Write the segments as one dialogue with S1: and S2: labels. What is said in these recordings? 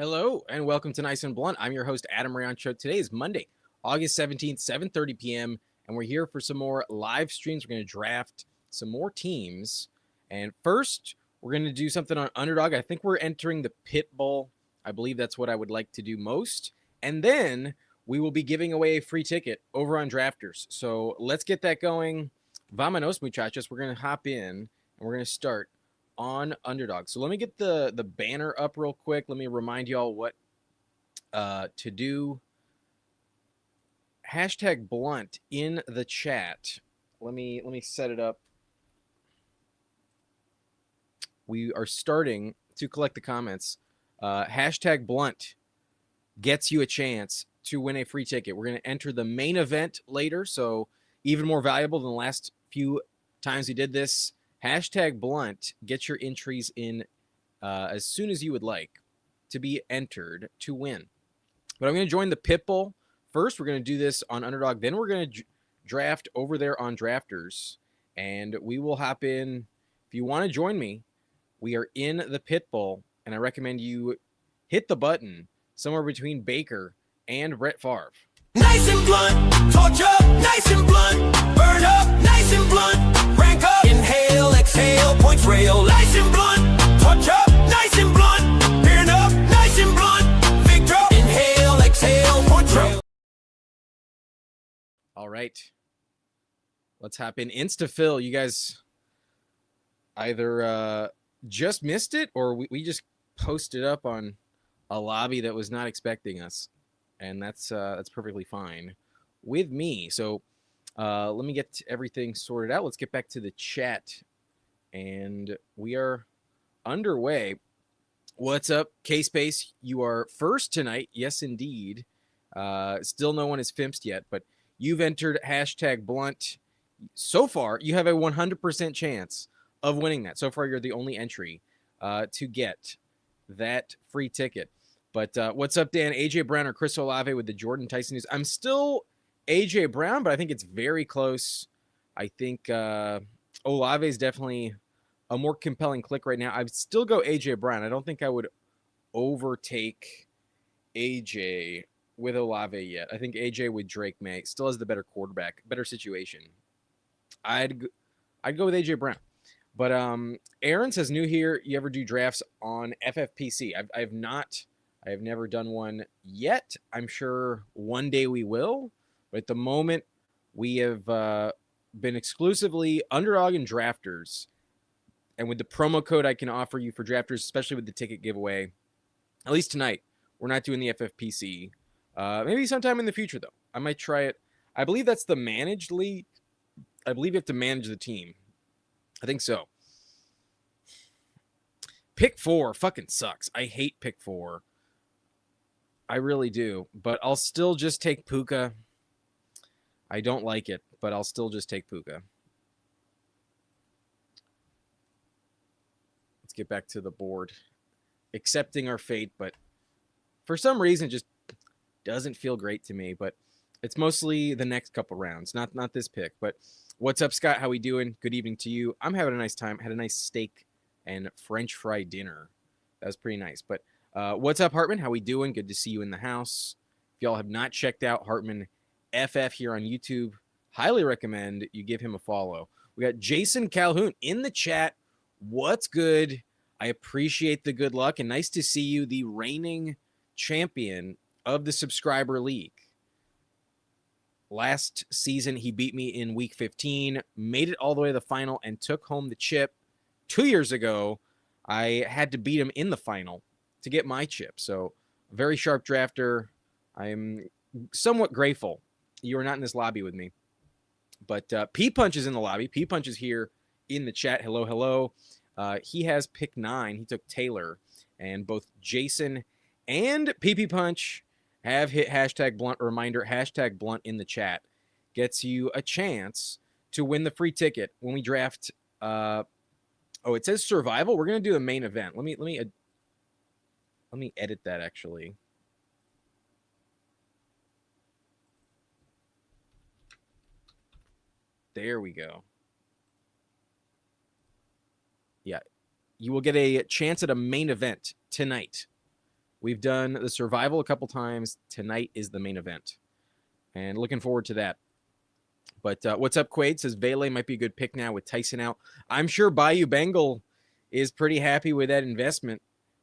S1: Hello and welcome to Nice and Blunt. I'm your host, Adam Riancho. Today is Monday, August 17th, 7:30 p.m., and we're here for some more live streams. We're going to draft some more teams. And first, we're going to do something on Underdog. I think we're entering the Pit Bowl. I believe that's what I would like to do most. And then we will be giving away a free ticket over on Drafters. So let's get that going. Vamonos, muchachos. We're going to hop in and we're going to start on Underdog. So let me get the banner up real quick. Let me remind y'all what to do. Hashtag Blunt in the chat. Let me set it up. We are starting to collect the comments. Hashtag Blunt gets you a chance to win a free ticket. We're going to enter the main event later, so even more valuable than the last few times we did this. Hashtag Blunt, get your entries in as soon as you would like to be entered to win. But I'm going to join the Pit Bowl first. We're going to do this on Underdog. Then we're going to draft over there on Drafters. And we will hop in. If you want to join me, we are in the Pit Bowl. And I recommend you hit the button somewhere between Baker and Brett Favre.
S2: Nice and blunt, torch up, nice and blunt, burn up, nice and blunt, rank up, inhale, exhale, points rail, nice and blunt, torch up, nice and blunt, burn up, nice and blunt, big drop, inhale, exhale, points rail.
S1: All right. Let's hop in. Insta-fill, you guys either just missed it or we just posted up on a lobby that was not expecting us. And that's perfectly fine with me. So let me get everything sorted out. Let's get back to the chat. And we are underway. What's up, K-Space? You are first tonight. Yes, indeed. Still no one has fimped yet, but you've entered hashtag Blunt. So far, you have a 100% chance of winning that. So far, you're the only entry to get that free ticket. But what's up, Dan? AJ Brown or Chris Olave with the Jordan Tyson news? I'm still AJ Brown, but I think it's very close. I think Olave is definitely a more compelling click right now. I'd still go AJ Brown. I don't think I would overtake AJ with Olave yet. I think AJ with Drake May still has the better quarterback, better situation. I'd go with AJ Brown. But Aaron says, new here. You ever do drafts on FFPC? I have not. I have never done one yet. I'm sure one day we will. But at the moment, we have been exclusively Underdog and Drafters. And with the promo code I can offer you for Drafters, especially with the ticket giveaway, at least tonight, we're not doing the FFPC. Maybe sometime in the future, though. I might try it. I believe that's the managed league. I believe you have to manage the team. I think so. Pick 4 fucking sucks. I hate pick 4. I really do, but I'll still just take Puka. I don't like it, but I'll still just take Puka. Let's get back to the board. Accepting our fate, but for some reason it just doesn't feel great to me, but it's mostly the next couple rounds, not this pick. But what's up, Scott? How we doing? Good evening to you. I'm having a nice time. Had a nice steak and French fry dinner. That was pretty nice, but what's up, Hartman? How we doing? Good to see you in the house. If y'all have not checked out Hartman FF here on YouTube, highly recommend you give him a follow. We got Jason Calhoun in the chat. What's good? I appreciate the good luck, and nice to see you, the reigning champion of the subscriber league. Last season, he beat me in week 15, made it all the way to the final, and took home the chip. 2 years ago, I had to beat him in the final to get my chip. So, a very sharp drafter. I'm somewhat grateful you are not in this lobby with me. But P-Punch is in the lobby. P-Punch is here in the chat. Hello, hello. He has pick 9. He took Taylor. And both Jason and PP Punch have hit hashtag Blunt. Reminder, hashtag Blunt in the chat gets you a chance to win the free ticket when we draft. Oh, it says survival. We're going to do the main event. Let me edit that, actually. There we go. Yeah. You will get a chance at a main event tonight We've done the survival a couple times. Tonight is the main event, and looking forward to that. But what's up, Quaid? Says Vele might be a good pick now with Tyson out. I'm sure Bayou Bengal is pretty happy with that investment.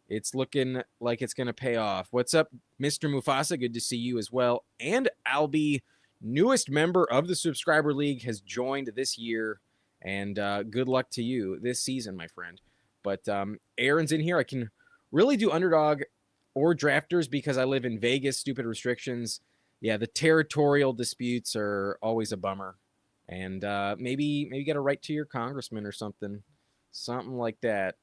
S1: It's looking like it's going to pay off. What's up, Mr. Mufasa? Good to see you as well. And Albie, newest member of the Subscriber League, has joined this year. And good luck to you this season, my friend. But Aaron's in here. I can really do Underdog or Drafters because I live in Vegas. Stupid restrictions. Yeah, the territorial disputes are always a bummer. And maybe get a write to your congressman or something. Something like that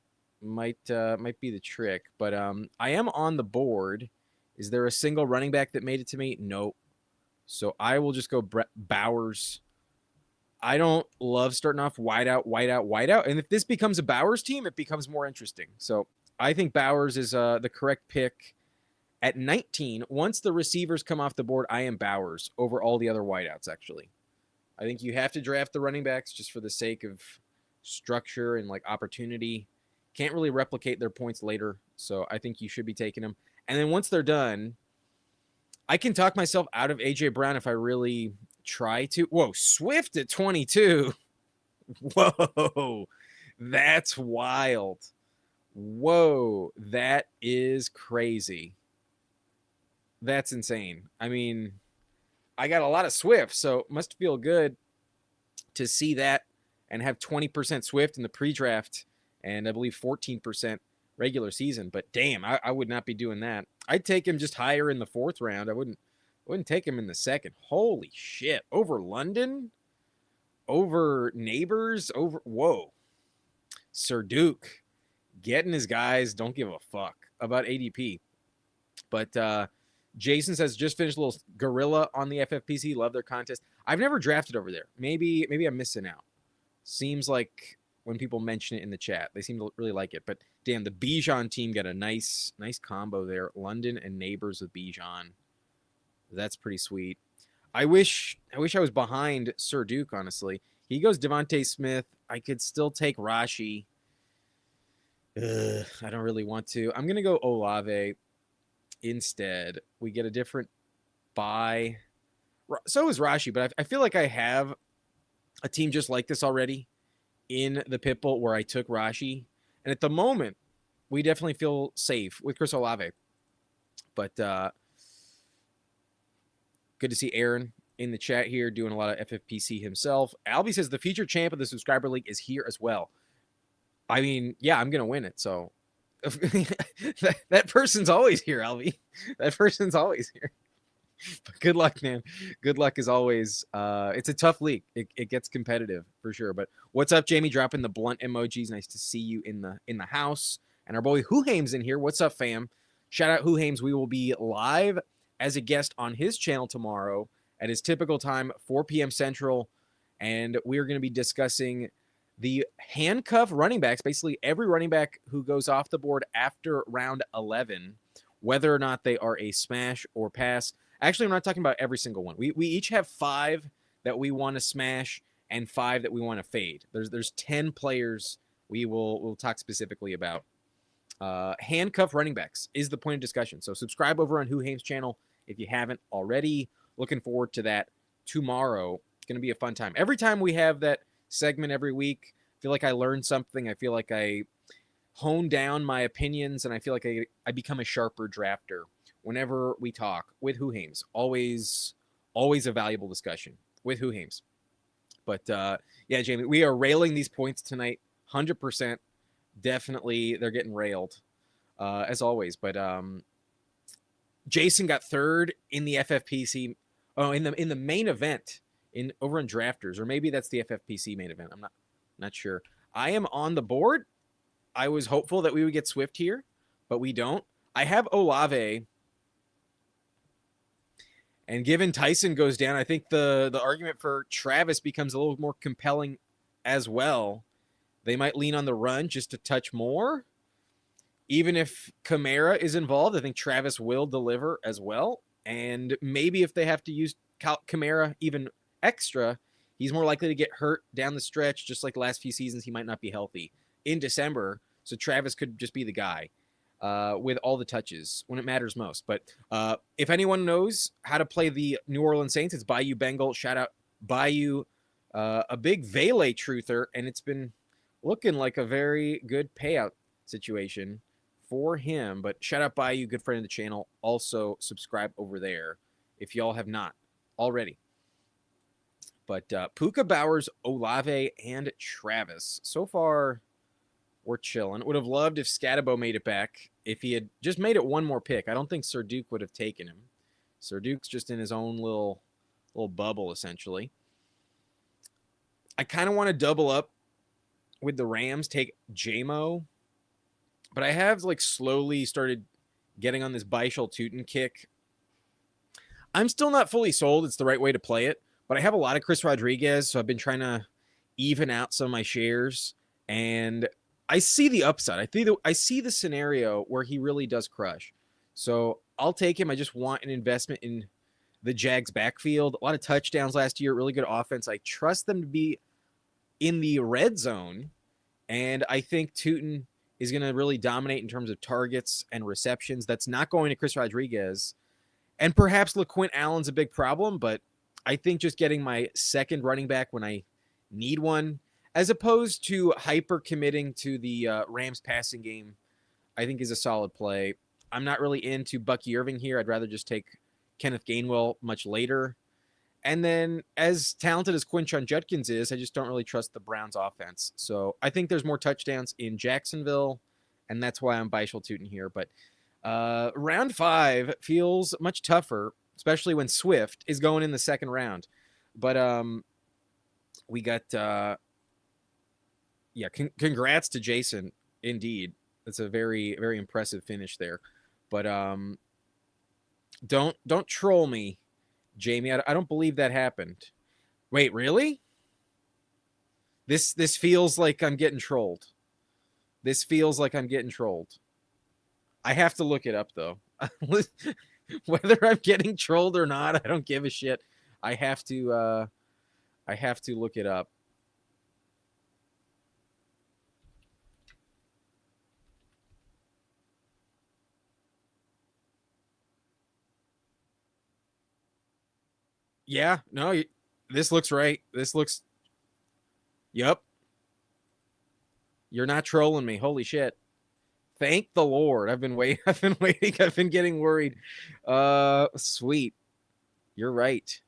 S1: might be the trick. But I am on the board. Is there a single running back that made it to me? No. So I will just go Bowers. I don't love starting off wide out. And if this becomes a Bowers team, it becomes more interesting. So I think Bowers is the correct pick. At 19, once the receivers come off the board, I am Bowers over all the other wideouts, actually. I think you have to draft the running backs just for the sake of structure and like opportunity. Can't really replicate their points later, so I think you should be taking them. And then once they're done, I can talk myself out of A.J. Brown if I really try to. Whoa, Swift at 22. Whoa, that's wild. Whoa, that is crazy. That's insane. I mean, I got a lot of Swift, so it must feel good to see that and have 20% Swift in the pre-draft and I believe 14% regular season. But damn, I would not be doing that. I'd take him just higher in the 4th round. I wouldn't take him in the 2nd. Holy shit. Over London? Over Neighbors? Over whoa. Sir Duke getting his guys, don't give a fuck about ADP. But Jason says, just finished a little gorilla on the FFPC. Love their contest. I've never drafted over there. Maybe I'm missing out. Seems like when people mention it in the chat, they seem to really like it. But damn, the Bijan team got a nice combo there. London and Neighbors with Bijan. That's pretty sweet. I wish I was behind Sir Duke, honestly. He goes Devontae Smith. I could still take Rashi. I don't really want to. I'm going to go Olave. Instead, we get a different buy. So is Rashi, but I feel like I have a team just like this already in the Pitbull where I took Rashi. And at the moment, we definitely feel safe with Chris Olave. But good to see Aaron in the chat here doing a lot of FFPC himself. Albie says the future champ of the Subscriber League is here as well. I mean, yeah, I'm going to win it, so that person's always here, Albie. That person's always here. But good luck, man. Good luck as always. It's a tough league. It gets competitive for sure. But what's up, Jamie? Dropping the blunt emojis. Nice to see you in the house. And our boy Huhames in here. What's up, fam? Shout out Huhames. We will be live as a guest on his channel tomorrow at his typical time, 4 p.m. Central. And we are going to be discussing the handcuff running backs, basically every running back who goes off the board after round 11, whether or not they are a smash or pass. Actually, I'm not talking about every single one. We each have 5 that we want to smash and 5 that we want to fade. There's 10 players we'll talk specifically about. Handcuff running backs is the point of discussion. So subscribe over on Huhames' channel if you haven't already. Looking forward to that tomorrow. It's going to be a fun time. Every time we have that segment every week, I feel like I learn something. I feel like I hone down my opinions, and I feel like I become a sharper drafter whenever we talk with Huhames. Always a valuable discussion with Huhames. But yeah, Jamie, we are railing these points tonight, 100%. Definitely, they're getting railed as always. But Jason got 3rd in the FFPC. Oh, in the main event over in Drafters, or maybe that's the FFPC main event. I'm not sure. I am on the board. I was hopeful that we would get Swift here, but we don't. I have Olave. And given Tyson goes down, I think the argument for Travis becomes a little more compelling as well. They might lean on the run just a touch more. Even if Kamara is involved, I think Travis will deliver as well. And maybe if they have to use Kamara even extra, he's more likely to get hurt down the stretch, just like the last few seasons. He might not be healthy in December, so Travis could just be the guy. with all the touches when it matters most. But if anyone knows how to play the New Orleans Saints, it's Bayou Bengal. Shout out Bayou, a big Vele truther, and it's been looking like a very good payout situation for him. But shout out Bayou, good friend of the channel. Also subscribe over there if y'all have not already. But Puka, Bowers, Olave, and Travis. So far, we're chilling. Would have loved if Scatabo made it back. If he had just made it one more pick, I don't think Sir Duke would have taken him. Sir Duke's just in his own little bubble, essentially. I kind of want to double up with the Rams, take JMO. But I have like slowly started getting on this Baishal Tootin kick. I'm still not fully sold. It's the right way to play it. But I have a lot of Chris Rodriguez, so I've been trying to even out some of my shares. And I see the upside. I see the scenario where he really does crush. So I'll take him. I just want an investment in the Jags backfield. A lot of touchdowns last year, really good offense. I trust them to be in the red zone. And I think Tootin is going to really dominate in terms of targets and receptions. That's not going to Chris Rodriguez. And perhaps LaQuint Allen's a big problem, but I think just getting my second running back when I need one, as opposed to hyper committing to the Rams passing game, I think is a solid play. I'm not really into Bucky Irving here. I'd rather just take Kenneth Gainwell much later. And then as talented as Quinshon Judkins is, I just don't really trust the Browns offense. So I think there's more touchdowns in Jacksonville, and that's why I'm Baishal Tootin here. But round 5 feels much tougher, especially when Swift is going in the second round. But we got congrats to Jason, indeed. That's a very, very impressive finish there. But don't troll me, Jamie. I don't believe that happened. Wait, really? This feels like I'm getting trolled. This feels like I'm getting trolled. I have to look it up, though. Whether I'm getting trolled or not, I don't give a shit. I have to look it up. Yeah, no, this looks right. This looks. Yep. You're not trolling me. Holy shit. Thank the Lord. I've been waiting. I've been getting worried. Sweet. You're right.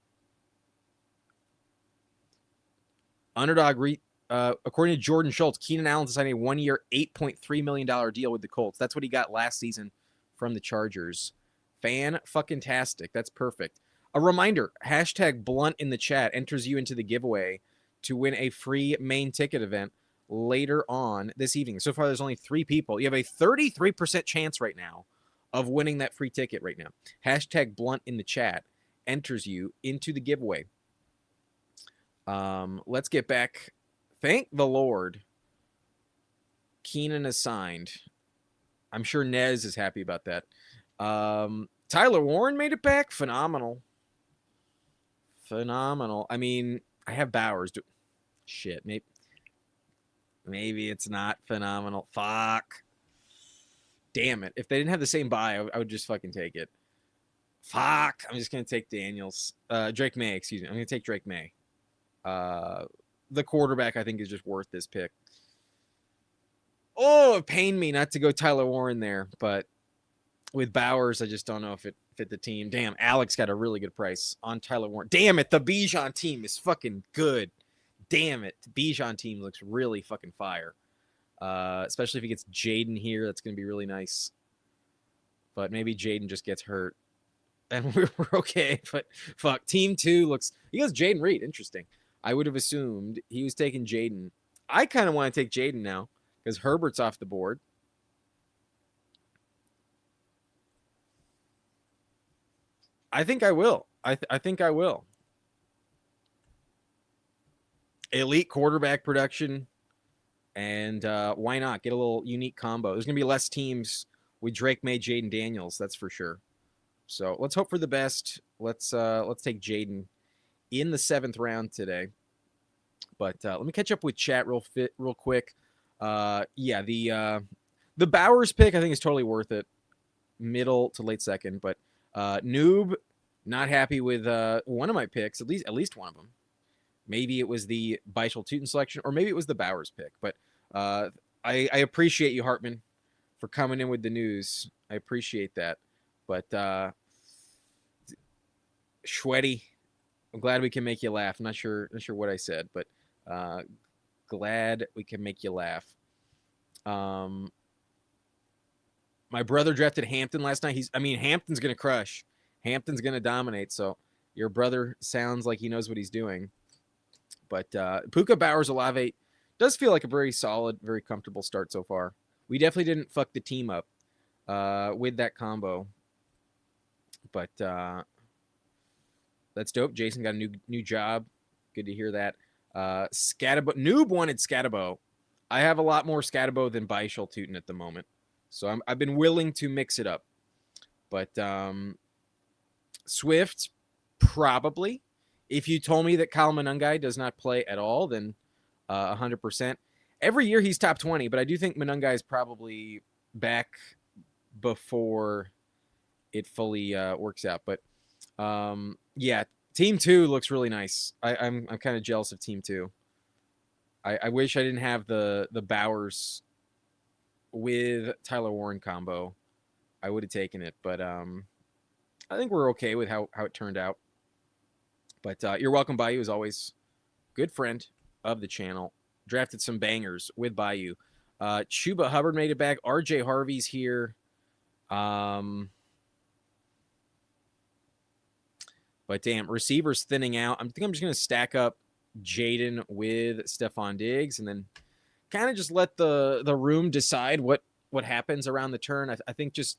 S1: Underdog according to Jordan Schultz, Keenan Allen signed a 1-year, $8.3 million deal with the Colts. That's what he got last season from the Chargers. Fan-fucking-tastic. That's perfect. A reminder, hashtag Blunt in the chat enters you into the giveaway to win a free main ticket event later on this evening. So far, there's only 3 people. You have a 33% chance right now of winning that free ticket right now. Hashtag Blunt in the chat enters you into the giveaway. Let's get back. Thank the Lord. Keenan is signed. I'm sure Nez is happy about that. Tyler Warren made it back. Phenomenal. Phenomenal. I mean, I have Bowers. Shit, maybe it's not phenomenal. Fuck. Damn it. If they didn't have the same buy, I would just fucking take it. Fuck. I'm just going to take Daniels. Drake May, excuse me. I'm going to take Drake May. The quarterback, I think, is just worth this pick. Oh, it pained me not to go Tyler Warren there, but with Bowers, I just don't know if it fit the team. Damn, Alex got a really good price on Tyler Warren. Damn it, the Bijan team is fucking good. Damn it, the Bijan team looks really fucking fire. Especially if he gets Jaden here, that's going to be really nice. But maybe Jaden just gets hurt, and we're okay. But fuck, team 2 looks. He goes Jaden Reed. Interesting. I would have assumed he was taking Jaden. I kind of want to take Jaden now because Herbert's off the board. I think I will. I think I will. Elite quarterback production. And why not get a little unique combo? There's going to be less teams with Drake May, Jaden Daniels. That's for sure. So let's hope for the best. Let's take Jaden in the 7th round today. But let me catch up with chat real quick. Yeah, the The Bowers pick, I think, is totally worth it. Middle to late second, but Noob, not happy with one of my picks, at least one of them. Maybe it was the Beischel Tootin selection, or maybe it was the Bowers pick. But I appreciate you, Hartman, for coming in with the news. I appreciate that. But Schweddy, I'm glad we can make you laugh. I'm not sure what I said, but glad we can make you laugh. My brother drafted Hampton last night. Hampton's going to crush. Hampton's going to dominate. So your brother sounds like he knows what he's doing. But Puka Bowers Olave does feel like a very solid, very comfortable start so far. We definitely didn't fuck the team up with that combo. But that's dope. Jason got a new job. Good to hear that. Scatabo Noob wanted Scatabo. I have a lot more Scatabo than Beischel Tootin at the moment. So I've been willing to mix it up. But Swift, probably. If you told me that Kyle Monangai does not play at all, then 100%. Every year he's top 20, but I do think Monangai is probably back before it fully works out. But yeah, Team 2 looks really nice. I'm kind of jealous of Team 2. I wish I didn't have the Bowers with Tyler Warren combo. I would have taken it, but I think we're okay with how it turned out. But you're welcome, Bayou, as always. Good friend of the channel. Drafted some bangers with Bayou. Chuba Hubbard made it back. RJ Harvey's here. But damn, receivers thinning out. I think I'm just going to stack up Jaden with Stephon Diggs and then kind of just let the room decide what happens around the turn. I think just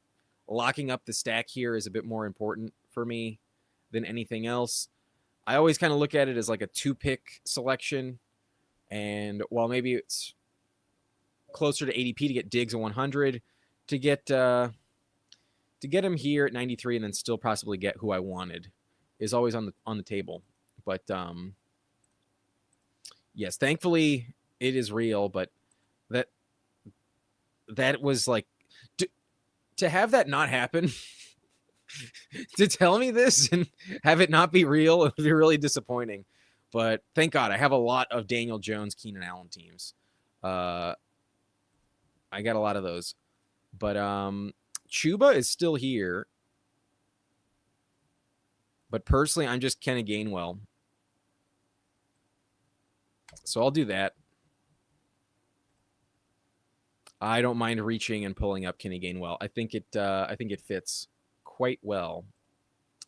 S1: locking up the stack here is a bit more important for me than anything else. I always kind of look at it as like a 2-pick selection. And while maybe it's closer to ADP to get Diggs at 100, to get him here at 93 and then still possibly get who I wanted is always on the table. But yes, thankfully it is real, but that was like to have that not happen. To tell me this and have it not be real, it would be really disappointing. But thank God I have a lot of Daniel Jones, Keenan Allen teams. I got a lot of those. But Chuba is still here. But personally, I'm just Kenny Gainwell. So I'll do that. I don't mind reaching and pulling up Kenny Gainwell. I think it fits quite well.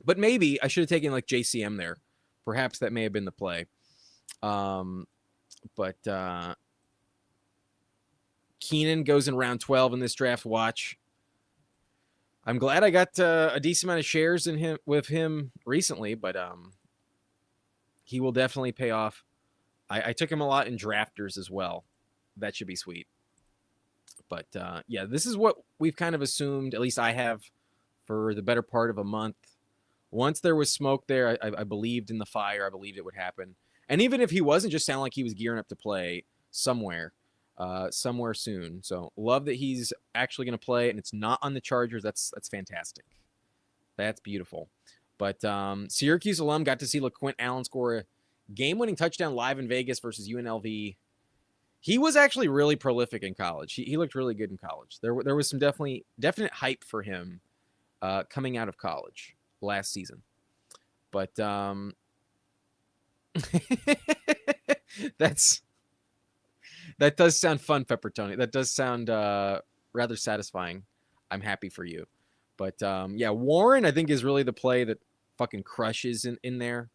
S1: But maybe I should have taken like JCM there. Perhaps that may have been the play. But Keenan goes in round 12 in this draft. Watch. I'm glad I got a decent amount of shares with him recently, but he will definitely pay off. I took him a lot in drafters as well. That should be sweet. But yeah, this is what we've kind of assumed, at least I have, for the better part of a month. Once there was smoke there, I believed in the fire. I believed it would happen. And even if he wasn't, just sound like he was gearing up to play somewhere soon. So love that he's actually going to play, and it's not on the Chargers. That's fantastic. That's beautiful. But Syracuse alum got to see LaQuint Allen score a game-winning touchdown live in Vegas versus UNLV. He was actually really prolific in college. He looked really good in college. There was some definite hype for him coming out of college last season. But that does sound fun, Peppertoni. That does sound rather satisfying. I'm happy for you. But yeah, Warren, I think, is really the play that fucking crushes in there.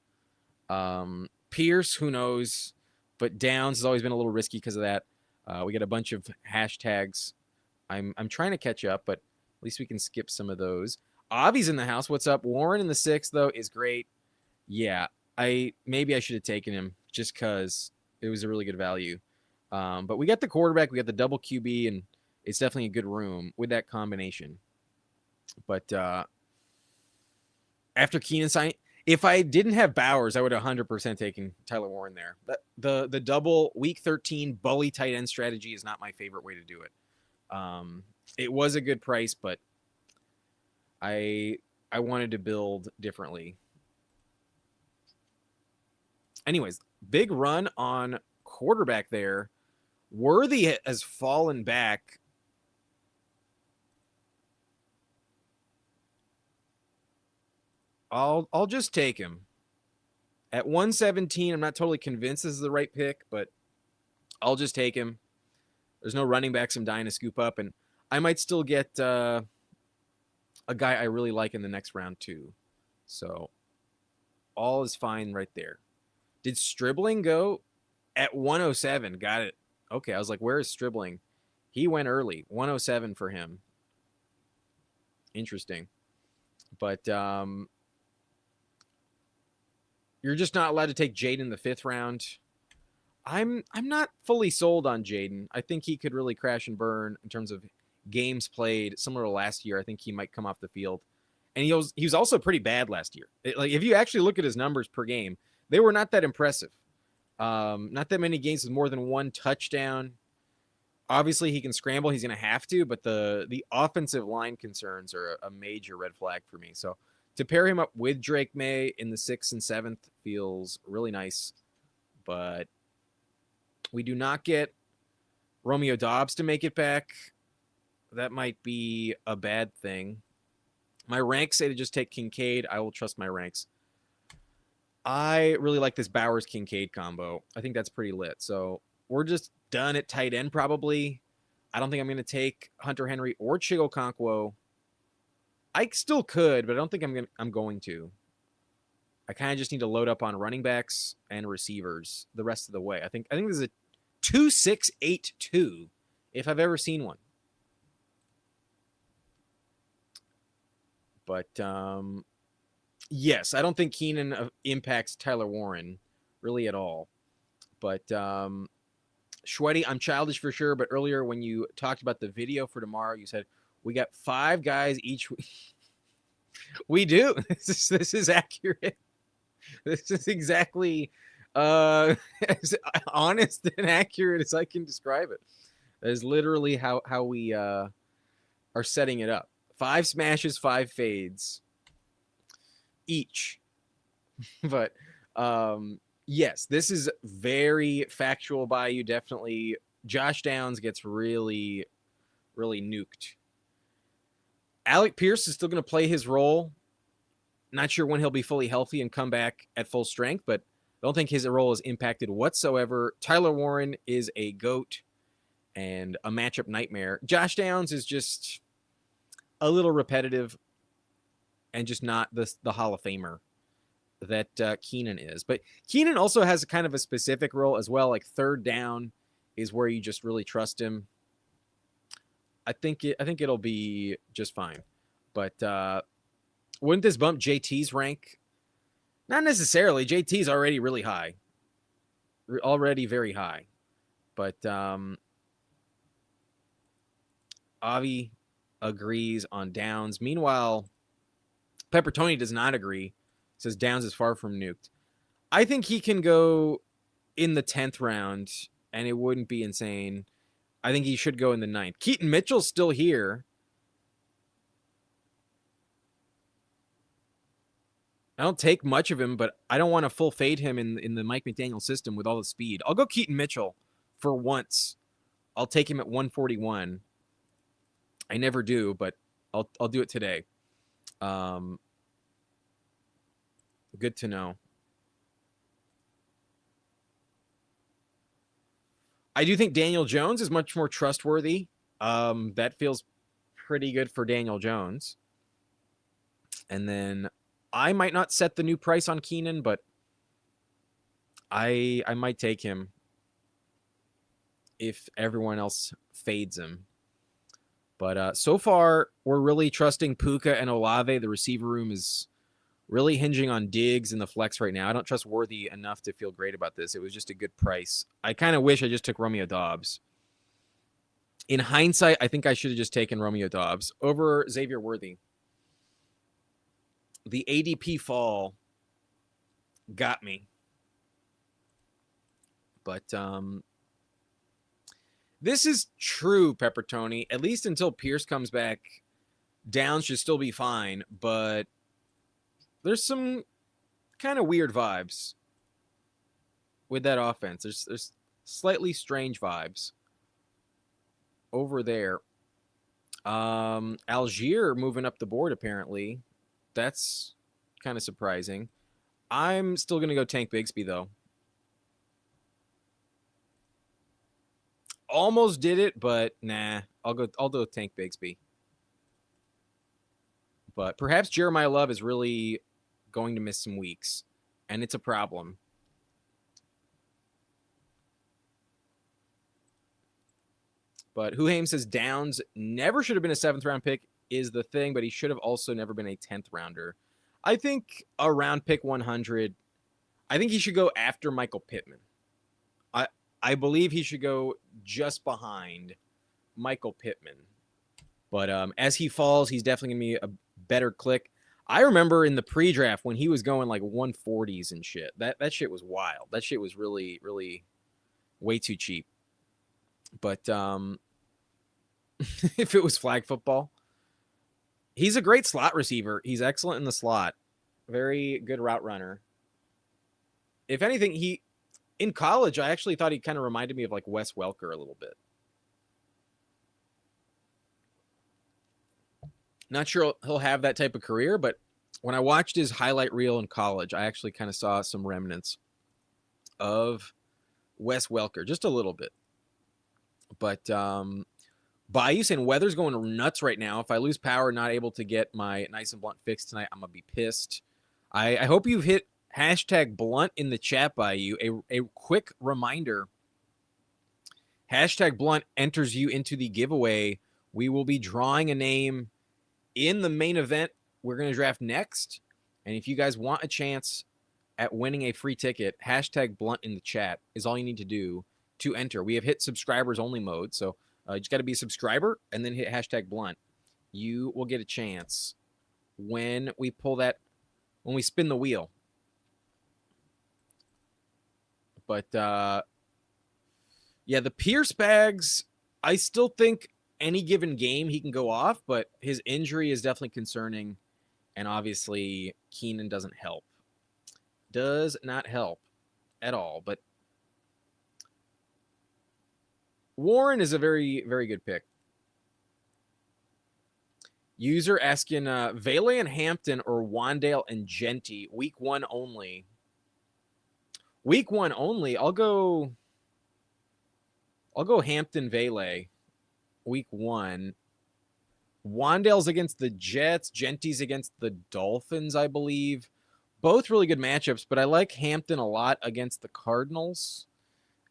S1: Pierce, who knows? But Downs has always been a little risky because of that. We got a bunch of hashtags. I'm trying to catch up, but at least we can skip some of those. Avi's in the house. What's up? Warren in the 6th, though, is great. Yeah, maybe I should have taken him just because it was a really good value. But we got the quarterback. We got the double QB, and it's definitely a good room with that combination. But after Keenan signing, if I didn't have Bowers, I would have 100% taken Tyler Warren there. The double week 13 bully tight end strategy is not my favorite way to do it. It was a good price, but I I wanted to build differently. Anyways, big run on quarterback there. Worthy has fallen back. I'll just take him. At 117, I'm not totally convinced this is the right pick, but I'll just take him. There's no running backs I'm dying to scoop up, and I might still get a guy I really like in the next round too. So all is fine right there. Did Stribling go at 107? Got it. Okay, I was like, where is Stribling? He went early. 107 for him. Interesting. But you're just not allowed to take Jaden in the 5th round. I'm not fully sold on Jaden. I think he could really crash and burn in terms of games played. Similar to last year, I think he might come off the field. And he was also pretty bad last year. Like if you actually look at his numbers per game, they were not that impressive. Not that many games with more than 1 touchdown. Obviously, he can scramble. He's going to have to, but the offensive line concerns are a major red flag for me. So to pair him up with Drake May in the 6th and 7th feels really nice. But we do not get Romeo Doubs to make it back. That might be a bad thing. My ranks say to just take Kincaid. I will trust my ranks. I really like this Bowers-Kincaid combo. I think that's pretty lit. So we're just done at tight end probably. I don't think I'm going to take Hunter Henry or Chigokonkwo. I still could, but I don't think I'm going to. I kind of just need to load up on running backs and receivers the rest of the way. I think this is a 2-6-8-2 if I've ever seen one. But yes, I don't think Keenan impacts Tyler Warren really at all. But Shweddy, I'm childish for sure, but earlier when you talked about the video for tomorrow, you said we got 5 guys each week. We do. This is accurate. This is exactly as honest and accurate as I can describe it. That is literally how we are setting it up. 5 smashes, 5 fades each. But yes, this is very factual by you. Definitely Josh Downs gets really, really nuked. Alec Pierce is still going to play his role. Not sure when he'll be fully healthy and come back at full strength, but I don't think his role is impacted whatsoever. Tyler Warren is a GOAT and a matchup nightmare. Josh Downs is just a little repetitive and just not the Hall of Famer that Keenan is. But Keenan also has kind of a specific role as well. Like 3rd down is where you just really trust him. I think it'll be just fine. But wouldn't this bump JT's rank? Not necessarily. JT's already really high. Already very high. But Avi agrees on Downs. Meanwhile, Pepper Tony does not agree. Says Downs is far from nuked. I think he can go in the 10th round, and it wouldn't be insane. I think he should go in the 9th. Keaton Mitchell's still here. I don't take much of him, but I don't want to full fade him in the Mike McDaniel system with all the speed. I'll go Keaton Mitchell for once. I'll take him at 141. I never do, but I'll do it today. Good to know. I do think Daniel Jones is much more trustworthy. That feels pretty good for Daniel Jones. And then I might not set the new price on Keenan, but I might take him if everyone else fades him. But so far, we're really trusting Puka and Olave. The receiver room is really hinging on Diggs in the flex right now. I don't trust Worthy enough to feel great about this. It was just a good price. I kind of wish I just took Romeo Doubs. In hindsight, I think I should have just taken Romeo Doubs over Xavier Worthy. The ADP fall got me. But This is true, Peppertoni. At least until Pierce comes back, Downs should still be fine, but there's some kind of weird vibes with that offense. There's slightly strange vibes over there. Algier moving up the board apparently. That's kind of surprising. I'm still gonna go Tank Bigsby though. Almost did it, but nah. I'll go Tank Bigsby. But perhaps Jeremiah Love is really going to miss some weeks, and it's a problem. But Huhaim says Downs never should have been a 7th round pick is the thing, but he should have also never been a 10th rounder. I think around pick 100, I think he should go after Michael Pittman. I believe he should go just behind Michael Pittman. But as he falls, he's definitely going to be a better click. I remember in the pre-draft when he was going like 140s and shit. That shit was wild. That shit was really, really way too cheap. But if it was flag football, he's a great slot receiver. He's excellent in the slot. Very good route runner. If anything, in college, I actually thought he kind of reminded me of like Wes Welker a little bit. Not sure he'll have that type of career, but when I watched his highlight reel in college, I actually kind of saw some remnants of Wes Welker, just a little bit. But Bayou saying weather's going nuts right now. If I lose power, not able to get my nice and blunt fixed tonight, I'm going to be pissed. I hope you've hit hashtag blunt in the chat, Bayou. A quick reminder, hashtag blunt enters you into the giveaway. We will be drawing a name in the main event we're going to draft next. And if you guys want a chance at winning a free ticket, hashtag blunt in the chat is all you need to do to enter. We have hit subscribers only mode. So you just got to be a subscriber and then hit hashtag blunt. You will get a chance when we when we spin the wheel. But yeah, the Pierce bags, I still think any given game he can go off, but his injury is definitely concerning. And obviously, Keenan doesn't help. Does not help at all. But Warren is a very, very good pick. User asking Vele and Hampton or Wandale and Genty, week 1 only. Week 1 only. I'll go Hampton Vele. Week 1. Wandale's against the Jets. Genty's against the Dolphins, I believe. Both really good matchups, but I like Hampton a lot against the Cardinals.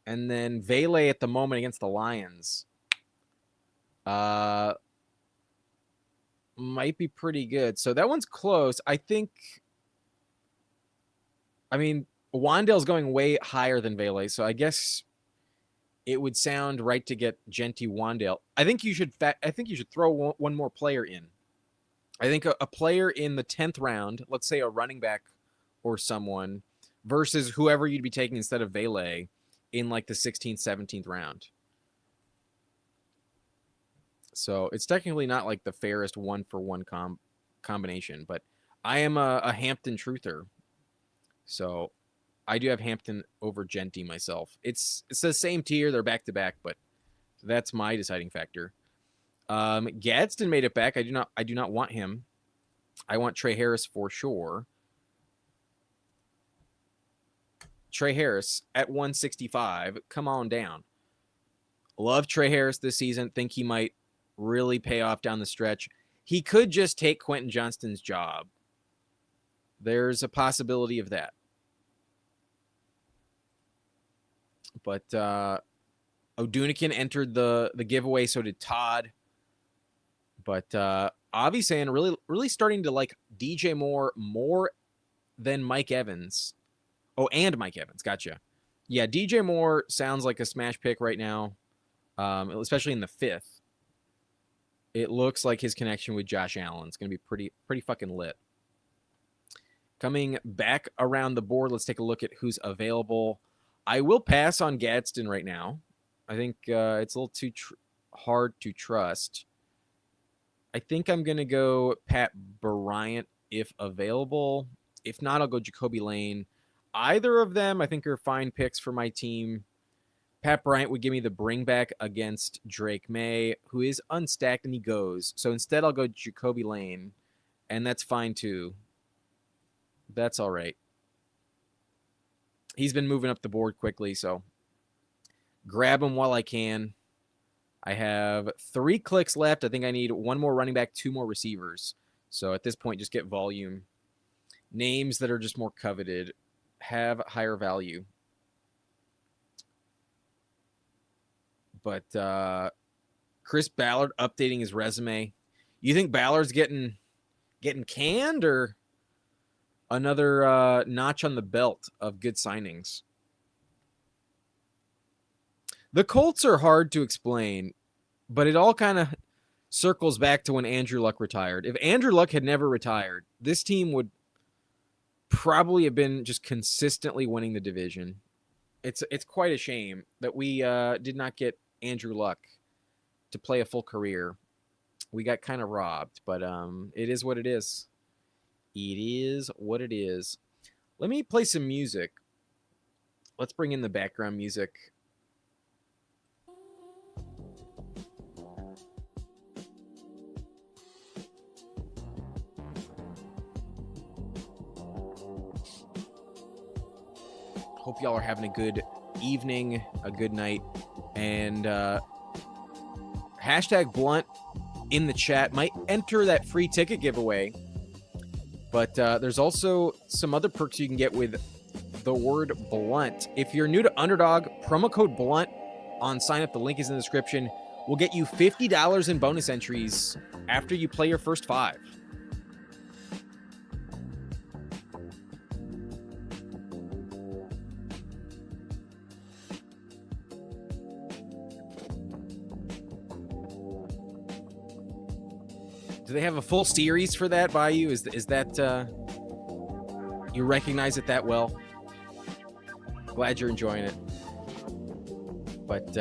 S1: And then Vele at the moment against the Lions. Might be pretty good. So that one's close. I mean, Wandale's going way higher than Vele, so I guess it would sound right to get Genty Wandale. I think you should throw one more player in. I think a player in the 10th round, let's say a running back or someone, versus whoever you'd be taking instead of Vele in like the 16th, 17th round. So it's technically not like the fairest 1-for-1 combination, but I am a Hampton truther. So I do have Hampton over Genty myself. It's the same tier. They're back-to-back, but that's my deciding factor. Gadsden made it back. I do not want him. I want Trey Harris for sure. Trey Harris at 165. Come on down. Love Trey Harris this season. Think he might really pay off down the stretch. He could just take Quentin Johnston's job. There's a possibility of that. But O'Doonican entered the giveaway, so did Todd. But Avi saying really starting to like DJ Moore more than Mike Evans. Oh, and Mike Evans. Gotcha. Yeah, DJ Moore sounds like a smash pick right now, especially in the 5th. It looks like his connection with Josh Allen is going to be pretty fucking lit. Coming back around the board, let's take a look at who's available. I will pass on Gadsden right now. I think it's a little too hard to trust. I think I'm going to go Pat Bryant if available. If not, I'll go Jacoby Lane. Either of them, I think, are fine picks for my team. Pat Bryant would give me the bring back against Drake May, who is unstacked and he goes. So instead, I'll go Jacoby Lane, and that's fine too. That's all right. He's been moving up the board quickly, so grab him while I can. I have 3 clicks left. I think I need 1 more running back, 2 more receivers. So at this point, just get volume. Names that are just more coveted have higher value. But Chris Ballard updating his resume. You think Ballard's getting canned or another notch on the belt of good signings? The Colts are hard to explain, but it all kind of circles back to when Andrew Luck retired. If Andrew Luck had never retired, this team would probably have been just consistently winning the division. It's quite a shame that we did not get Andrew Luck to play a full career. We got kind of robbed, but it is what it is. It is what it is. Let me play some music. Let's bring in the background music. Hope y'all are having a good evening, a good night, and hashtag Blunt in the chat might enter that free ticket giveaway. But there's also some other perks you can get with the word Blunt. If you're new to Underdog, promo code Blunt on sign up. The link is in the description. Will get you $50 in bonus entries after you play your first 5. Do they have a full series for that by you? Is that you recognize it that well? Glad you're enjoying it. But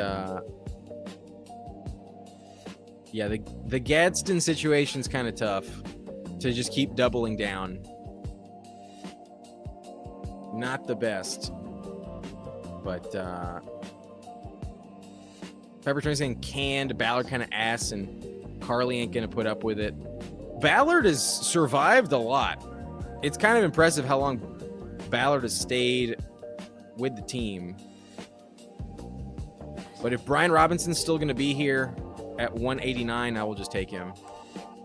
S1: yeah, the Gadsden situation's kind of tough to just keep doubling down. Not the best. But Pepper saying canned, Ballard kind of ass, and Carly ain't going to put up with it. Ballard has survived a lot. It's kind of impressive how long Ballard has stayed with the team. But if Brian Robinson's still going to be here at 189, I will just take him.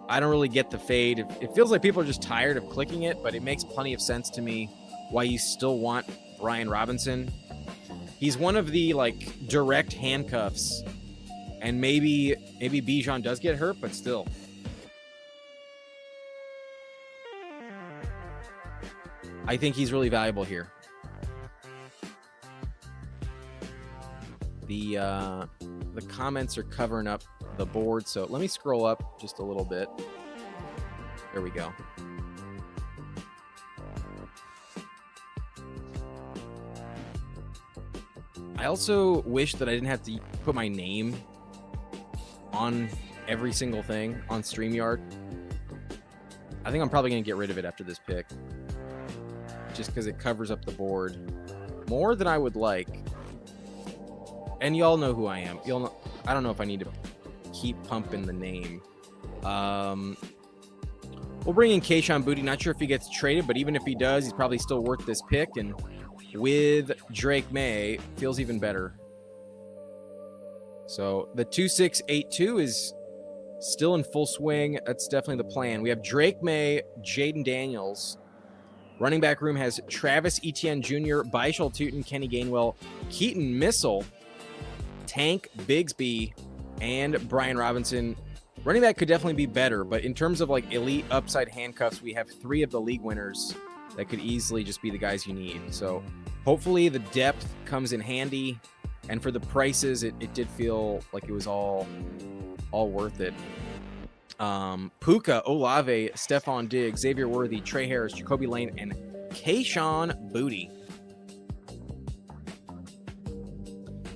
S1: I don't really get the fade. It feels like people are just tired of clicking it, but it makes plenty of sense to me why you still want Brian Robinson. He's one of the direct handcuffs. And maybe Bijan does get hurt, but still. I think he's really valuable here. The comments are covering up the board, so let me scroll up just a little bit. There we go. I also wish that I didn't have to put my name on every single thing on StreamYard. I think I'm probably going to get rid of it after this pick. Just because it covers up the board more than I would like. And y'all know who I am. I don't know if I need to keep pumping the name. We'll bring in Kayshon Boutte. Not sure if he gets traded, but even if he does, he's probably still worth this pick. And with Drake May, feels even better. So the 2682 is still in full swing. That's definitely the plan. We have Drake May, Jaden Daniels. Running back room has Travis Etienne Jr., Byshul Tootin, Kenny Gainwell, Keaton Missile, Tank Bigsby, and Brian Robinson. Running back could definitely be better, but in terms of elite upside handcuffs, we have 3 of the league winners that could easily just be the guys you need. So hopefully the depth comes in handy. And for the prices, it did feel like it was all worth it. Puka, Olave, Stephon Diggs, Xavier Worthy, Trey Harris, Jacoby Lane, and Kayshon Boutte.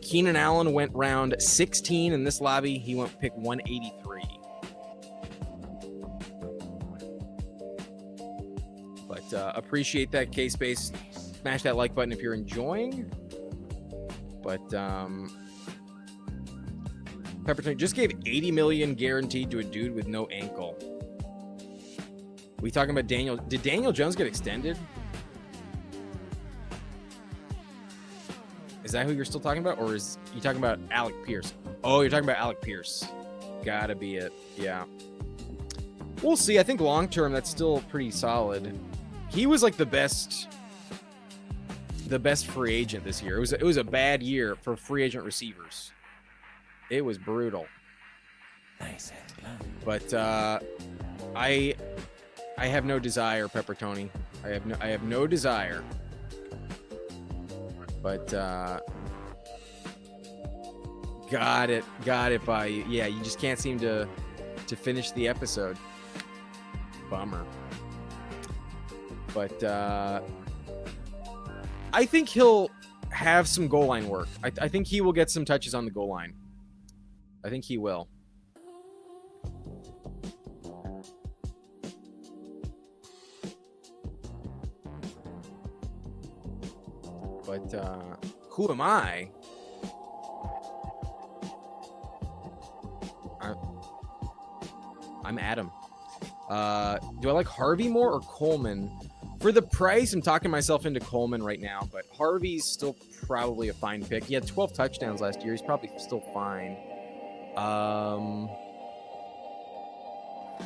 S1: Keenan Allen went round 16 in this lobby. He went pick 183. But appreciate that, K-Space. Smash that like button if you're enjoying. But Pepperton just gave 80 million guaranteed to a dude with no ankle. We talking about Daniel? Did Daniel Jones get extended? Is that who you're still talking about, or is you talking about Alec Pierce? Oh, you're talking about Alec Pierce. Gotta be it. Yeah. We'll see. I think long term that's still pretty solid. He was like the best free agent this year. It was a bad year for free agent receivers. It was brutal.
S2: Nice.
S1: But I have no desire, Pepper Tony. I have no desire. But got it by you. Yeah, you just can't seem to finish the episode. Bummer. But I think he'll have some goal line work. I think he will get some touches on the goal line. I think he will. But who am I? I'm Adam. Do I like Harvey more or Coleman? For the price, I'm talking myself into Coleman right now, but Harvey's still probably a fine pick. He had 12 touchdowns last year. He's probably still fine.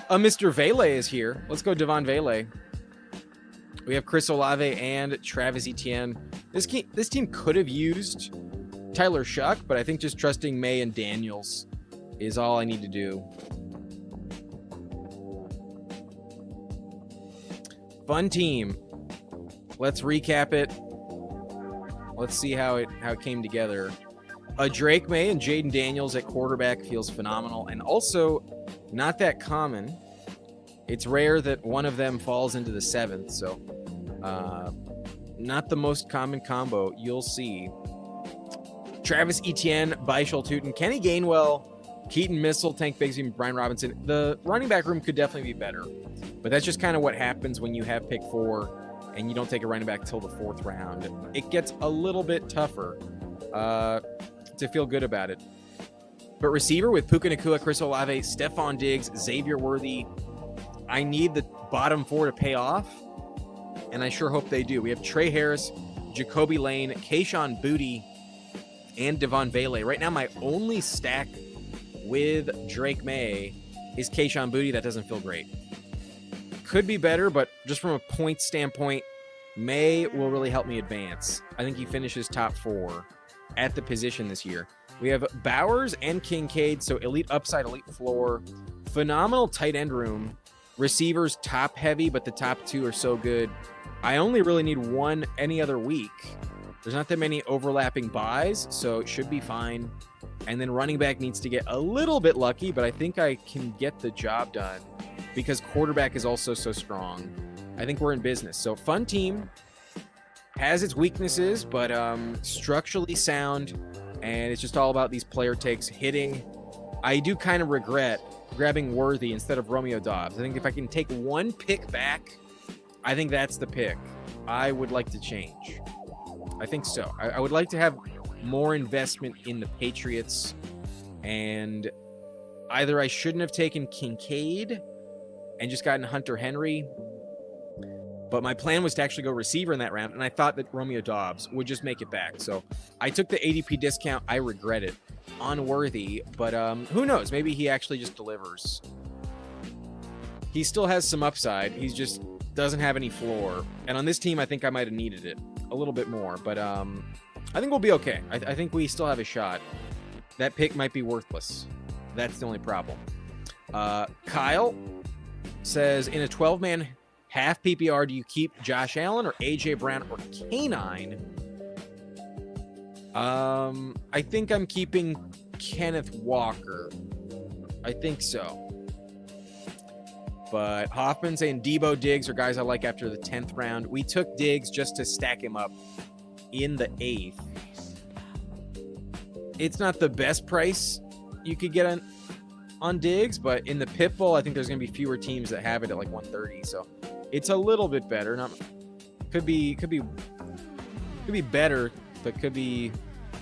S1: Mr. Vele is here. Let's go Devon Vele. We have Chris Olave and Travis Etienne. This team could have used Tyler Shuck, but I think just trusting May and Daniels is all I need to do. Fun team. Let's recap it. Let's see how it came together. Drake May and Jaden Daniels at quarterback feels phenomenal, and also not that common. It's rare that one of them falls into the 7th, so not the most common combo. You'll see. Travis Etienne, Byshul Tootin, Kenny Gainwell, Keaton Missile, Tank Bigsby, and Brian Robinson. The running back room could definitely be better, but that's just kind of what happens when you have pick 4 and you don't take a running back till the 4th round. It gets a little bit tougher to feel good about it. But receiver with Puka Nacua, Chris Olave, Stephon Diggs, Xavier Worthy. I need the bottom 4 to pay off, and I sure hope they do. We have Trey Harris, Jacoby Lane, Kayshon Boutte, and Devon Vele. Right now, my only stack with Drake May is Kayshon Boutte. That doesn't feel great. Could be better, but just from a point standpoint, May will really help me advance. I think he finishes top 4 at the position this year. We have Bowers and Kincaid, so elite upside, elite floor. Phenomenal tight end room. Receivers top heavy, but the top 2 are so good. I only really need one any other week. There's not that many overlapping buys, so it should be fine. And then running back needs to get a little bit lucky, but I think I can get the job done because quarterback is also so strong. I think we're in business. So fun team, has its weaknesses, but structurally sound, and it's just all about these player takes hitting. I do kind of regret grabbing Worthy instead of Romeo Doubs. I think if I can take one pick back, I think that's the pick I would like to change. I think so. I would like to have more investment in the Patriots, and either I shouldn't have taken Kincaid and just gotten Hunter Henry, but my plan was to actually go receiver in that round, and I thought that Romeo Doubs would just make it back. So I took the ADP discount. I regret it on Worthy, but who knows? Maybe he actually just delivers. He still has some upside. He just doesn't have any floor. And on this team, I think I might have needed it a little bit more, but I think we'll be okay. I think we still have a shot. That pick might be worthless. That's the only problem. Kyle says, in a 12-man half PPR, do you keep Josh Allen or A.J. Brown or K9? I think I'm keeping Kenneth Walker. I think so. But Hoffman saying Debo, Diggs are guys I like after the 10th round. We took Diggs just to stack him up in the 8th. It's not the best price you could get on Diggs, but in the pit bull, I think there's going to be fewer teams that have it at like 130. So it's a little bit better. Not could be better, but could be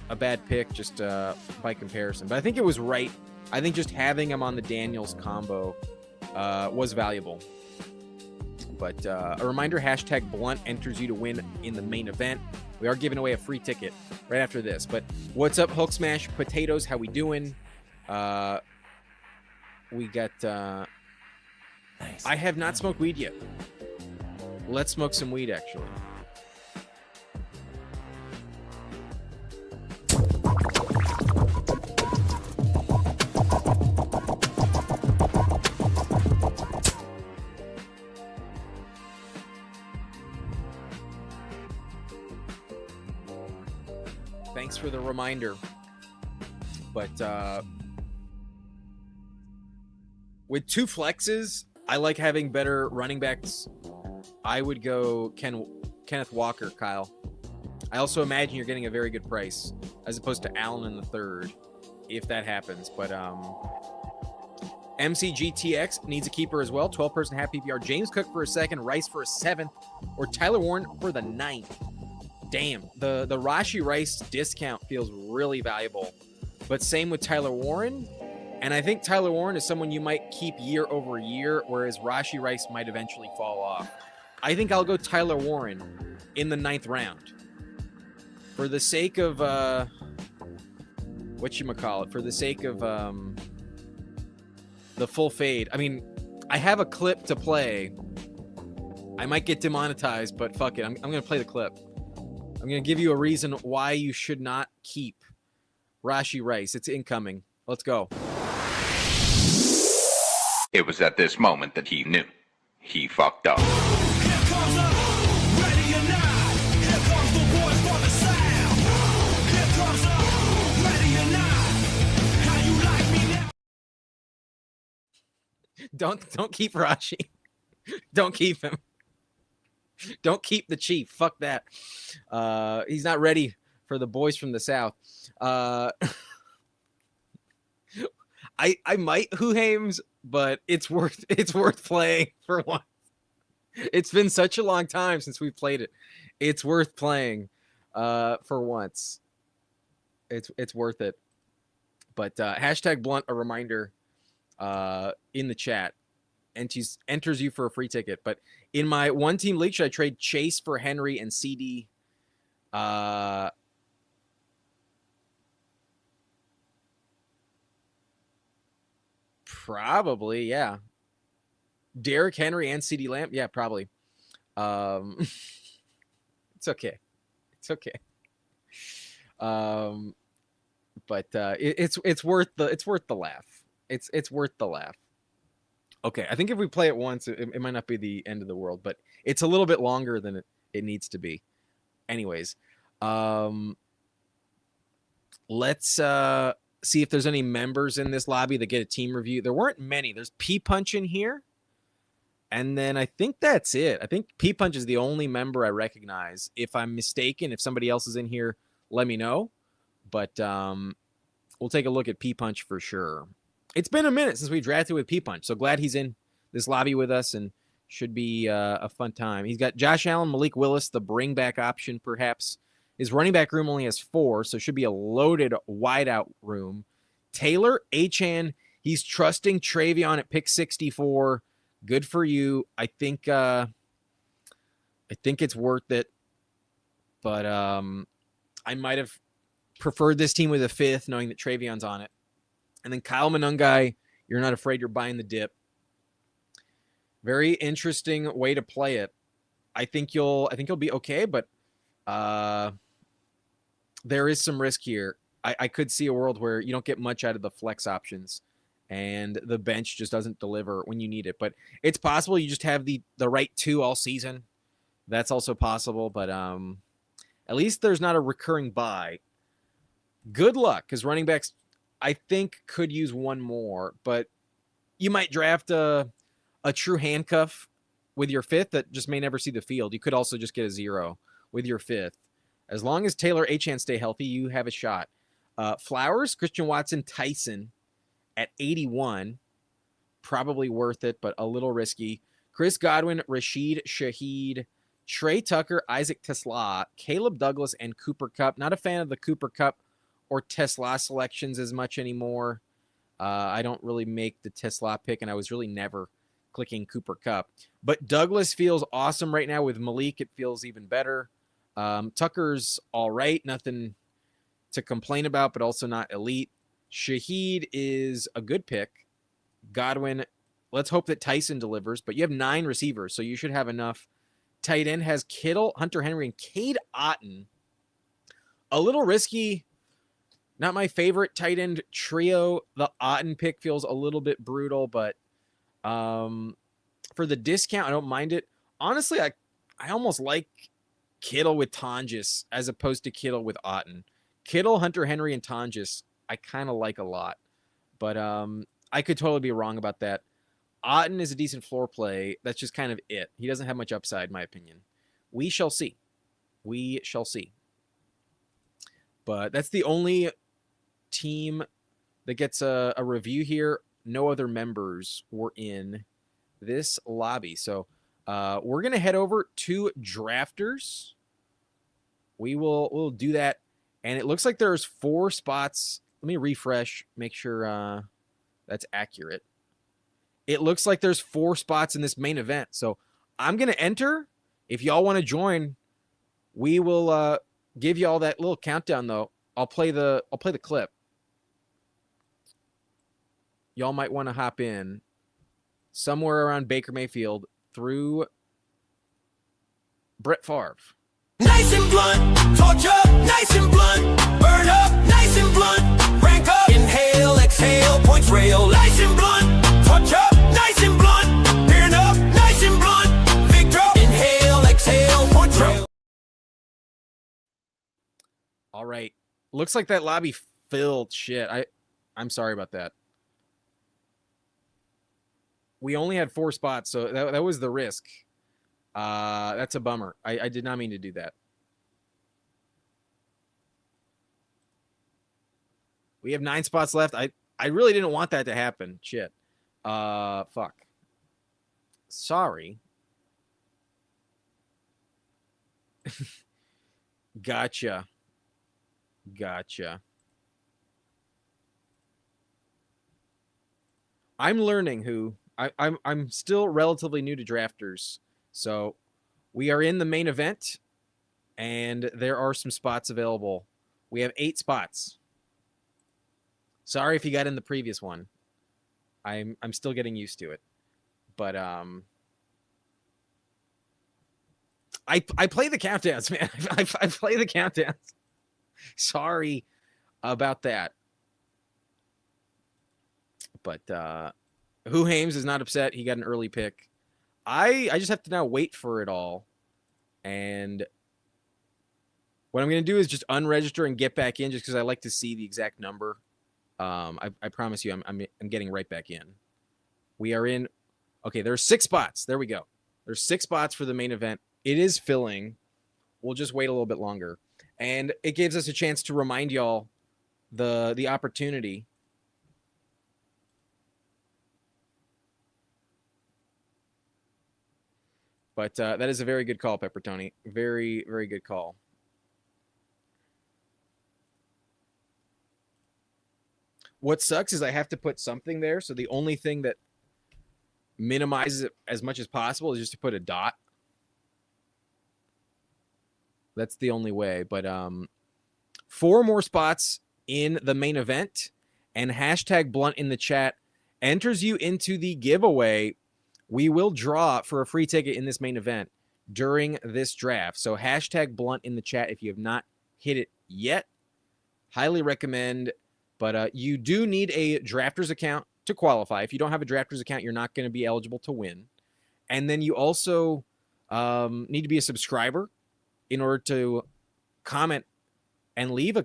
S1: a bad pick just by comparison. But I think it was right. I think just having him on the Daniels combo was valuable. But a reminder, hashtag Blunt enters you to win in the main event. We are giving away a free ticket right after this. But what's up, Hulk Smash Potatoes? How we doing? We got... nice. I have not smoked weed yet. Let's smoke some weed, actually. Thanks for the reminder. But with two flexes, I like having better running backs. I would go Kenneth Walker, Kyle. I also imagine you're getting a very good price as opposed to Allen in the third, if that happens. But MCGTX needs a keeper as well. 12-person half PPR. James Cook for a second, Rice for a seventh, or Tyler Warren for the ninth. Damn, the Rashee Rice discount feels really valuable. But same with Tyler Warren. And I think Tyler Warren is someone you might keep year over year, whereas Rashee Rice might eventually fall off. I think I'll go Tyler Warren in the 9th round. For the sake of, whatchamacallit, for the sake of the full fade. I mean, I have a clip to play. I might get demonetized, but fuck it. I'm going to play the clip. I'm going to give you a reason why you should not keep Rashee Rice. It's incoming. Let's go.
S3: It was at this moment that he knew. He fucked up.
S2: Here comes the ready or not. Here comes the boys for the sound. Here comes the ready or not. How you like me now?
S1: Don't keep Rashee. Don't keep him. Don't keep the Chief. Fuck that. He's not ready for the boys from the South. I might Huhames, but it's worth playing for once. It's been such a long time since we've played it. It's worth playing for once. It's worth it. But hashtag Blunt, a reminder in the chat. Enters you for a free ticket. But in my one-team league, should I trade Chase for Henry and CD? Probably, yeah. Derrick Henry and CD Lamb? Yeah, probably. It's okay. It's okay. But it's worth the laugh. It's worth the laugh. Okay, I think if we play it once, it might not be the end of the world, but it's a little bit longer than it needs to be. Anyways, let's see if there's any members in this lobby that get a team review. There weren't many. There's P-Punch in here, and then I think that's it. I think P-Punch is the only member I recognize. If I'm mistaken, if somebody else is in here, let me know. But we'll take a look at P-Punch for sure. It's been a minute since we drafted with P-Punch, so glad he's in this lobby with us and should be a fun time. He's got Josh Allen, Malik Willis, the bring back option perhaps. His running back room only has 4, so it should be a loaded wideout room. Taylor, Achane, he's trusting Travion at pick 64. Good for you. I think it's worth it. But I might have preferred this team with a 5th, knowing that Travion's on it. And then Kyle Monungai, you're not afraid you're buying the dip. Very interesting way to play it. I think you'll be okay, but there is some risk here. I could see a world where you don't get much out of the flex options and the bench just doesn't deliver when you need it. But it's possible you just have the right 2 all season. That's also possible, but at least there's not a recurring buy. Good luck, because running backs, I think, could use one more, but you might draft a true handcuff with your 5th that just may never see the field. You could also just get a 0 with your 5th. As long as Taylor Achane stay healthy, you have a shot. Flowers, Christian Watson, Tyson at 81. Probably worth it, but a little risky. Chris Godwin, Rashid Shaheed, Trey Tucker, Isaac Tesla, Caleb Douglas, and Cooper Kupp. Not a fan of the Cooper Kupp or Tesla selections as much anymore. I don't really make the Tesla pick, and I was really never clicking Cooper Kupp. But Douglas feels awesome right now. With Malik, it feels even better. Tucker's all right. Nothing to complain about, but also not elite. Shaheed is a good pick. Godwin, let's hope that Tyson delivers, but you have 9 receivers, so you should have enough. Tight end has Kittle, Hunter Henry, and Cade Otton. A little risky. Not my favorite tight end trio. The Otton pick feels a little bit brutal, but for the discount, I don't mind it. Honestly, I almost like Kittle with Tonjes as opposed to Kittle with Otton. Kittle, Hunter Henry, and Tonjes, I kind of like a lot. But I could totally be wrong about that. Otton is a decent floor play. That's just kind of it. He doesn't have much upside, in my opinion. We shall see. We shall see. But that's the only team that gets a review here. No other members were in this lobby. So we're going to head over to Drafters. We'll do that. And it looks like there's 4 spots. Let me refresh, make sure that's accurate. It looks like there's 4 spots in this main event. So I'm going to enter. If y'all want to join, we will give you all that little countdown, though. I'll play the clip. Y'all might want to hop in somewhere around Baker Mayfield through Brett Favre.
S2: Nice and blunt, torch up, nice and blunt, burn up, nice and blunt, rank up, inhale, exhale, points rail, nice and blunt, torch up, nice and blunt, burn up, nice and blunt, big drop, inhale, exhale, points rail.
S1: All right. Looks like that lobby filled. Shit. I'm sorry about that. We only had 4 spots, so that was the risk. That's a bummer. I did not mean to do that. We have 9 spots left. I really didn't want that to happen. Shit. Fuck. Sorry. Gotcha. I'm learning who. I'm still relatively new to Drafters. So we are in the main event, and there are some spots available. We have 8 spots. Sorry if you got in the previous one. I'm still getting used to it. But I play the countdowns, man. I play the countdowns. Sorry about that. But Who Hames is not upset. He got an early pick. I just have to now wait for it all. And what I'm going to do is just unregister and get back in just because I like to see the exact number. I promise you I'm getting right back in. We are in. Okay, there's 6 spots. There we go. There's 6 spots for the main event. It is filling. We'll just wait a little bit longer. And it gives us a chance to remind y'all the opportunity. But that is a very good call, Pepper Tony. Very, very good call. What sucks is I have to put something there. So the only thing that minimizes it as much as possible is just to put a dot. That's the only way. But 4 more spots in the main event. And hashtag Blunt in the chat enters you into the giveaway. We will draw for a free ticket in this main event during this draft. So hashtag Blunt in the chat if you have not hit it yet. Highly recommend. But you do need a Drafters account to qualify. If you don't have a Drafters account, you're not going to be eligible to win. And then you also need to be a subscriber in order to comment and leave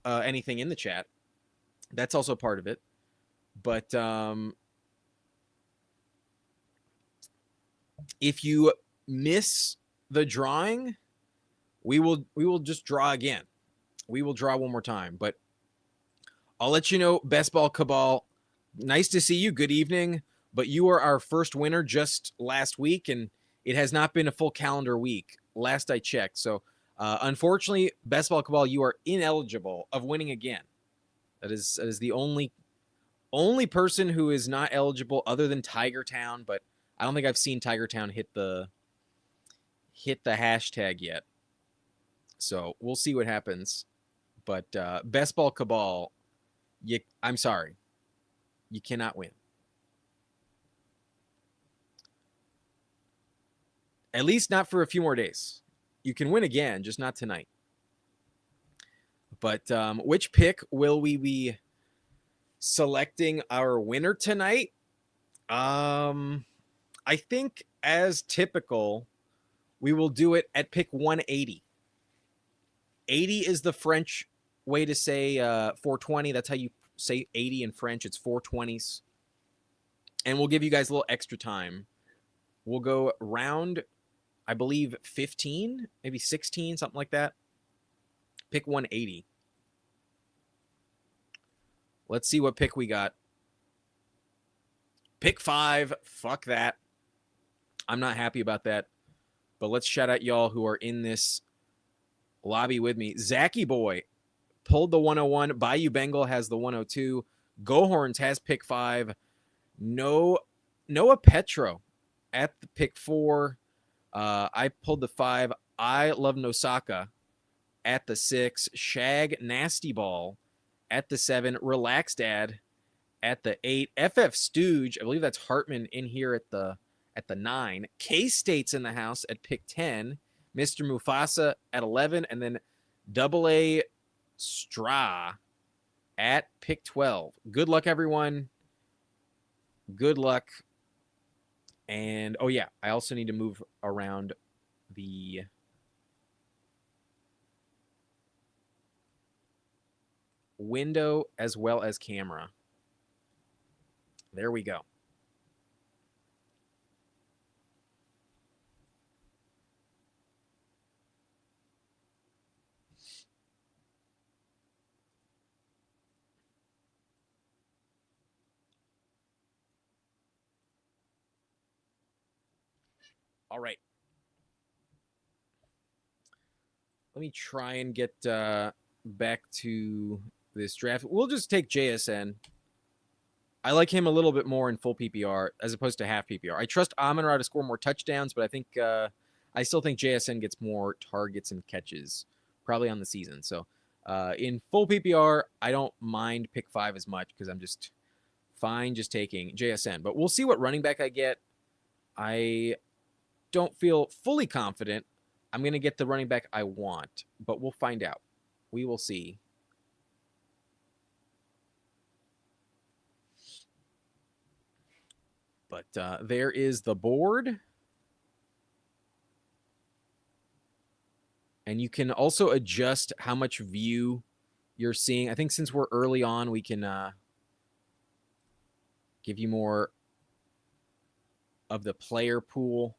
S1: anything in the chat. That's also part of it. But if you miss the drawing, we will just draw again. We will draw one more time. But I'll let you know, Best Ball Cabal. Nice to see you. Good evening. But you were our first winner just last week, and it has not been a full calendar week, last I checked. So, unfortunately, Best Ball Cabal, you are ineligible of winning again. That is the only person who is not eligible other than Tiger Town, but I don't think I've seen Tiger Town hit the hashtag yet. So we'll see what happens. But Best Ball Cabal, I'm sorry, you cannot win. At least not for a few more days. You can win again, just not tonight. But which pick will we be selecting our winner tonight? I think, as typical, we will do it at pick 180. 80 is the French way to say 420. That's how you say 80 in French. It's 420s. And we'll give you guys a little extra time. We'll go round, I believe, 15, maybe 16, something like that. Pick 180. Let's see what pick we got. Pick 5. Fuck that. I'm not happy about that. But let's shout out y'all who are in this lobby with me. Zachy Boy pulled the 101. Bayou Bengal has the 102. Go Horns has pick 5. Noah Petro at the pick 4. I pulled the 5. I Love Nosaka at the 6. Shag Nasty Ball at the 7. Relax Dad at the 8. FF Stooge, I believe that's Hartman, in here at the 9. K-State's in the house at pick 10. Mr. Mufasa at 11. And then AA Stra at pick 12. Good luck, everyone. Good luck. And, oh, yeah, I also need to move around the window as well as camera. There we go. All right. Let me try and get back to this draft. We'll just take JSN. I like him a little bit more in full PPR as opposed to half PPR. I trust Amon-Ra to score more touchdowns, but I think I still think JSN gets more targets and catches probably on the season. So in full PPR, I don't mind pick 5 as much because I'm just fine just taking JSN. But we'll see what running back I get. I don't feel fully confident I'm going to get the running back I want, but we'll find out. We will see. But there is the board. And you can also adjust how much view you're seeing. I think since we're early on, we can give you more of the player pool.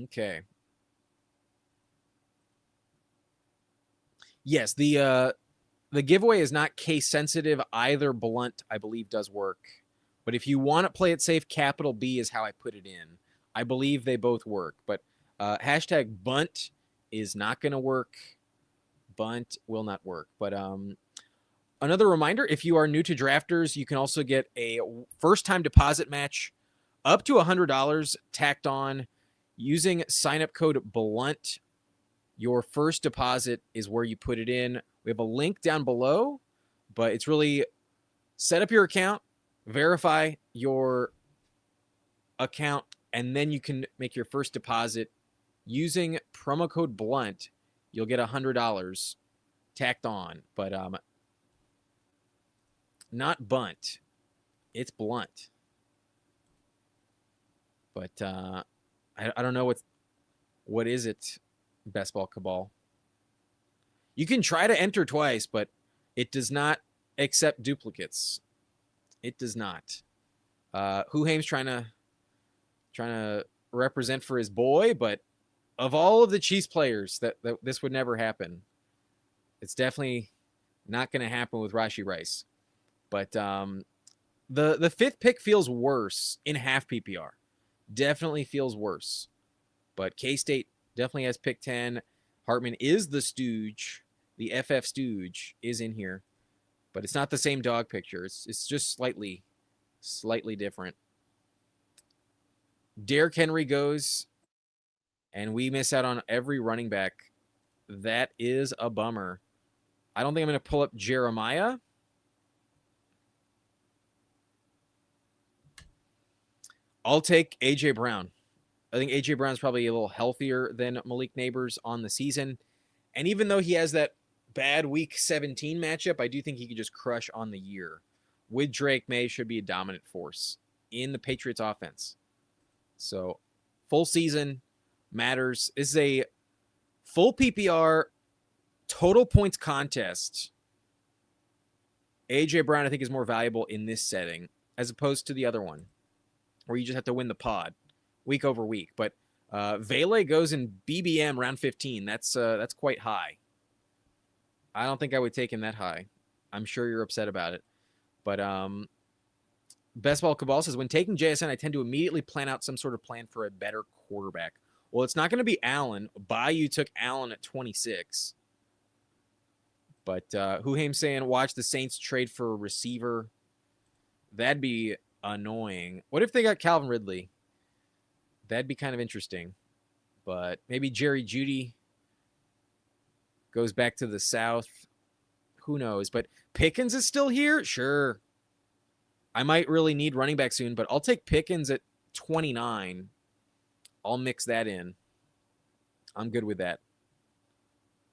S1: Okay. Yes, the giveaway is not case sensitive. Either blunt, I believe, does work. But if you want to play it safe, capital B is how I put it in. I believe they both work. But hashtag bunt is not going to work. Bunt will not work. But another reminder, if you are new to Drafters, you can also get a first-time deposit match up to $100 tacked on using sign-up code BLUNT. Your first deposit is where you put it in. We have a link down below, but it's really set up your account, verify your account, and then you can make your first deposit using promo code BLUNT. You'll get $100 tacked on, but not bunt. It's blunt. But I don't know what is it, Best Ball Cabal. You can try to enter twice, but it does not accept duplicates. It does not. Huhaim's trying to represent for his boy, but of all of the Chiefs players that this would never happen. It's definitely not going to happen with Rashee Rice. But the fifth pick feels worse in half PPR. Definitely feels worse. But K-State definitely has pick 10. Hartman is the stooge. The FF stooge is in here. But it's not the same dog picture. It's just slightly different. Derrick Henry goes, and we miss out on every running back. That is a bummer. I don't think I'm going to pull up Jeremiah. I'll take A.J. Brown. I think A.J. Brown's probably a little healthier than Malik Neighbors on the season. And even though he has that bad Week 17 matchup, I do think he could just crush on the year. With Drake, May should be a dominant force in the Patriots offense. So, full season matters. This is a full PPR total points contest. A.J. Brown, I think, is more valuable in this setting as opposed to the other one, where you just have to win the pod week over week. But Vele goes in BBM round 15. That's quite high. I don't think I would take him that high. I'm sure you're upset about it. But Best Ball Cabal says, when taking JSN, I tend to immediately plan out some sort of plan for a better quarterback. Well, it's not going to be Allen. Bayou took Allen at 26. But Huhaim saying, watch the Saints trade for a receiver. That'd be annoying. What if they got Calvin Ridley? That'd be kind of interesting. But maybe Jerry Jeudy goes back to the South. Who knows? But Pickens is still here? Sure. I might really need running back soon, but I'll take Pickens at 29. I'll mix that in. I'm good with that.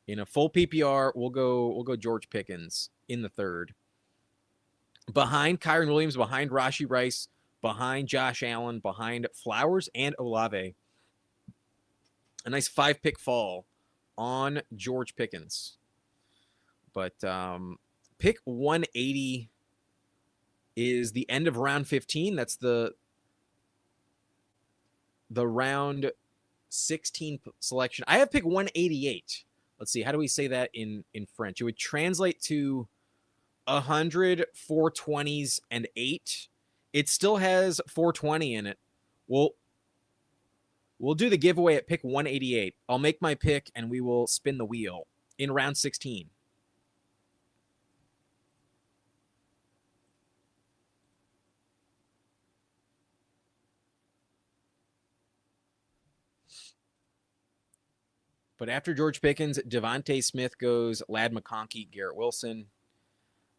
S1: In a full PPR, we'll go George Pickens in the third. Behind Kyron Williams, behind Rashee Rice, behind Josh Allen, behind Flowers and Olave. A nice 5-pick fall on George Pickens. But pick 180 is the end of round 15. That's the round 16 selection. I have pick 188. Let's see. How do we say that in French? It would translate to 100, 420s, and 8. It still has 420 in it. We'll do the giveaway at pick 188. I'll make my pick, and we will spin the wheel in round 16. But after George Pickens, Devontae Smith goes, Ladd McConkey, Garrett Wilson.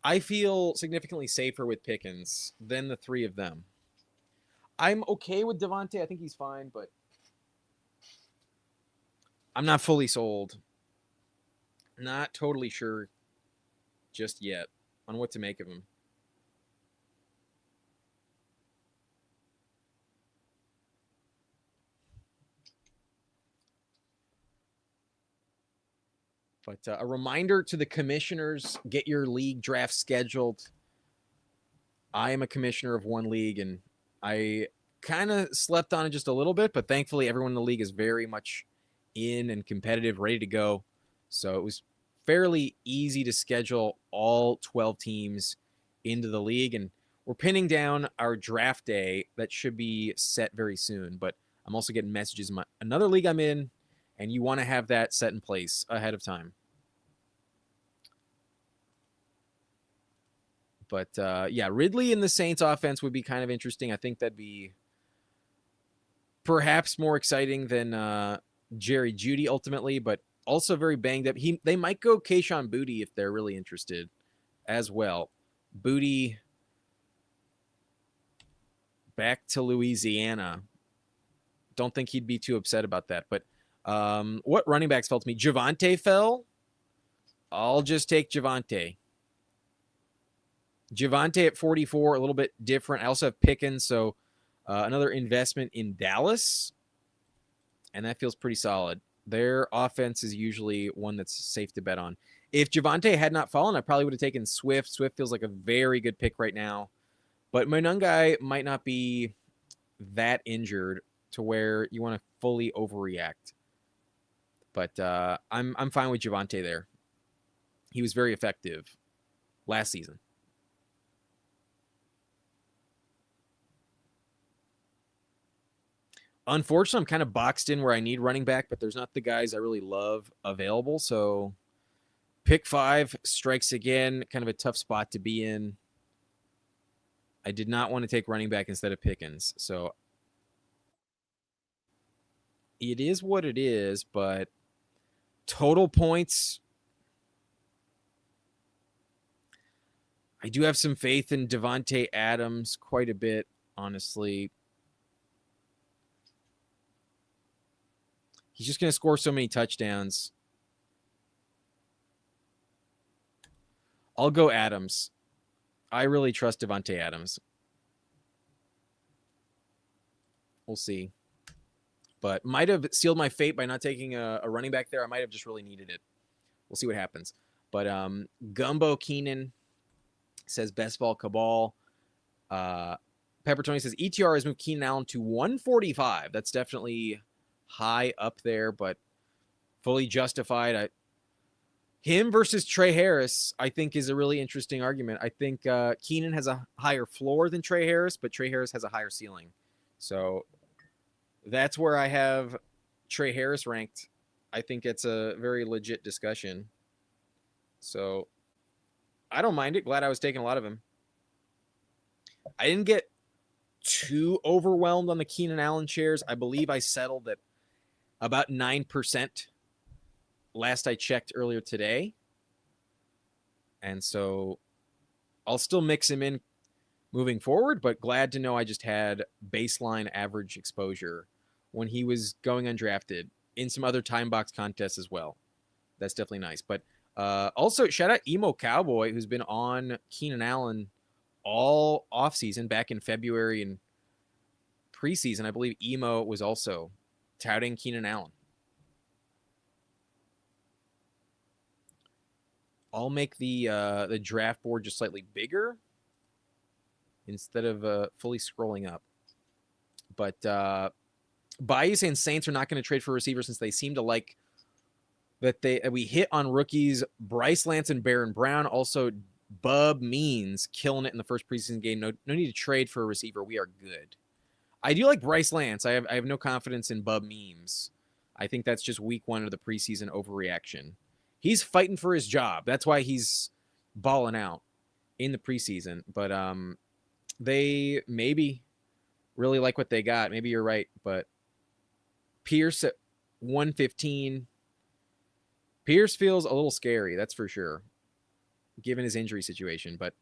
S1: I feel significantly safer with Pickens than the three of them. I'm okay with Devontae. I think he's fine, but I'm not fully sold. Not totally sure just yet on what to make of him. But a reminder to the commissioners, get your league draft scheduled. I am a commissioner of one league, and I kind of slept on it just a little bit, but thankfully everyone in the league is very much in and competitive, ready to go. So it was fairly easy to schedule all 12 teams into the league, and we're pinning down our draft day that should be set very soon. But I'm also getting messages in another league I'm in, and you want to have that set in place ahead of time. But, yeah, Ridley in the Saints offense would be kind of interesting. I think that'd be perhaps more exciting than Jerry Jeudy ultimately, but also very banged up. They might go Kayshon Boutte if they're really interested as well. Boutte back to Louisiana. Don't think he'd be too upset about that. But what running backs fell to me? Javonte fell. I'll just take Javonte. Javonte at 44, a little bit different. I also have Pickens, so another investment in Dallas, and that feels pretty solid. Their offense is usually one that's safe to bet on. If Javonte had not fallen, I probably would have taken Swift. Swift feels like a very good pick right now, but Monungai might not be that injured to where you want to fully overreact. But I'm fine with Javonte there. He was very effective last season. Unfortunately, I'm kind of boxed in where I need running back, but there's not the guys I really love available. So pick 5 strikes again, kind of a tough spot to be in. I did not want to take running back instead of Pickens. So it is what it is, but total points, I do have some faith in Devontae Adams quite a bit, honestly. He's just going to score so many touchdowns. I'll go Adams. I really trust Devontae Adams. We'll see. But might have sealed my fate by not taking a running back there. I might have just really needed it. We'll see what happens. But Gumbo Keenan says Best Ball Cabal. Pepper Tony says ETR has moved Keenan Allen to 145. That's definitely high up there, but fully justified. Him versus Trey Harris, I think, is a really interesting argument. I think Keenan has a higher floor than Trey Harris, but Trey Harris has a higher ceiling. So that's where I have Trey Harris ranked. I think it's a very legit discussion. So I don't mind it. Glad I was taking a lot of him. I didn't get too overwhelmed on the Keenan Allen shares. I believe I settled at about 9% last I checked earlier today. And so I'll still mix him in moving forward, but glad to know I just had baseline average exposure when he was going undrafted in some other time box contests as well. That's definitely nice. But also, shout out Emo Cowboy, who's been on Keenan Allen all offseason back in February and preseason. I believe Emo was also touting Keenan Allen. I'll make the draft board just slightly bigger instead of fully scrolling up. But Bayou saying Saints are not going to trade for a receiver since they seem to like that we hit on rookies Bryce Lance and Baron Brown. Also, Bub Means killing it in the first preseason game. No need to trade for a receiver. We are good. I do like Bryce Lance. I have no confidence in Bub Memes. I think that's just week 1 of the preseason overreaction. He's fighting for his job. That's why he's balling out in the preseason. But they maybe really like what they got. Maybe you're right. But Pierce at 115. Pierce feels a little scary, that's for sure, given his injury situation. But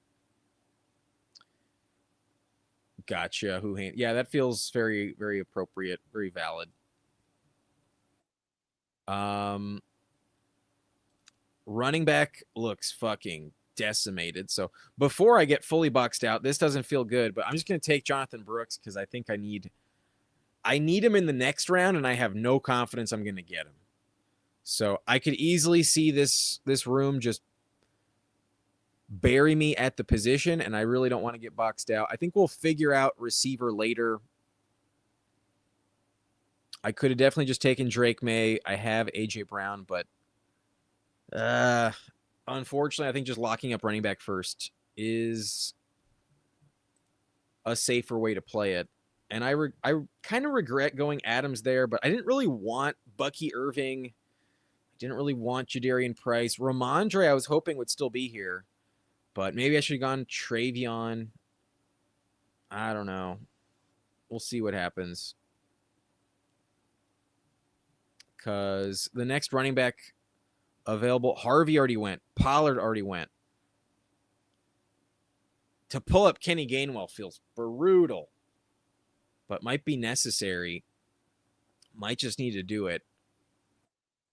S1: gotcha. Yeah, that feels very, very appropriate, very valid. Running back looks fucking decimated. So before I get fully boxed out, this doesn't feel good, but I'm just going to take Jonathan Brooks because I think I need him in the next round, and I have no confidence I'm going to get him. So I could easily see this room just bury me at the position, and I really don't want to get boxed out. I think we'll figure out receiver later. I could have definitely just taken Drake May. I have A.J. Brown, but unfortunately, I think just locking up running back first is a safer way to play it. And I kind of regret going Adams there, but I didn't really want Bucky Irving. I didn't really want Jadarian Price. Ramondre, I was hoping would still be here, but maybe I should have gone Travion. I don't know. We'll see what happens. Because the next running back available, Harvey already went. Pollard already went. To pull up Kenny Gainwell feels brutal, but might be necessary. Might just need to do it.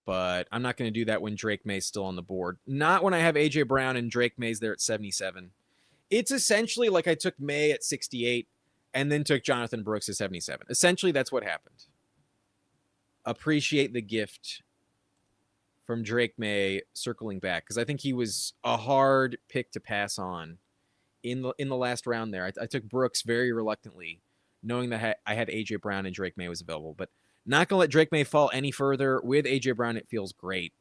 S1: But I'm not going to do that when Drake May's still on the board. Not when I have A.J. Brown and Drake May's there at 77. It's essentially like I took May at 68 and then took Jonathan Brooks at 77. Essentially, that's what happened. Appreciate the gift from Drake May circling back, because I think he was a hard pick to pass on in the last round there. I took Brooks very reluctantly, knowing that I had A.J. Brown and Drake May was available. But Not going to let Drake May fall any further. With A.J. Brown, it feels great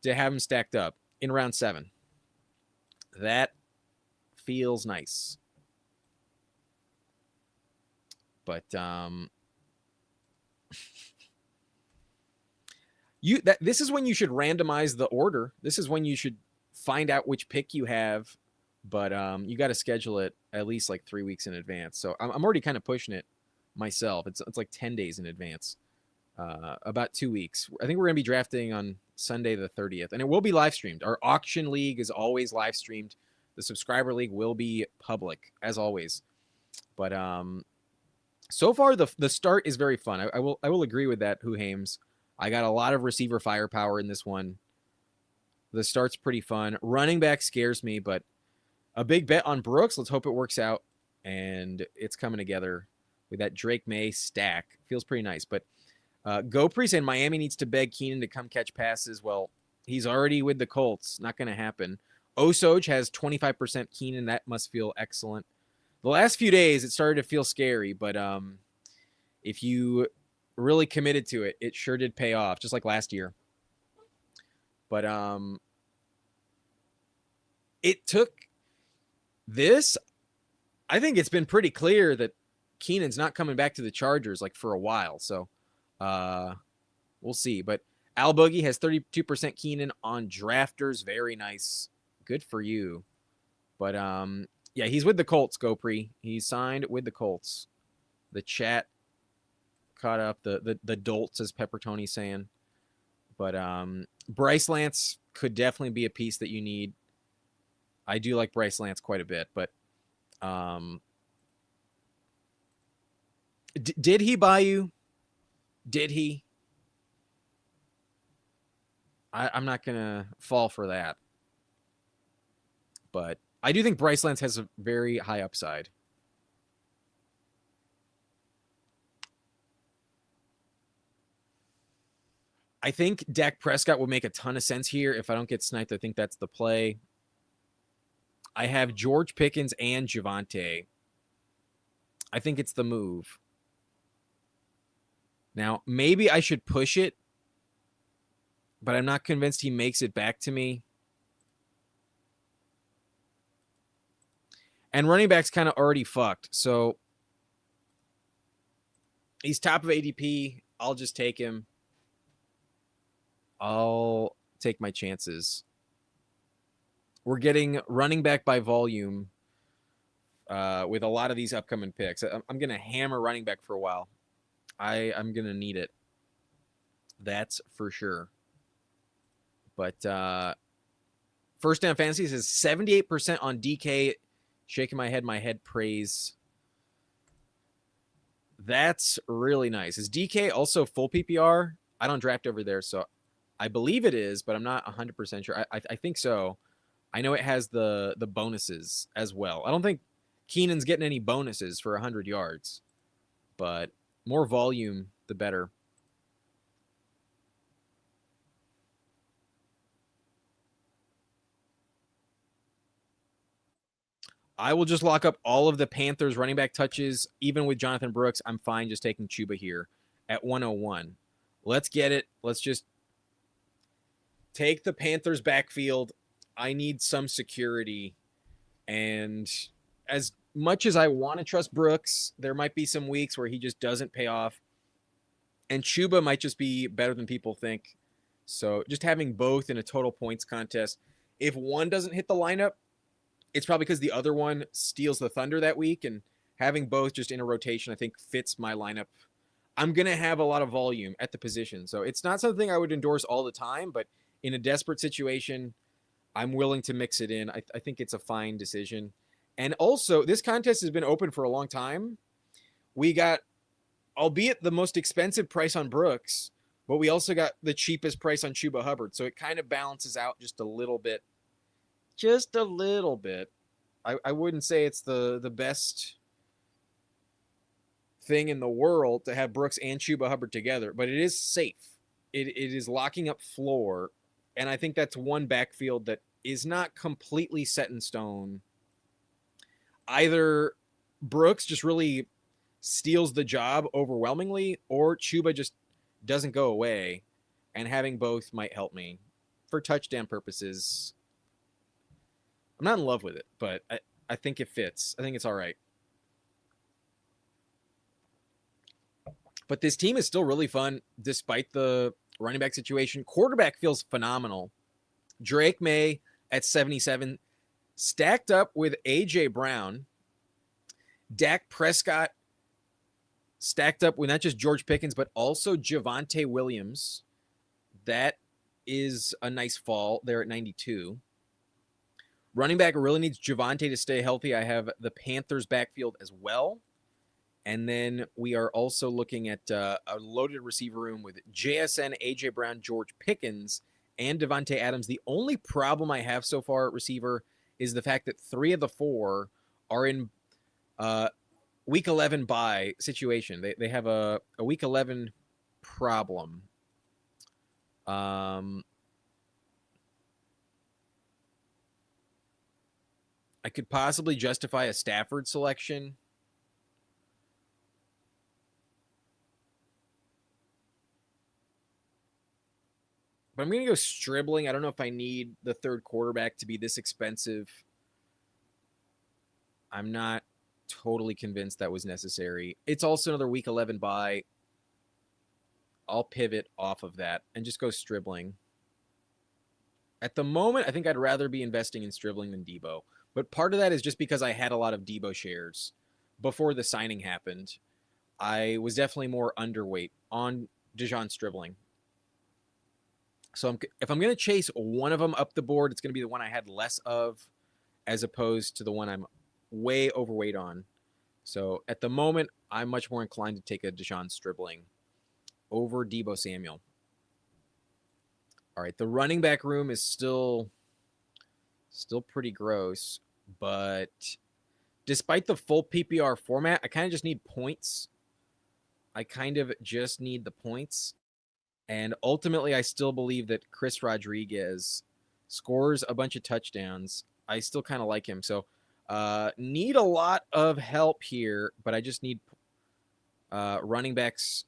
S1: to have him stacked up in round 7. That feels nice. But this is when you should randomize the order. This is when you should find out which pick you have. But you got to schedule it at least like 3 weeks in advance. So I'm already kind of pushing it myself. It's like 10 days in advance. About 2 weeks. I think we're going to be drafting on Sunday the 30th. And it will be live streamed. Our auction league is always live streamed. The subscriber league will be public, as always. But so far, the start is very fun. I will agree with that, Who Hames. I got a lot of receiver firepower in this one. The start's pretty fun. Running back scares me, but a big bet on Brooks. Let's hope it works out. And it's coming together with that Drake May stack. Feels pretty nice. But Gopri saying Miami needs to beg Keenan to come catch passes. Well, he's already with the Colts. Not going to happen. Osoj has 25% Keenan. That must feel excellent. The last few days, it started to feel scary, but if you really committed to it, it sure did pay off, just like last year. But it took this. I think it's been pretty clear that Keenan's not coming back to the Chargers like for a while. So we'll see. But Al Boogie has 32% Keenan on drafters. Very nice. Good for you. But yeah, he's with the Colts, Gopri. He's signed with the Colts. The chat caught up. The dolts, as Pepper Tony's saying. But Bryce Lance could definitely be a piece that you need. I do like Bryce Lance quite a bit, but did he buy you? Did he? I'm not going to fall for that. But I do think Bryce Lance has a very high upside. I think Dak Prescott will make a ton of sense here. If I don't get sniped, I think that's the play. I have George Pickens and Javonte. I think it's the move. Now, maybe I should push it, but I'm not convinced he makes it back to me. And running back's kind of already fucked. So he's top of ADP. I'll just take him. I'll take my chances. We're getting running back by volume with a lot of these upcoming picks. I'm going to hammer running back for a while. I'm going to need it. That's for sure. But First Down Fantasy says 78% on DK. Shaking my head praise. That's really nice. Is DK also full PPR? I don't draft over there, so I believe it is, but I'm not 100% sure. I think so. I know it has the bonuses as well. I don't think Keenan's getting any bonuses for 100 yards, but more volume, the better. I will just lock up all of the Panthers running back touches. Even with Jonathan Brooks, I'm fine just taking Chuba here at 101. Let's get it. Let's just take the Panthers backfield. I need some security. And as much as I want to trust Brooks, there might be some weeks where he just doesn't pay off. And Chuba might just be better than people think. So just having both in a total points contest. If one doesn't hit the lineup, it's probably because the other one steals the thunder that week, and having both just in a rotation, I think, fits my lineup. I'm going to have a lot of volume at the position. So it's not something I would endorse all the time, but in a desperate situation, I'm willing to mix it in. I think it's a fine decision. And also, this contest has been open for a long time. We got, albeit the most expensive price on Brooks, but we also got the cheapest price on Chuba Hubbard. So it kind of balances out just a little bit. Just a little bit. I wouldn't say it's the best thing in the world to have Brooks and Chuba Hubbard together, but it is safe. It is locking up floor, and I think that's one backfield that is not completely set in stone. Either Brooks just really steals the job overwhelmingly, or Chuba just doesn't go away, and having both might help me for touchdown purposes. I'm not in love with it, but I think it fits. I think it's all right. But this team is still really fun despite the running back situation. Quarterback feels phenomenal. Drake May at 77, stacked up with A.J. Brown. Dak Prescott stacked up with not just George Pickens, but also Javonte Williams. That is a nice fall there at 92. Running back really needs Javonte to stay healthy. I have the Panthers backfield as well. And then we are also looking at a loaded receiver room with JSN, A.J. Brown, George Pickens, and Devontae Adams. The only problem I have so far at receiver is the fact that 3 of the 4 are in Week 11 bye situation. They have a Week 11 problem. I could possibly justify a Stafford selection. But I'm going to go Stribling. I don't know if I need the third quarterback to be this expensive. I'm not totally convinced that was necessary. It's also another Week 11 bye. I'll pivot off of that and just go Stribling. At the moment, I think I'd rather be investing in Stribling than Debo. But part of that is just because I had a lot of Debo shares before the signing happened. I was definitely more underweight on Dejon Stribling. So if I'm going to chase one of them up the board, it's going to be the one I had less of as opposed to the one I'm way overweight on. So at the moment, I'm much more inclined to take a Dejon Stribling over Debo Samuel. All right, the running back room is still pretty gross, but despite the full PPR format, I kind of just need points. I kind of just need the points. And ultimately, I still believe that Chris Rodriguez scores a bunch of touchdowns. I still kind of like him. So need a lot of help here, but I just need running backs.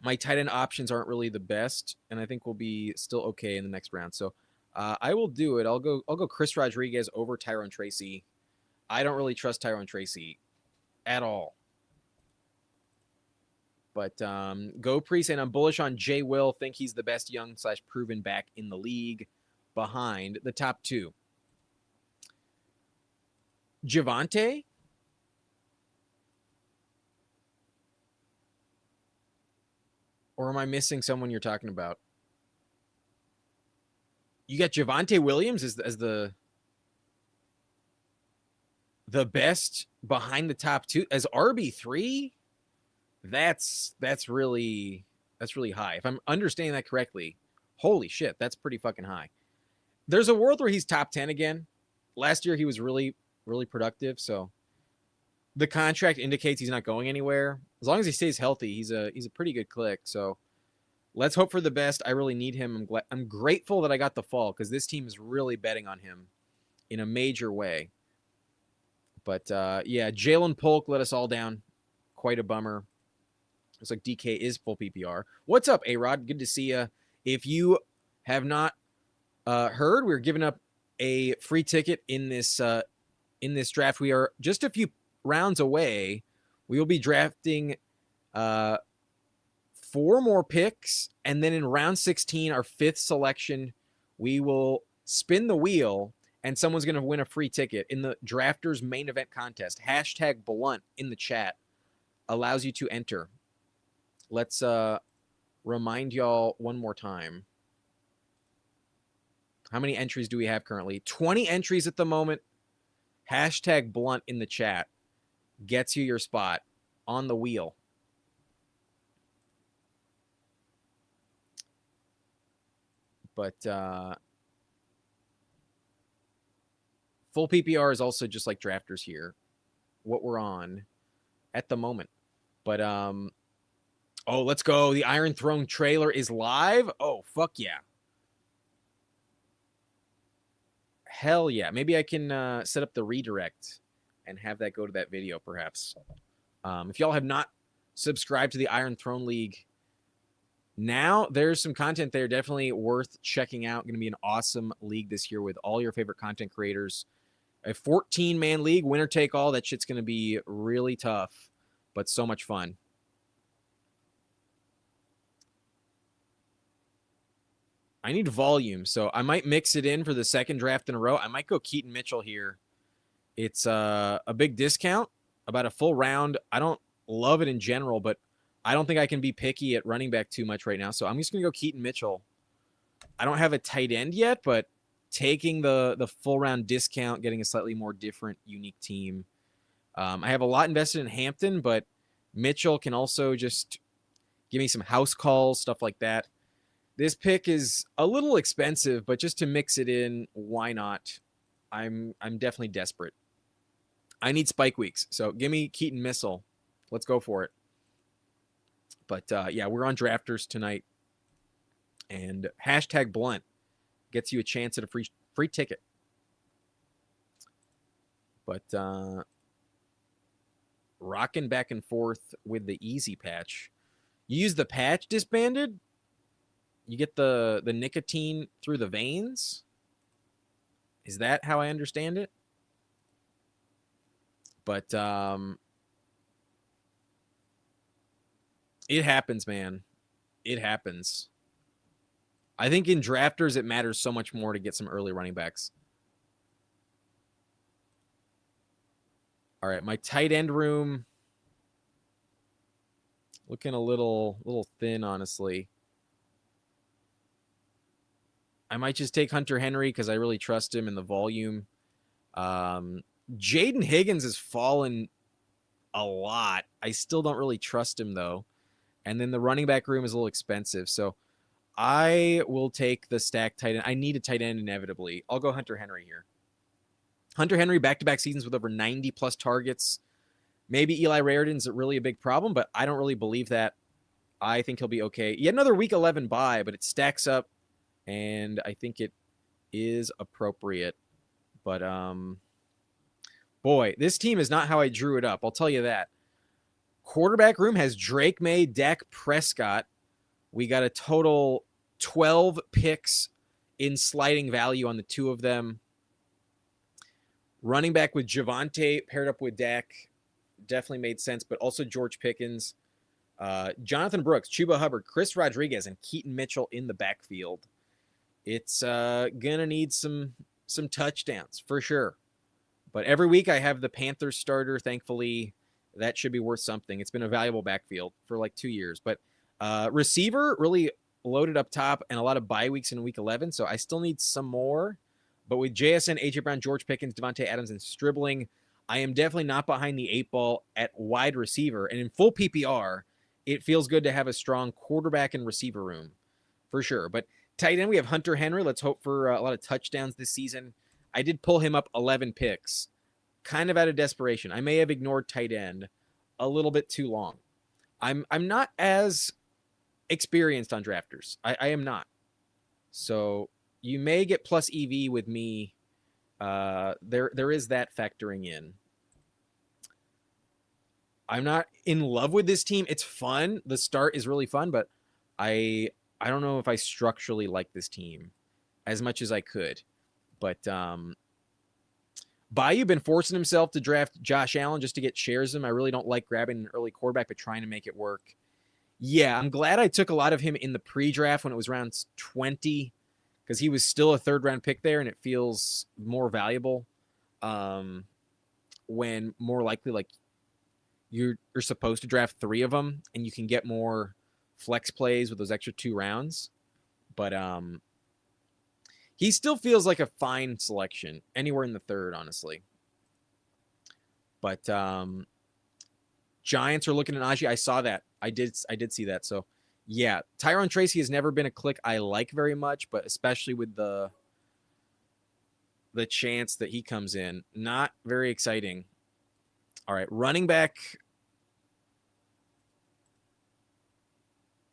S1: My tight end options aren't really the best, and I think we'll be still okay in the next round. So I will do it. I'll go Chris Rodriguez over Tyrone Tracy. I don't really trust Tyrone Tracy at all. But go Priest, and I'm bullish on Jay Will. Think he's the best young/proven back in the league behind the top 2. Javonte? Or am I missing someone you're talking about? You got Javonte Williams as the best behind the top 2 as RB3? That's really high. If I'm understanding that correctly, holy shit, that's pretty fucking high. There's a world where he's top 10 again. Last year he was really, really productive, so the contract indicates he's not going anywhere. As long as he stays healthy, he's a pretty good click. So let's hope for the best. I really need him. I'm grateful that I got the fall because this team is really betting on him in a major way. But yeah, Jalen Polk let us all down. Quite a bummer. Looks like DK is full PPR. What's up, A-Rod? Good to see you. If you have not heard, we're giving up a free ticket in this draft. We are just a few rounds away. We will be drafting 4 more picks, and then in round 16, our 5th selection, we will spin the wheel, and someone's going to win a free ticket in the Drafters main event contest. Hashtag Blunt in the chat allows you to enter. Let's remind y'all one more time. How many entries do we have currently? 20 entries at the moment. Hashtag Blunt in the chat gets you your spot on the wheel. But full PPR is also just like Drafters here, what we're on at the moment. But oh, let's go. The Iron Throne trailer is live. Oh, fuck yeah. Hell yeah. Maybe I can set up the redirect and have that go to that video, perhaps. If y'all have not subscribed to the Iron Throne League Now there's some content there definitely worth checking out. Going to be an awesome league this year with all your favorite content creators. A 14-man league, winner take all. That shit's going to be really tough, but so much fun. I need volume, so I might mix it in for the second draft in a row. I might go Keaton Mitchell here. It's a big discount, about a full round. I don't love it in general, but I don't think I can be picky at running back too much right now. So I'm just going to go Keaton Mitchell. I don't have a tight end yet, but taking the full round discount, getting a slightly more different, unique team. I have a lot invested in Hampton, but Mitchell can also just give me some house calls, stuff like that. This pick is a little expensive, but just to mix it in, why not? I'm definitely desperate. I need spike weeks, so give me Keaton Mitchell. Let's go for it. But yeah, we're on Drafters tonight, and hashtag Blunt gets you a chance at a free ticket. But rocking back and forth with the easy patch. You use the patch disbanded, you get the nicotine through the veins. Is that how I understand it? But it happens, man. It happens. I think in drafters, it matters so much more to get some early running backs. All right, my tight end room looking a little thin, honestly. I might just take Hunter Henry because I really trust him in the volume. Jaden Higgins has fallen a lot. I still don't really trust him, though. And then the running back room is a little expensive. So I will take the stacked tight end. I need a tight end inevitably. I'll go Hunter Henry here. Hunter Henry, back-to-back seasons with over 90-plus targets. Maybe Eli Raridon's really a big problem, but I don't really believe that. I think he'll be okay. Yet another Week 11 bye, but it stacks up, and I think it is appropriate. But, boy, this team is not how I drew it up. I'll tell you that. Quarterback room has Drake May, Dak Prescott. We got a total 12 picks in sliding value on the two of them. Running back with Javonte paired up with Dak definitely made sense, but also George Pickens, Jonathan Brooks, Chuba Hubbard, Chris Rodriguez, and Keaton Mitchell in the backfield. It's gonna need some touchdowns for sure. But every week I have the Panthers starter. Thankfully, that should be worth something. It's been a valuable backfield for like 2 years. But receiver really loaded up top and a lot of bye weeks in Week 11, so I still need some more. But with JSN, A.J. Brown, George Pickens, Devontae Adams, and Stribling, I am definitely not behind the 8 ball at wide receiver. And in full PPR, it feels good to have a strong quarterback and receiver room for sure. But tight end, we have Hunter Henry. Let's hope for a lot of touchdowns this season. I did pull him up 11 picks, kind of out of desperation. I may have ignored tight end a little bit too long. I'm not as experienced on drafters. I am not. So you may get plus EV with me. There is that factoring in. I'm not in love with this team. It's fun. The start is really fun, but I don't know if I structurally like this team as much as I could. But Bayou been forcing himself to draft Josh Allen just to get shares of him. I really don't like grabbing an early quarterback, but trying to make it work. Yeah, I'm glad I took a lot of him in the pre-draft when it was around 20, because he was still a third-round pick there, and it feels more valuable when more likely like you're supposed to draft 3 of them, and you can get more flex plays with those extra 2 rounds. But he still feels like a fine selection anywhere in the 3rd, honestly. But Giants are looking at Najee. I saw that. I did see that. So, yeah, Tyrone Tracy has never been a click I like very much, but especially with the chance that he comes in, not very exciting. All right, running back.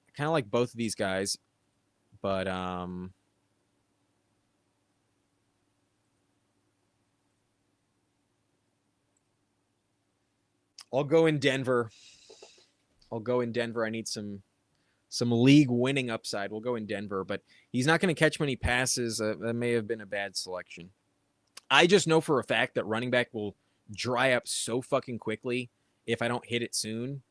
S1: I kind of like both of these guys, but I'll go in Denver. I need some some league winning upside. We'll go in Denver, but he's not going to catch many passes. That may have been a bad selection. I just know for a fact that running back will dry up so fucking quickly if I don't hit it soon.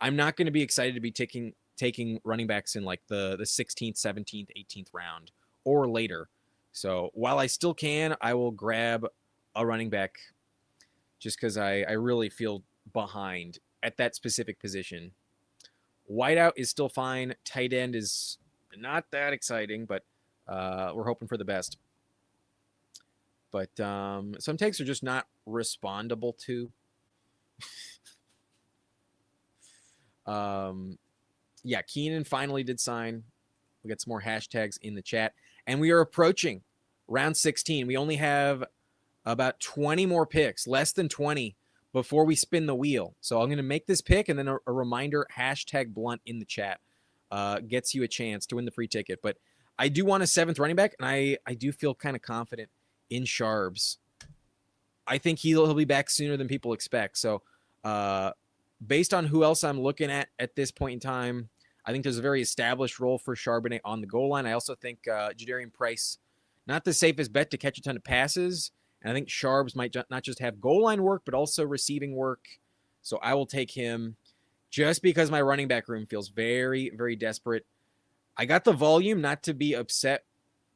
S1: I'm not going to be excited to be taking running backs in like the 16th, 17th, 18th round or later. So while I still can, I will grab a running back just because I really feel behind at that specific position. Wideout is still fine. Tight end is not that exciting, but we're hoping for the best. But some takes are just not respondable to. Yeah, Keenan finally did sign. We got some more hashtags in the chat. And we are approaching round 16. We only have about 20 more picks, less than 20, before we spin the wheel. So I'm going to make this pick, and then a reminder, hashtag blunt in the chat gets you a chance to win the free ticket. But I do want a 7th running back, and I do feel kind of confident in Sharbs. I think he'll be back sooner than people expect. So based on who else I'm looking at this point in time, I think there's a very established role for Charbonnet on the goal line. I also think Jadarian Price, not the safest bet to catch a ton of passes. And I think Sharbs might not just have goal line work, but also receiving work. So I will take him just because my running back room feels very, very desperate. I got the volume, not to be upset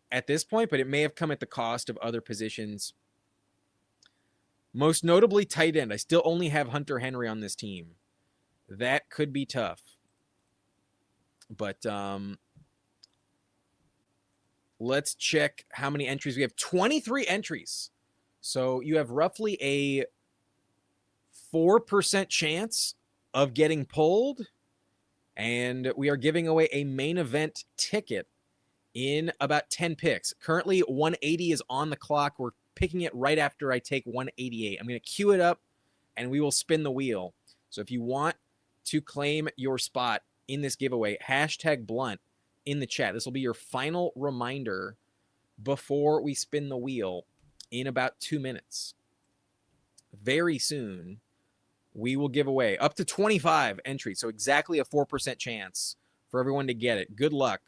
S1: at this point, but it may have come at the cost of other positions. Most notably, tight end. I still only have Hunter Henry on this team. That could be tough. But let's check how many entries we have. 23 entries. So you have roughly a 4% chance of getting pulled. And we are giving away a main event ticket in about 10 picks. Currently, 180 is on the clock. We're picking it right after I take 188. I'm going to queue it up, and we will spin the wheel. So if you want to claim your spot in this giveaway, hashtag blunt in the chat. This will be your final reminder before we spin the wheel in about 2 minutes. Very soon, we will give away up to 25 entries. So exactly a 4% chance for everyone to get it. Good luck.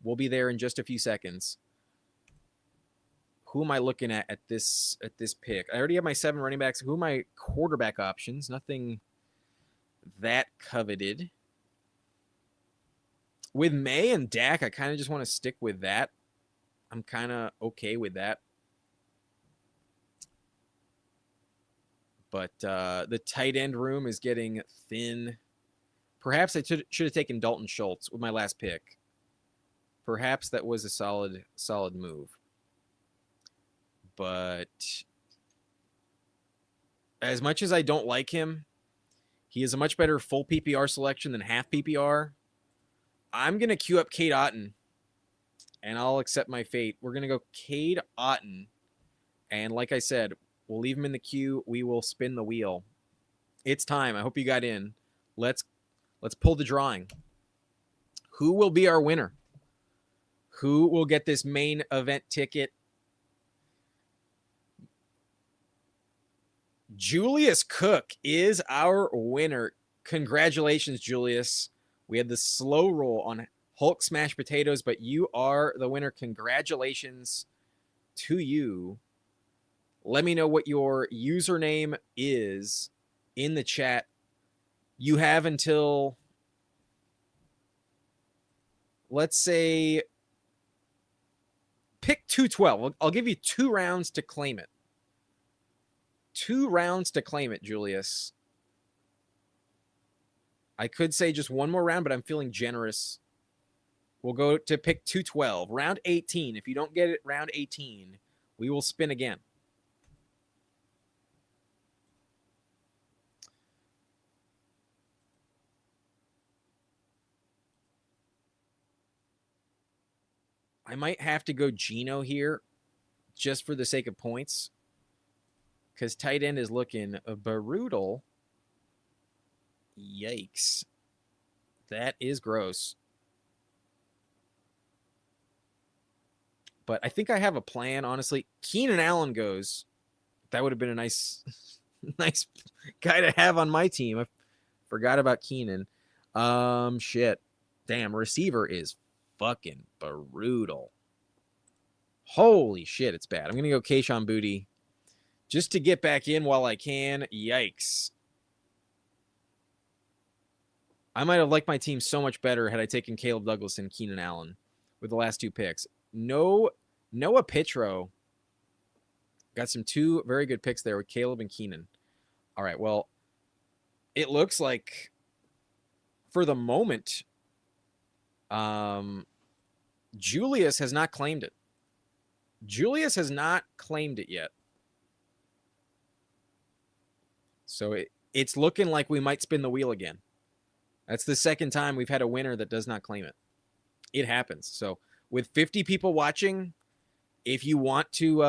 S1: We'll be there in just a few seconds. Who am I looking at this pick? I already have my 7 running backs. Who are my quarterback options? Nothing that coveted. With May and Dak, I kind of just want to stick with that. I'm kind of okay with that. But the tight end room is getting thin. Perhaps I should have taken Dalton Schultz with my last pick. Perhaps that was a solid move. But as much as I don't like him, he is a much better full PPR selection than half PPR. I'm going to queue up Cade Otton, and I'll accept my fate. We're going to go Cade Otton, and like I said, we'll leave him in the queue. We will spin the wheel. It's time. I hope you got in. Let's pull the drawing. Who will be our winner? Who will get this main event ticket? Julius Cook is our winner. Congratulations, Julius. We had the slow roll on Hulk Smash Potatoes, but you are the winner. Congratulations to you. Let me know what your username is in the chat. You have until, let's say, pick 212. I'll give you 2 rounds to claim it. 2 rounds to claim it, Julius. I could say just 1 more round, but I'm feeling generous. We'll go to pick 212. Round 18. If you don't get it, round 18, we will spin again. I might have to go Geno here just for the sake of points, because tight end is looking brutal. Yikes. That is gross. But I think I have a plan, honestly. Keenan Allen goes. That would have been a nice guy to have on my team. I forgot about Keenan. Shit. Damn, receiver is fucking brutal. Holy shit, it's bad. I'm going to go Kayshon Boutte just to get back in while I can. Yikes. I might have liked my team so much better had I taken Caleb Douglas and Keenan Allen with the last 2 picks. Noah Pitro. Got some 2 very good picks there with Caleb and Keenan. All right, well, it looks like for the moment, Julius has not claimed it. Julius has not claimed it yet. So it's looking like we might spin the wheel again. That's the second time we've had a winner that does not claim it. It happens. So with 50 people watching, if you want to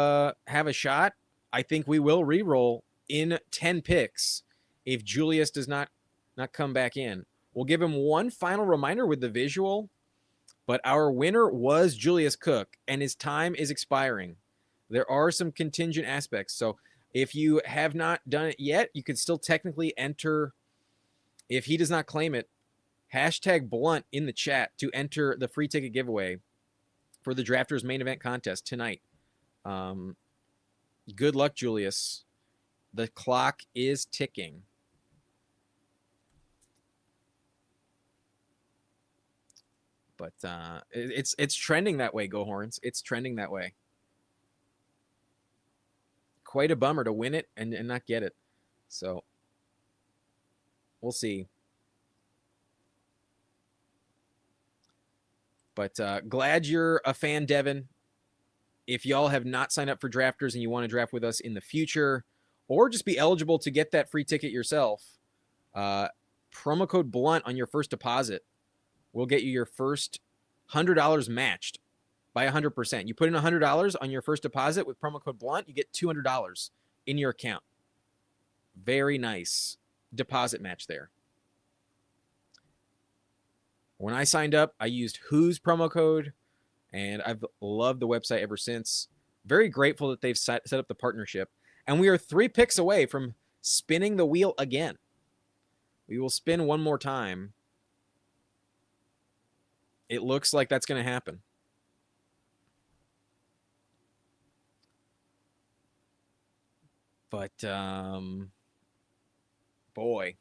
S1: have a shot, I think we will re-roll in 10 picks if Julius does not come back in. We'll give him one final reminder with the visual, but our winner was Julius Cook, and his time is expiring. There are some contingent aspects. So if you have not done it yet, you could still technically enter. If he does not claim it, hashtag Blunt in the chat to enter the free ticket giveaway for the Drafters main event contest tonight. Good luck, Julius. The clock is ticking. But it's trending that way, Go Horns. It's trending that way. Quite a bummer to win it and not get it. So we'll see. But glad you're a fan, Devin. If y'all have not signed up for Drafters and you want to draft with us in the future, or just be eligible to get that free ticket yourself, promo code BLUNT on your first deposit will get you your first $100 matched by 100%. You put in $100 on your first deposit with promo code BLUNT, you get $200 in your account. Very nice deposit match there. When I signed up, I used Who's promo code, and I've loved the website ever since. Very grateful that they've set up the partnership. And we are 3 picks away from spinning the wheel again. We will spin one more time. It looks like that's going to happen. But, boy.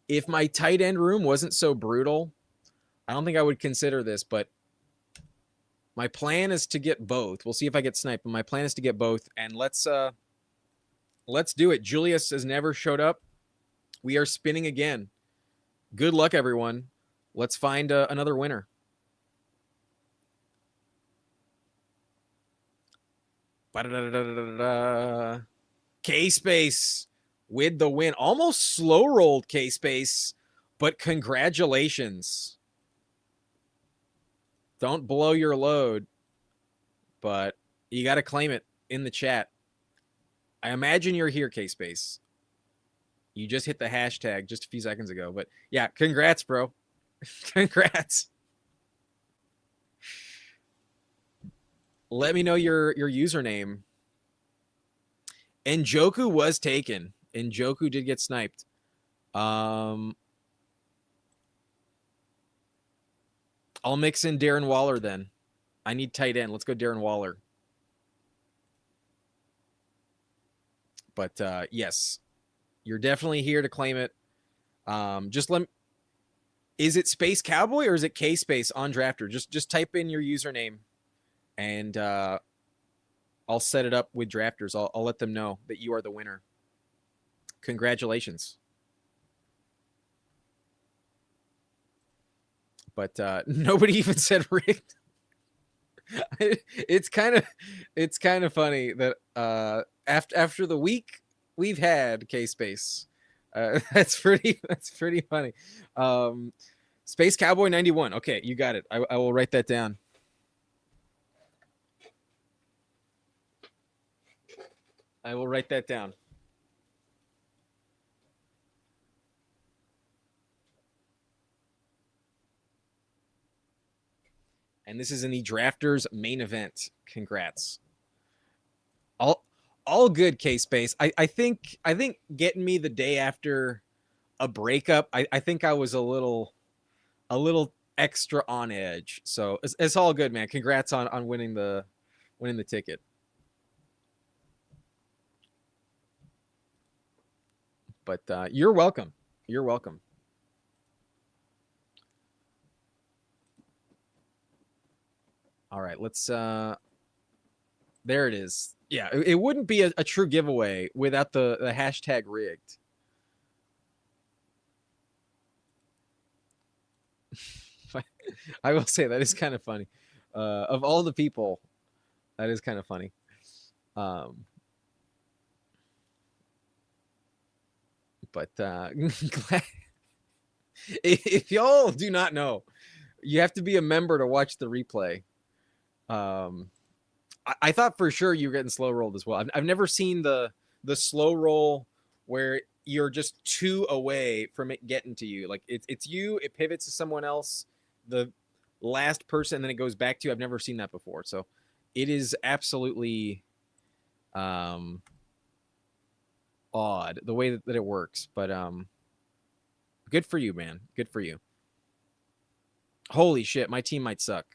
S1: If my tight end room wasn't so brutal, I don't think I would consider this, but my plan is to get both. We'll see if I get sniped, but my plan is to get both, and let's do it. Julius has never showed up. We are spinning again. Good luck, everyone. Let's find another winner. K-Space with the win. Almost slow-rolled K-Space, but congratulations. Don't blow your load, but you got to claim it in the chat. I imagine you're here, K-Space. You just hit the hashtag just a few seconds ago, but yeah, congrats, bro. Congrats. Let me know your username. Njoku was taken. Njoku did get sniped. I'll mix in Darren Waller then. I need tight end. Let's go Darren Waller. But yes, you're definitely here to claim it. Just let me, is it Space Cowboy or is it K Space on Drafter? Just type in your username, and I'll set it up with Drafters. I'll let them know that you are the winner. Congratulations. But nobody even said rigged. It's kind of funny that after the week we've had, K-Space, that's pretty funny. Space Cowboy 91. Okay, you got it. I will write that down. I will write that down. And this is in the Drafters main event. Congrats. All good, K-Space. I think getting me the day after a breakup, I think I was a little a little extra on edge. So it's all good, man. Congrats on winning the ticket. But you're welcome. You're welcome. All right, let's there it is. Yeah, it wouldn't be a true giveaway without the hashtag rigged. I will say that is kind of funny. Of all the people, that is kind of funny. But if y'all do not know, you have to be a member to watch the replay. I thought for sure you were getting slow rolled as well. I've never seen the slow roll where you're just 2 away from it getting to you. Like it's you, it pivots to someone else, the last person, and then it goes back to you. I've never seen that before. So it is absolutely odd the way that it works. But good for you, man. Good for you. Holy shit, my team might suck.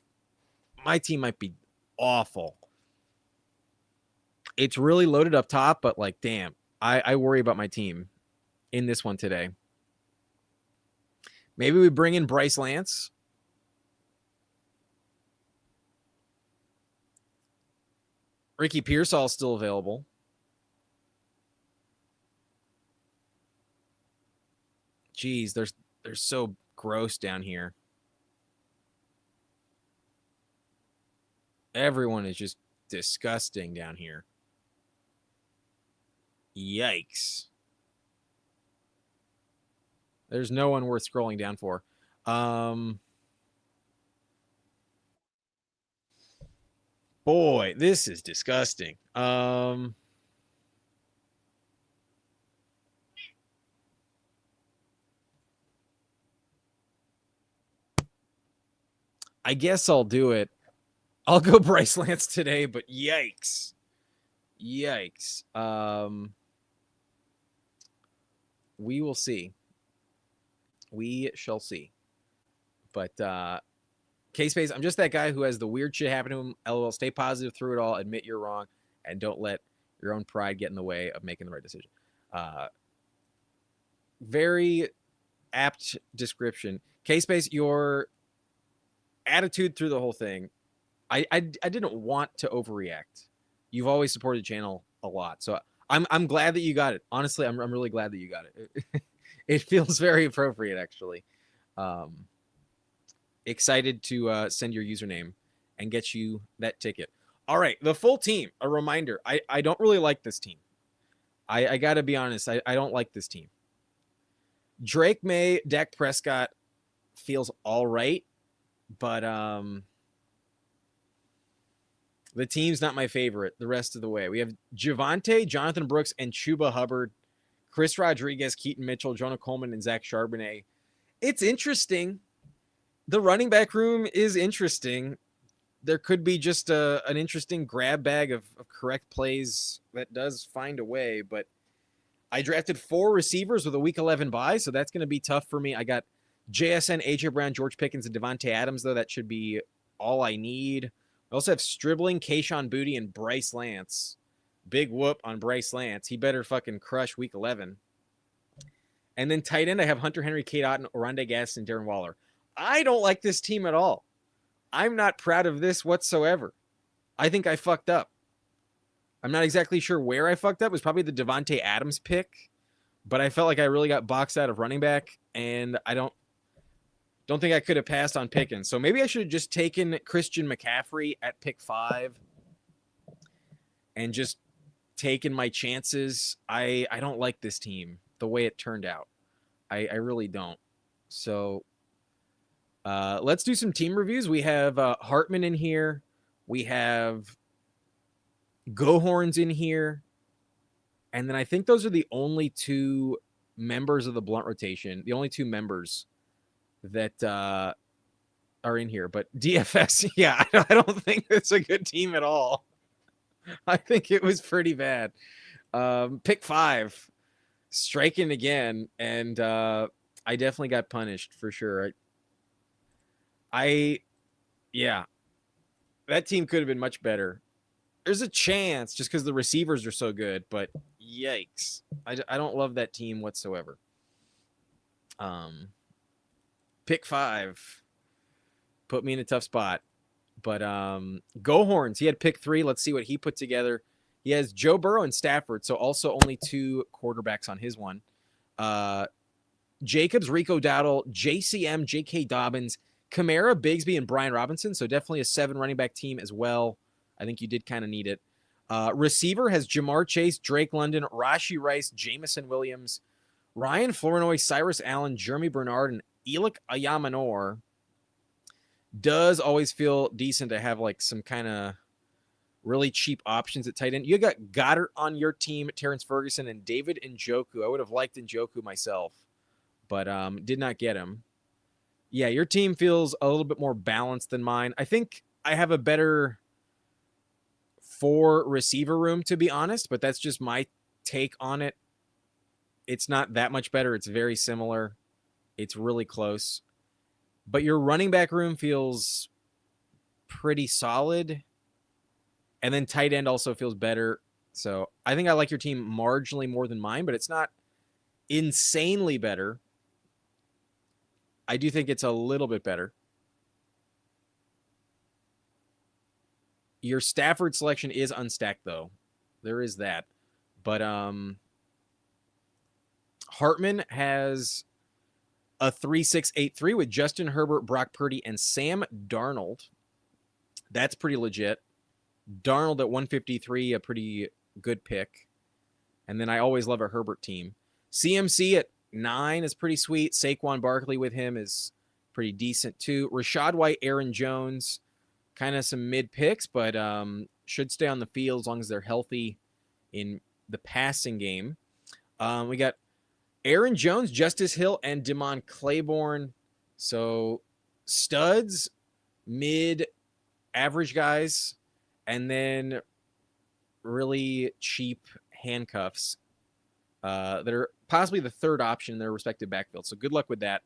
S1: My team might be awful. It's really loaded up top, but like, damn, I worry about my team in this one today. Maybe we bring in Bryce Lance. Ricky Pearsall's still available. Jeez, they're so gross down here. Everyone is just disgusting down here. Yikes. There's no one worth scrolling down for. Boy, this is disgusting. I guess I'll do it. I'll go Bryce Lance today, but yikes. Yikes. We will see. We shall see. But K-Space, I'm just that guy who has the weird shit happen to him. LOL, stay positive through it all. Admit you're wrong. And don't let your own pride get in the way of making the right decision. Very apt description. K-Space, your attitude through the whole thing, I didn't want to overreact. You've always supported the channel a lot. So I'm glad that you got it. Honestly, I'm really glad that you got it. It feels very appropriate, actually. Excited to send your username and get you that ticket. All right, the full team. A reminder, I don't really like this team. I got to be honest. I don't like this team. Drake May, Dak Prescott feels all right, but the team's not my favorite the rest of the way. We have Javonte, Jonathan Brooks, and Chuba Hubbard, Chris Rodriguez, Keaton Mitchell, Jonah Coleman, and Zach Charbonnet. It's interesting. The running back room is interesting. There could be just an interesting grab bag of correct plays that does find a way, but I drafted 4 receivers with a week 11 bye, so that's going to be tough for me. I got JSN, AJ Brown, George Pickens, and Devontae Adams, though. That should be all I need. I also have Stribling, Kayshon Boutte, and Bryce Lance. Big whoop on Bryce Lance. He better fucking crush week 11. And then tight end, I have Hunter Henry, Kate Otten, Oronde Gass, and Darren Waller. I don't like this team at all. I'm not proud of this whatsoever. I think I fucked up. I'm not exactly sure where I fucked up. It was probably the Devontae Adams pick, but I felt like I really got boxed out of running back, and I don't think I could have passed on Pickens. So maybe I should have just taken Christian McCaffrey at pick 5 and just taken my chances. I don't like this team the way it turned out. I really don't. So let's do some team reviews. We have Hartman in here. We have Gohorns in here. And then I think those are the only 2 members of the Blunt rotation. The only 2 members that are in here. But DFS, yeah, I don't think it's a good team at all. I think it was pretty bad. Pick 5, striking again, and I definitely got punished for sure. Yeah, that team could have been much better. There's a chance just because the receivers are so good, but yikes. I don't love that team whatsoever. Pick 5 put me in a tough spot. But Go Horns, he had pick 3. Let's see what he put together. He has Joe Burrow and Stafford, so also only 2 quarterbacks on his one. Jacobs, Rico Dowdle, JCM, J.K. Dobbins, Kamara, Bigsby, and Brian Robinson. So definitely a 7 running back team as well. I think you did kind of need it. Receiver has Jamar Chase, Drake London, Rashee Rice, Jamison Williams, Ryan Flournoy, Cyrus Allen, Jeremy Bernard, and Elik Ayamanor. Does always feel decent to have like some kind of really cheap options at tight end. You got Goddard on your team, Terrence Ferguson, and David Njoku. I would have liked Njoku myself, but did not get him. Yeah, your team feels a little bit more balanced than mine. I think I have a better 4 receiver room, to be honest, but that's just my take on it. It's not that much better. It's very similar. It's really close. But your running back room feels pretty solid. And then tight end also feels better. So I think I like your team marginally more than mine, but it's not insanely better. I do think it's a little bit better. Your Stafford selection is unstacked, though. There is that. But Hartman has a 3-6-8-3 with Justin Herbert, Brock Purdy, and Sam Darnold. That's pretty legit. Darnold at 153, a pretty good pick. And then I always love a Herbert team. CMC at 9 is pretty sweet. Saquon Barkley with him is pretty decent too. Rachaad White, Aaron Jones, kind of some mid picks, but should stay on the field as long as they're healthy in the passing game. We got Aaron Jones, Justice Hill, and Damon Claiborne. So studs, mid, average guys, and then really cheap handcuffs that are possibly the third option in their respective backfield. So good luck with that.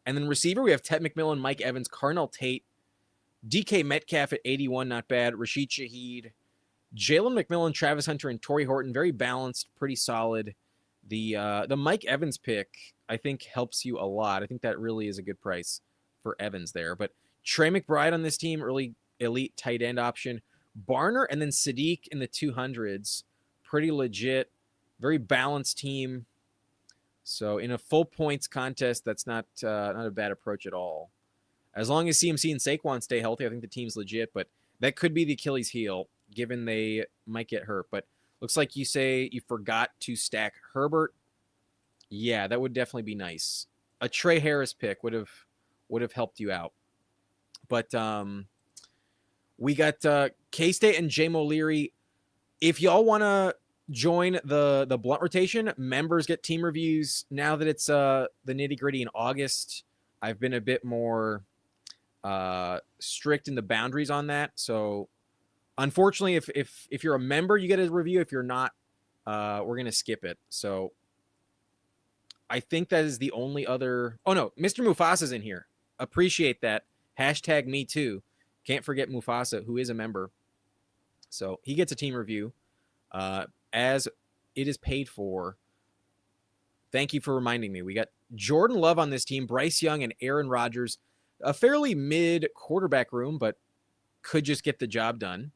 S1: And then receiver, we have Ted McMillan, Mike Evans, Carnell Tate, DK Metcalf at 81, not bad. Rashid Shaheed, Jalen McMillan, Travis Hunter, and Torrey Horton, very balanced, pretty solid. The Mike Evans pick, I think, helps you a lot. I think that really is a good price for Evans there. But Trey McBride on this team, really elite tight end option. Barner and then Sadiq in the 200s, pretty legit, very balanced team. So in a full points contest, that's not a bad approach at all. As long as CMC and Saquon stay healthy, I think the team's legit. But that could be the Achilles heel, given they might get hurt. But looks like you say you forgot to stack Herbert. Yeah, that would definitely be nice. A Trey Harris pick would have helped you out. But we got K-State and J-Mo Leary. If y'all want to join the blunt rotation, members get team reviews. Now that it's the nitty-gritty in August, I've been a bit more strict in the boundaries on that. So unfortunately, if you're a member, you get a review. If you're not, we're going to skip it. So I think that is the only other. Oh, no, Mr. Mufasa's in here. Appreciate that. Hashtag me too. Can't forget Mufasa, who is a member. So he gets a team review as it is paid for. Thank you for reminding me. We got Jordan Love on this team, Bryce Young, and Aaron Rodgers. A fairly mid quarterback room, but could just get the job done.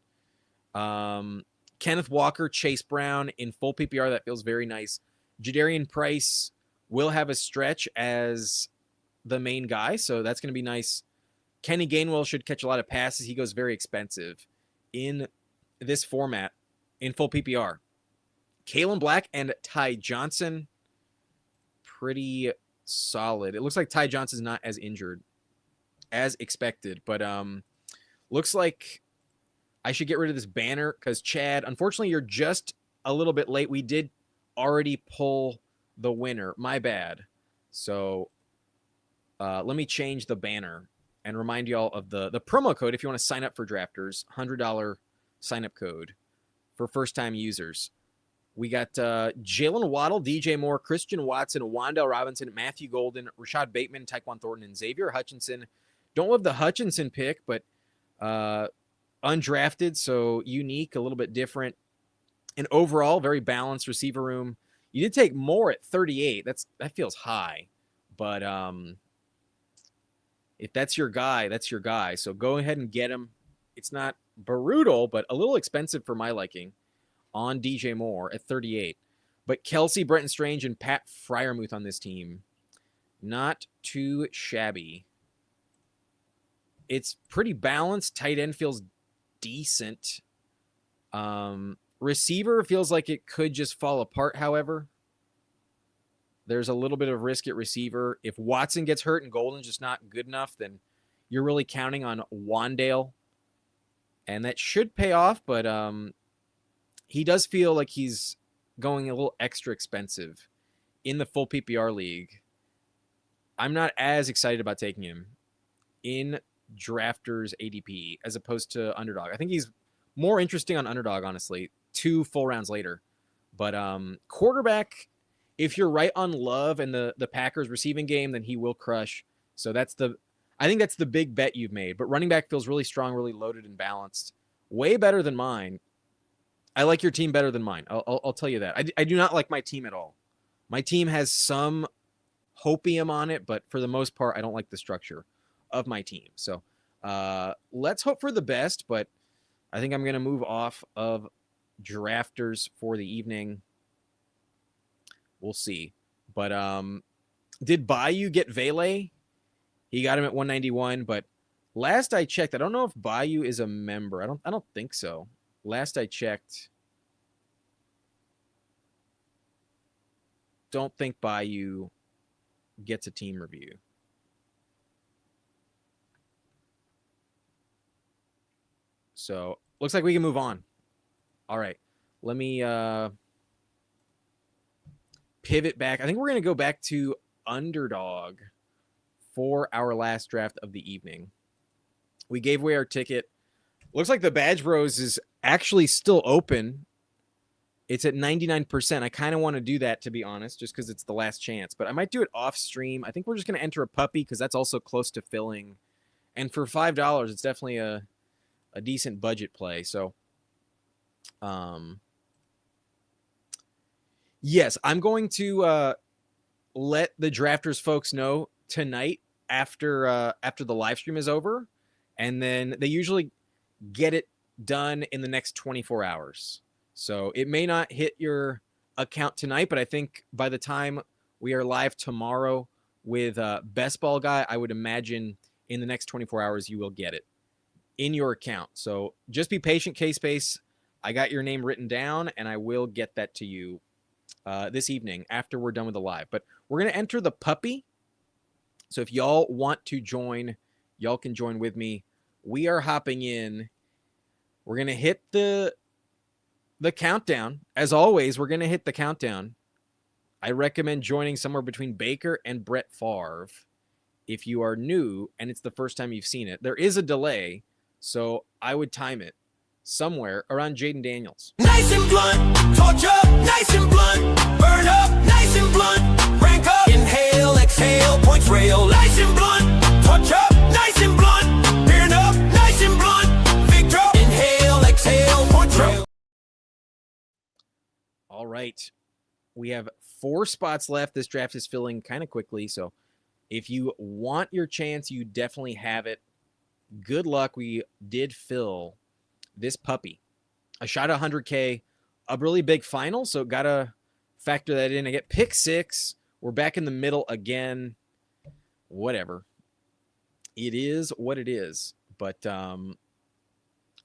S1: Kenneth Walker, Chase Brown in full PPR. That feels very nice. Jadarian Price will have a stretch as the main guy, so that's going to be nice. Kenny Gainwell should catch a lot of passes. He goes very expensive in this format in full PPR. Kalen Black and Ty Johnson, pretty solid. It looks like Ty Johnson's not as injured as expected, but looks like I should get rid of this banner because Chad, unfortunately, you're just a little bit late. We did already pull the winner. My bad. So let me change the banner and remind y'all of the promo code if you want to sign up for Drafters. $100 sign-up code for first-time users. We got Jalen Waddle, DJ Moore, Christian Watson, Wan'Dale Robinson, Matthew Golden, Rashad Bateman, Tyquan Thornton, and Xavier Hutchinson, Don't love the Hutchinson pick, but undrafted, so unique, a little bit different. And overall, very balanced receiver room. You did take more at 38. That feels high. But if that's your guy, that's your guy. So go ahead and get him. It's not brutal, but a little expensive for my liking on DJ Moore at 38. But Kelsey, Brenton Strange, and Pat Fryermuth on this team. Not too shabby. It's pretty balanced. Tight end feels decent. Receiver feels like it could just fall apart, however. There's a little bit of risk at receiver. If Watson gets hurt and Golden's just not good enough, then you're really counting on Wandale. And that should pay off, but he does feel like he's going a little extra expensive in the full PPR league. I'm not as excited about taking him in drafters ADP as opposed to Underdog. I think he's more interesting on Underdog, honestly, 2 full rounds later. But quarterback, if you're right on Love and the Packers receiving game, then he will crush. So I think that's the big bet you've made. But running back feels really strong, really loaded and balanced. Way better than mine. I like your team better than mine. I'll tell you that. I do not like my team at all. My team has some hopium on it, but for the most part, I don't like the structure of my team. So let's hope for the best, but I think I'm going to move off of drafters for the evening. We'll see. But did Bayou get Vele? He got him at 191, but last I checked, I don't know if Bayou is a member. I don't think so. Last I checked, don't think Bayou gets a team review. So looks like we can move on. All right. Let me pivot back. I think we're going to go back to Underdog for our last draft of the evening. We gave away our ticket. Looks like the Badge Bros is actually still open. It's at 99%. I kind of want to do that, to be honest, just because it's the last chance. But I might do it off stream. I think we're just going to enter a puppy because that's also close to filling. And for $5, it's definitely a decent budget play. So, yes, I'm going to let the drafters folks know tonight after the live stream is over. And then they usually get it done in the next 24 hours. So it may not hit your account tonight, but I think by the time we are live tomorrow with Best Ball Guy, I would imagine in the next 24 hours you will get it in your account. So just be patient, K-Space. I got your name written down, and I will get that to you this evening after we're done with the live. But we're going to enter the puppy. So if y'all want to join, y'all can join with me. We are hopping in. We're going to hit the countdown. As always, we're going to hit the countdown. I recommend joining somewhere between Baker and Brett Favre if you are new and it's the first time you've seen it. There is a delay, so I would time it somewhere around Jaden Daniels.
S2: Nice and blunt, torch up, nice and blunt, burn up, nice and blunt, rank up, inhale, exhale, points rail, nice and blunt, torch up, nice and blunt, burn up, nice and blunt, victor, inhale, exhale, points rail.
S1: All right. We have 4 spots left. This draft is filling kind of quickly, so if you want your chance, you definitely have it. Good luck. We did fill this puppy. I shot 100K, a really big final, so got to factor that in. I get pick 6. We're back in the middle again. Whatever. It is what it is. But I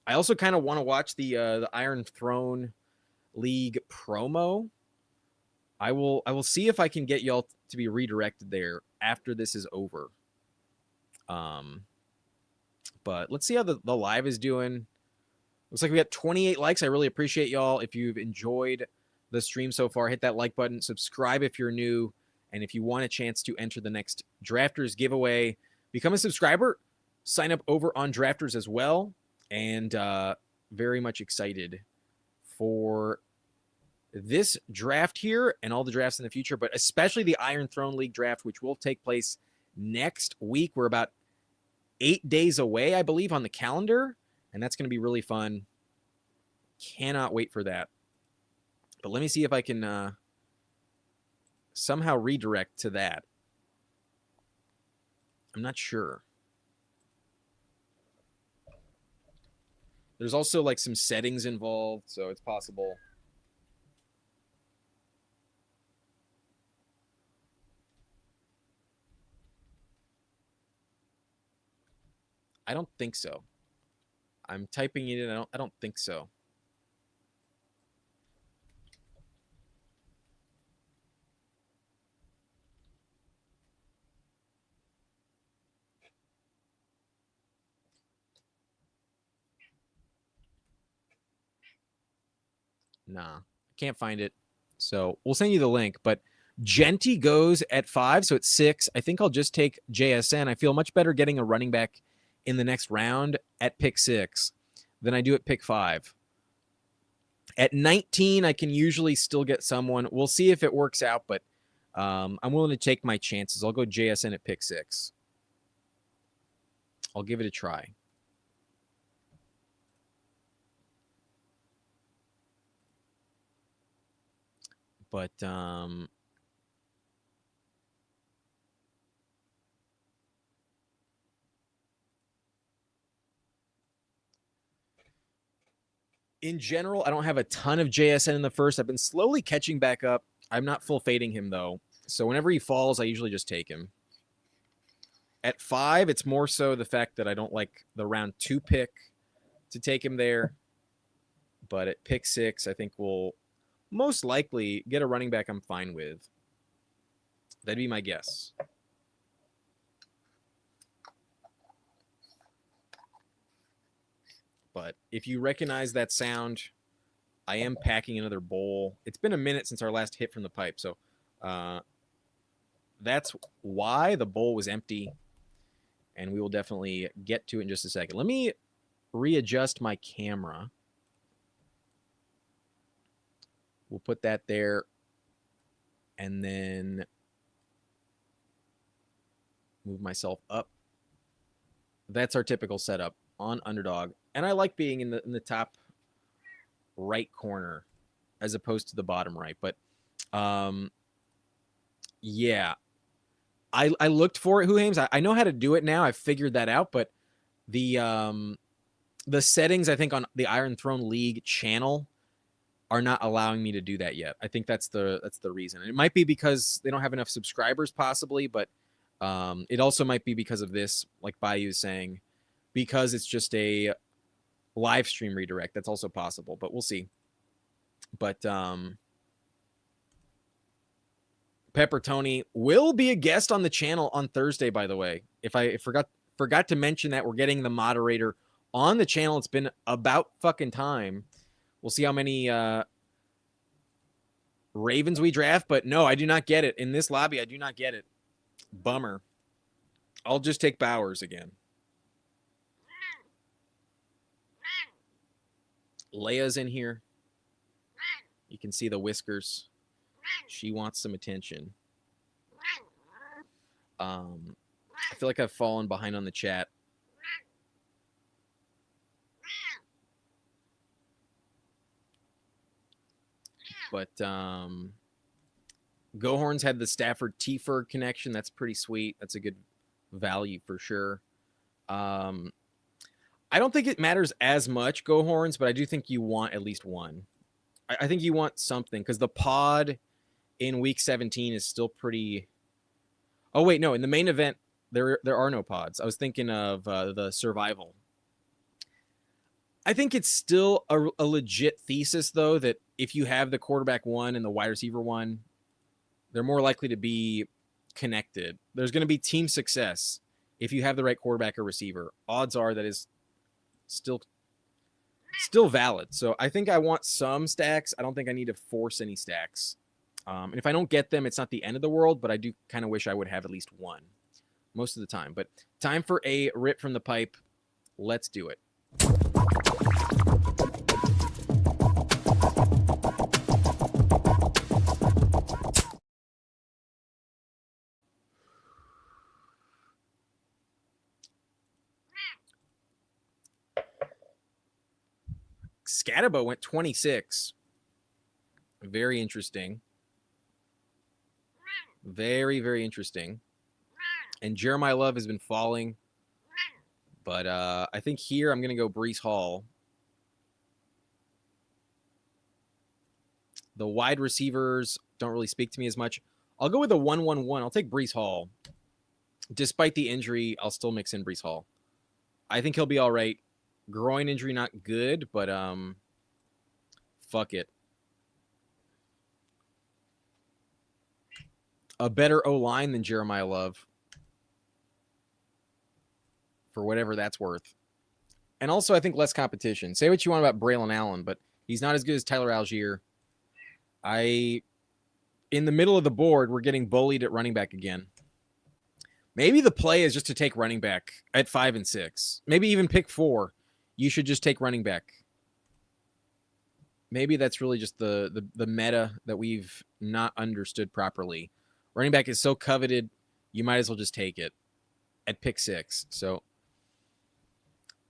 S1: also kind of want to watch the Iron Throne League promo. I will see if I can get y'all to be redirected there after this is over. But let's see how the live is doing. Looks like we got 28 likes. I really appreciate y'all. If you've enjoyed the stream so far, hit that like button, subscribe if you're new, and if you want a chance to enter the next Drafters giveaway, become a subscriber, sign up over on Drafters as well, and very much excited for this draft here and all the drafts in the future, but especially the Iron Throne League draft, which will take place next week. We're about 8 days away, I believe, on the calendar, and that's going to be really fun. Cannot wait for that. But let me see if I can somehow redirect to that. I'm not sure. There's also like some settings involved, so it's possible. I don't think so. I'm typing it in. I don't think so. Nah, can't find it. So we'll send you the link. But Genty goes at 5, so it's 6. I think I'll just take JSN. I feel much better getting a running back in the next round at pick 6 than I do at pick 5. At 19, I can usually still get someone. We'll see if it works out, but I'm willing to take my chances. I'll go JSN at pick 6. I'll give it a try. But in general, I don't have a ton of JSN in the first. I've been slowly catching back up. I'm not full fading him, though. So whenever he falls, I usually just take him. At 5, it's more so the fact that I don't like the round 2 pick to take him there. But at pick 6, I think we'll most likely get a running back I'm fine with. That'd be my guess. But if you recognize that sound, I am packing another bowl. It's been a minute since our last hit from the pipe, so that's why the bowl was empty, and we will definitely get to it in just a second. Let me readjust my camera. We'll put that there, and then move myself up. That's our typical setup on Underdog. And I like being in the top right corner as opposed to the bottom right. But yeah, I looked for it, Huhames. I know how to do it now. I've figured that out. But the settings, I think, on the Iron Throne League channel are not allowing me to do that yet. I think that's the reason. And it might be because they don't have enough subscribers, possibly, but it also might be because of this, like Bayou saying, because it's just a live stream redirect. That's also possible, but we'll see. But Pepper Tony will be a guest on the channel on Thursday, by the way. If I forgot to mention that, we're getting the moderator on the channel. It's been about fucking time. We'll see how many Ravens we draft, but no, I do not get it. In this lobby, I do not get it. Bummer. I'll just take Bowers again. Leia's in here. You can see the whiskers. She wants some attention. I feel like I've fallen behind on the chat. But Gohorns had the Stafford T-Ferg connection. That's pretty sweet. That's a good value for sure. I don't think it matters as much, Gohorns, but I do think you want at least one. I think you want something because the pod in week 17 is still pretty. Oh wait, no, in the main event there are no pods. I was thinking of the survival. I think it's still a legit thesis, though, that if you have the quarterback 1 and the wide receiver 1, they're more likely to be connected. There's going to be team success if you have the right quarterback or receiver. Odds are that is still valid. So I think I want some stacks. I don't think I need to force any stacks. And if I don't get them, it's not the end of the world, but I do kind of wish I would have at least one most of the time. But time for a rip from the pipe. Let's do it. Scatabo went 26. Very interesting. Very, very interesting. And Jeremiah Love has been falling. But I think here I'm going to go Breece Hall. The wide receivers don't really speak to me as much. I'll go with a 1-1-1. I'll take Breece Hall. Despite the injury, I'll still mix in Breece Hall. I think he'll be all right. Groin injury, not good, but fuck it. A better O-line than Jeremiah Love. For whatever that's worth. And also, I think less competition. Say what you want about Braylon Allen, but he's not as good as Tyler Algier. In the middle of the board, we're getting bullied at running back again. Maybe the play is just to take running back at 5 and 6. Maybe even pick 4. You should just take running back. Maybe that's really just the meta that we've not understood properly. Running back is so coveted, you might as well just take it at pick 6. So,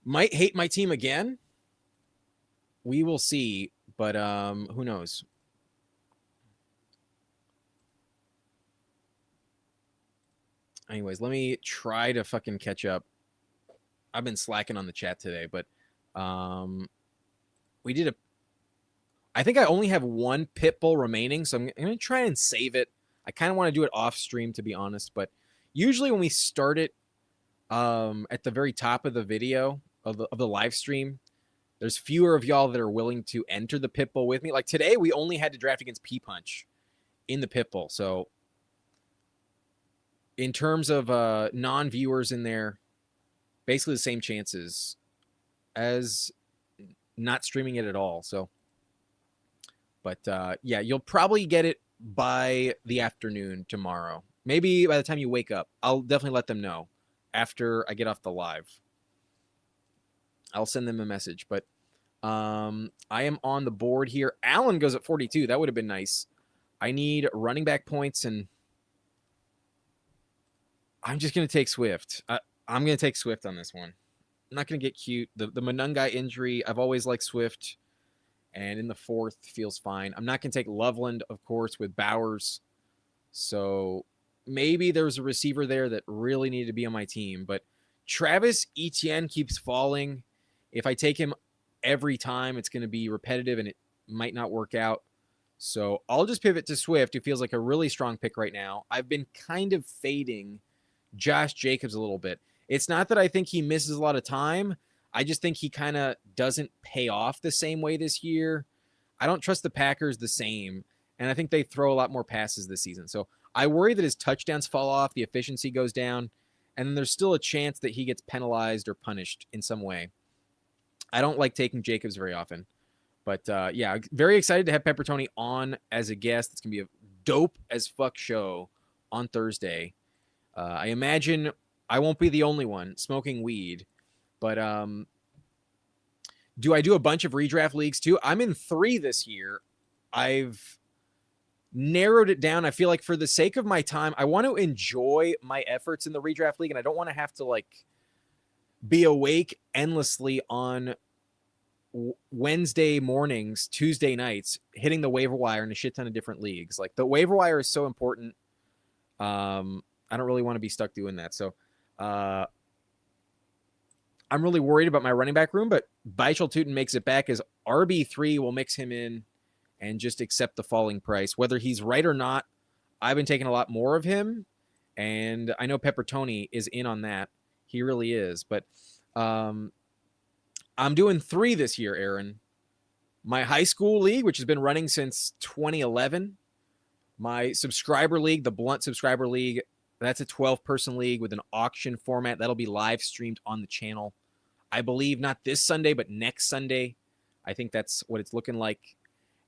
S1: might hate my team again. We will see, but who knows? Anyways, let me try to fucking catch up. I've been slacking on the chat today, but we did I think I only have one pit bull remaining, so I'm going to try and save it. I kind of want to do it off stream, to be honest, but usually when we start it at the very top of the video, of the live stream, there's fewer of y'all that are willing to enter the pit bull with me. Like today, we only had to draft against P-Punch in the pit bull, so in terms of non-viewers in there, basically the same chances as not streaming it at all. So, but yeah, you'll probably get it by the afternoon tomorrow. Maybe by the time you wake up. I'll definitely let them know after I get off the live. I'll send them a message. But I am on the board here. Allen goes at 42. That would have been nice. I need running back points, and I'm just going to take Swift. I'm going to take Swift on this one. I'm not going to get cute. The Monungai injury, I've always liked Swift. And in the 4th, feels fine. I'm not going to take Loveland, of course, with Bowers. So maybe there was a receiver there that really needed to be on my team. But Travis Etienne keeps falling. If I take him every time, it's going to be repetitive and it might not work out. So I'll just pivot to Swift, who feels like a really strong pick right now. I've been kind of fading Josh Jacobs a little bit. It's not that I think he misses a lot of time. I just think he kind of doesn't pay off the same way this year. I don't trust the Packers the same, and I think they throw a lot more passes this season. So I worry that his touchdowns fall off, the efficiency goes down, and then there's still a chance that he gets penalized or punished in some way. I don't like taking Jacobs very often. But, yeah, very excited to have Peppertoni on as a guest. It's going to be a dope as fuck show on Thursday. I imagine I won't be the only one smoking weed. But do I do a bunch of redraft leagues too? I'm in 3 this year. I've narrowed it down. I feel like for the sake of my time, I want to enjoy my efforts in the redraft league, and I don't want to have to like be awake endlessly on Wednesday mornings, Tuesday nights, hitting the waiver wire in a shit ton of different leagues. Like the waiver wire is so important. I don't really want to be stuck doing that. So, I'm really worried about my running back room, but Baichel Tuten makes it back as RB3. Will mix him in and just accept the falling price. Whether he's right or not, I've been taking a lot more of him, and I know Peppertoni is in on that. He really is. But I'm doing 3 this year, Aaron. My high school league, which has been running since 2011. My subscriber league, the Blunt Subscriber League, that's a 12-person league with an auction format. That'll be live streamed on the channel. I believe not this Sunday, but next Sunday. I think that's what it's looking like.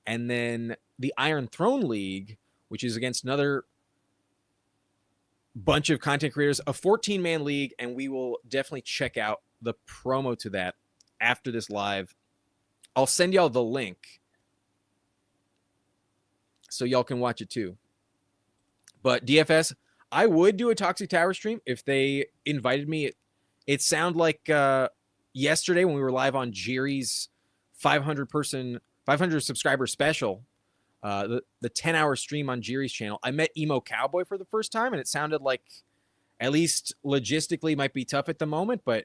S1: And then the Iron Throne League, which is against another bunch of content creators, a 14-man league, and we will definitely check out the promo to that after this live. I'll send y'all the link so y'all can watch it too. But DFS, I would do a Toxic Tower stream if they invited me. It sounded like yesterday when we were live on Jerry's 500 subscriber special, the 10-hour stream on Jiri's channel, I met Emo Cowboy for the first time, and it sounded like, at least logistically, might be tough at the moment, but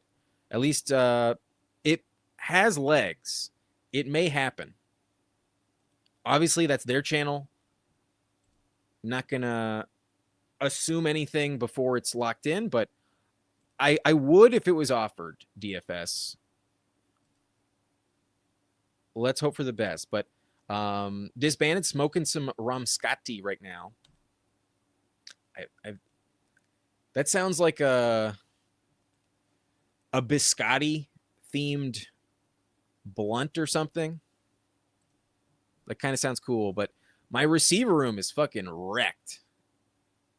S1: at least it has legs. It may happen. Obviously, that's their channel. Not gonna assume anything before it's locked in, but I would if it was offered, DFS. Let's hope for the best. But Disbanded smoking some Ramscati right now. That sounds like a biscotti themed blunt or something. That kind of sounds cool, but my receiver room is fucking wrecked.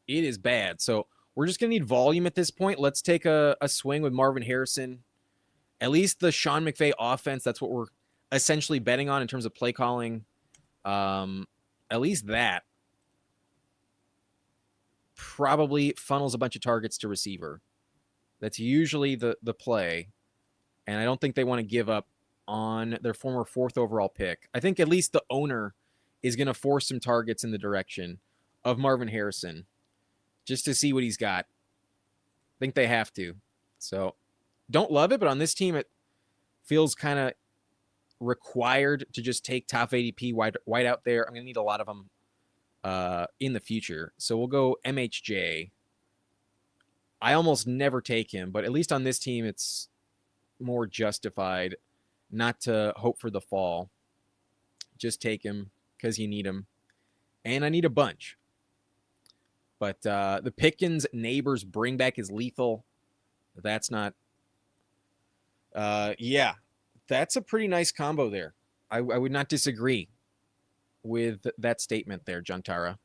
S1: It is bad. So we're just going to need volume at this point. Let's take a swing with Marvin Harrison. At least the Sean McVay offense, that's what we're essentially betting on in terms of play calling. At least that probably funnels a bunch of targets to receiver. That's usually the play. And I don't think they want to give up on their former 4th overall pick. I think at least the owner is going to force some targets in the direction of Marvin Harrison just to see what he's got. I think they have to. So don't love it, but on this team, it feels kind of required to just take top ADP wide out there. I'm going to need a lot of them in the future. So we'll go MHJ. I almost never take him, but at least on this team, it's more justified not to hope for the fall. Just take him because you need him. And I need a bunch. But the Pickens Neighbors bring back is lethal. That's not... yeah, that's a pretty nice combo there. I would not disagree with that statement there, Juntara.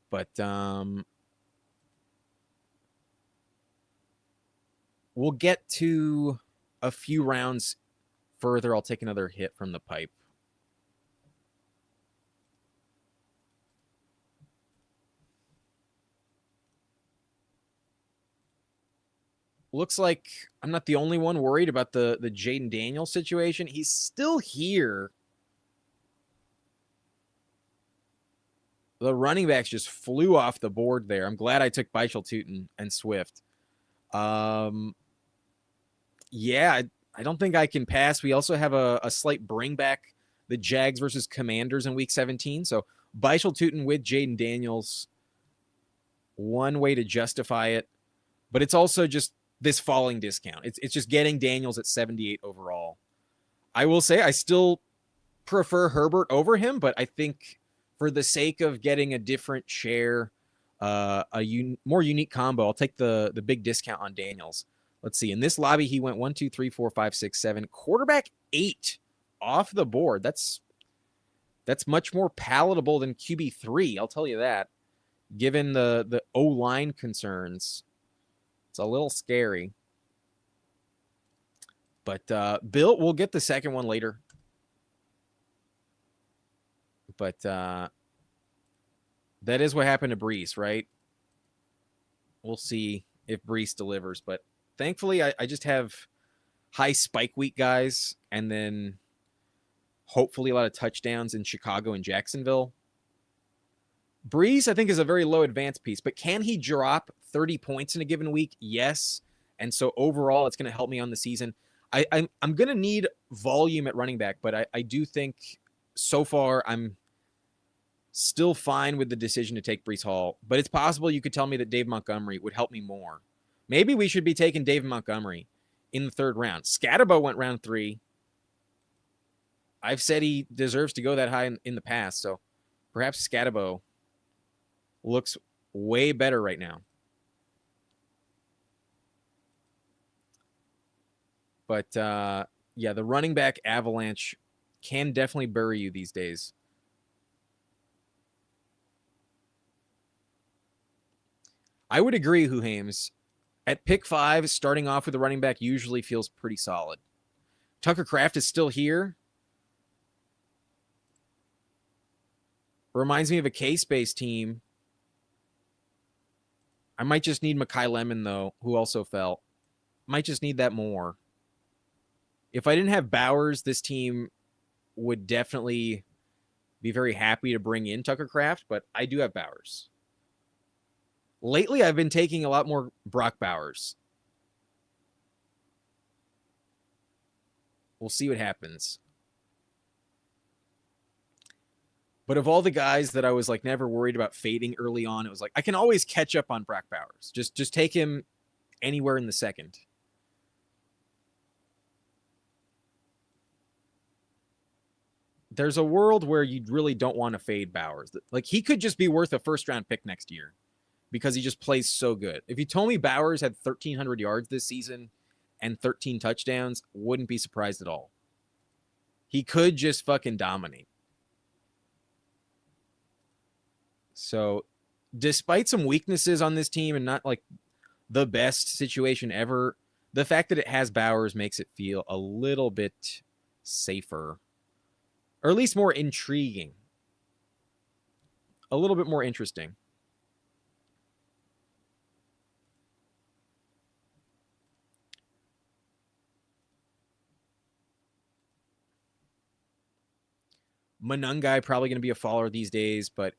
S1: But we'll get to a few rounds further. I'll take another hit from the pipe. Looks like I'm not the only one worried about the Jaden Daniels situation. He's still here. The running backs just flew off the board there. I'm glad I took Beischel, Tootin, and Swift. Yeah, I don't think I can pass. We also have a slight bring back, the Jags versus Commanders in Week 17. So Beischel, Tootin with Jaden Daniels, one way to justify it. But it's also just this falling discount. It's just getting Daniels at 78 overall. I will say I still prefer Herbert over him, but I think for the sake of getting a different share, more unique combo, I'll take the big discount on Daniels. Let's see. In this lobby, he went 1, 2, 3, 4, 5, 6, 7. Quarterback 8 off the board. That's much more palatable than QB3. I'll tell you that. Given the O-line concerns, it's a little scary. But Bill, we'll get the second one later. But that is what happened to Brees, right? We'll see if Brees delivers. But thankfully, I just have high spike week guys, and then hopefully a lot of touchdowns in Chicago and Jacksonville. Brees, I think, is a very low advance piece, but can he drop 30 points in a given week? Yes. And so overall, it's going to help me on the season. I'm going to need volume at running back, but I do think so far I'm still fine with the decision to take Brees Hall. But it's possible you could tell me that Dave Montgomery would help me more. Maybe we should be taking Dave Montgomery in the 3rd round. Scatterbo went round 3. I've said he deserves to go that high in the past, so perhaps Scatterbo looks way better right now. But, yeah, the running back avalanche can definitely bury you these days. I would agree, Huhames. At pick 5, starting off with a running back usually feels pretty solid. Tucker Kraft is still here. Reminds me of a K-Space team. I might just need Mekhi Lemon, though, who also fell. Might just need that more. If I didn't have Bowers, this team would definitely be very happy to bring in Tucker Kraft, but I do have Bowers. Lately, I've been taking a lot more Brock Bowers. We'll see what happens. But of all the guys that I was like never worried about fading early on, it was like I can always catch up on Brock Bowers. Just take him anywhere in the second. There's a world where you really don't want to fade Bowers. Like he could just be worth a first-round pick next year because he just plays so good. If you told me Bowers had 1,300 yards this season and 13 touchdowns, wouldn't be surprised at all. He could just fucking dominate. So, despite some weaknesses on this team and not like the best situation ever, the fact that it has Bowers makes it feel a little bit safer, or at least more intriguing, a little bit more interesting. Monungai probably going to be a faller these days, but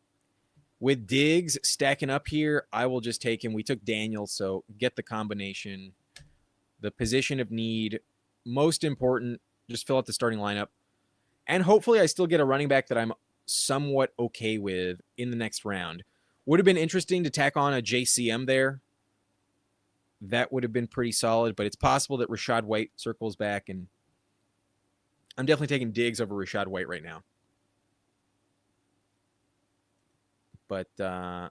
S1: with Diggs stacking up here, I will just take him. We took Daniel, so get the combination. The position of need, most important, just fill out the starting lineup. And hopefully I still get a running back that I'm somewhat okay with in the next round. Would have been interesting to tack on a JCM there. That would have been pretty solid, but it's possible that Rachaad White circles back, and I'm definitely taking Diggs over Rachaad White right now. But the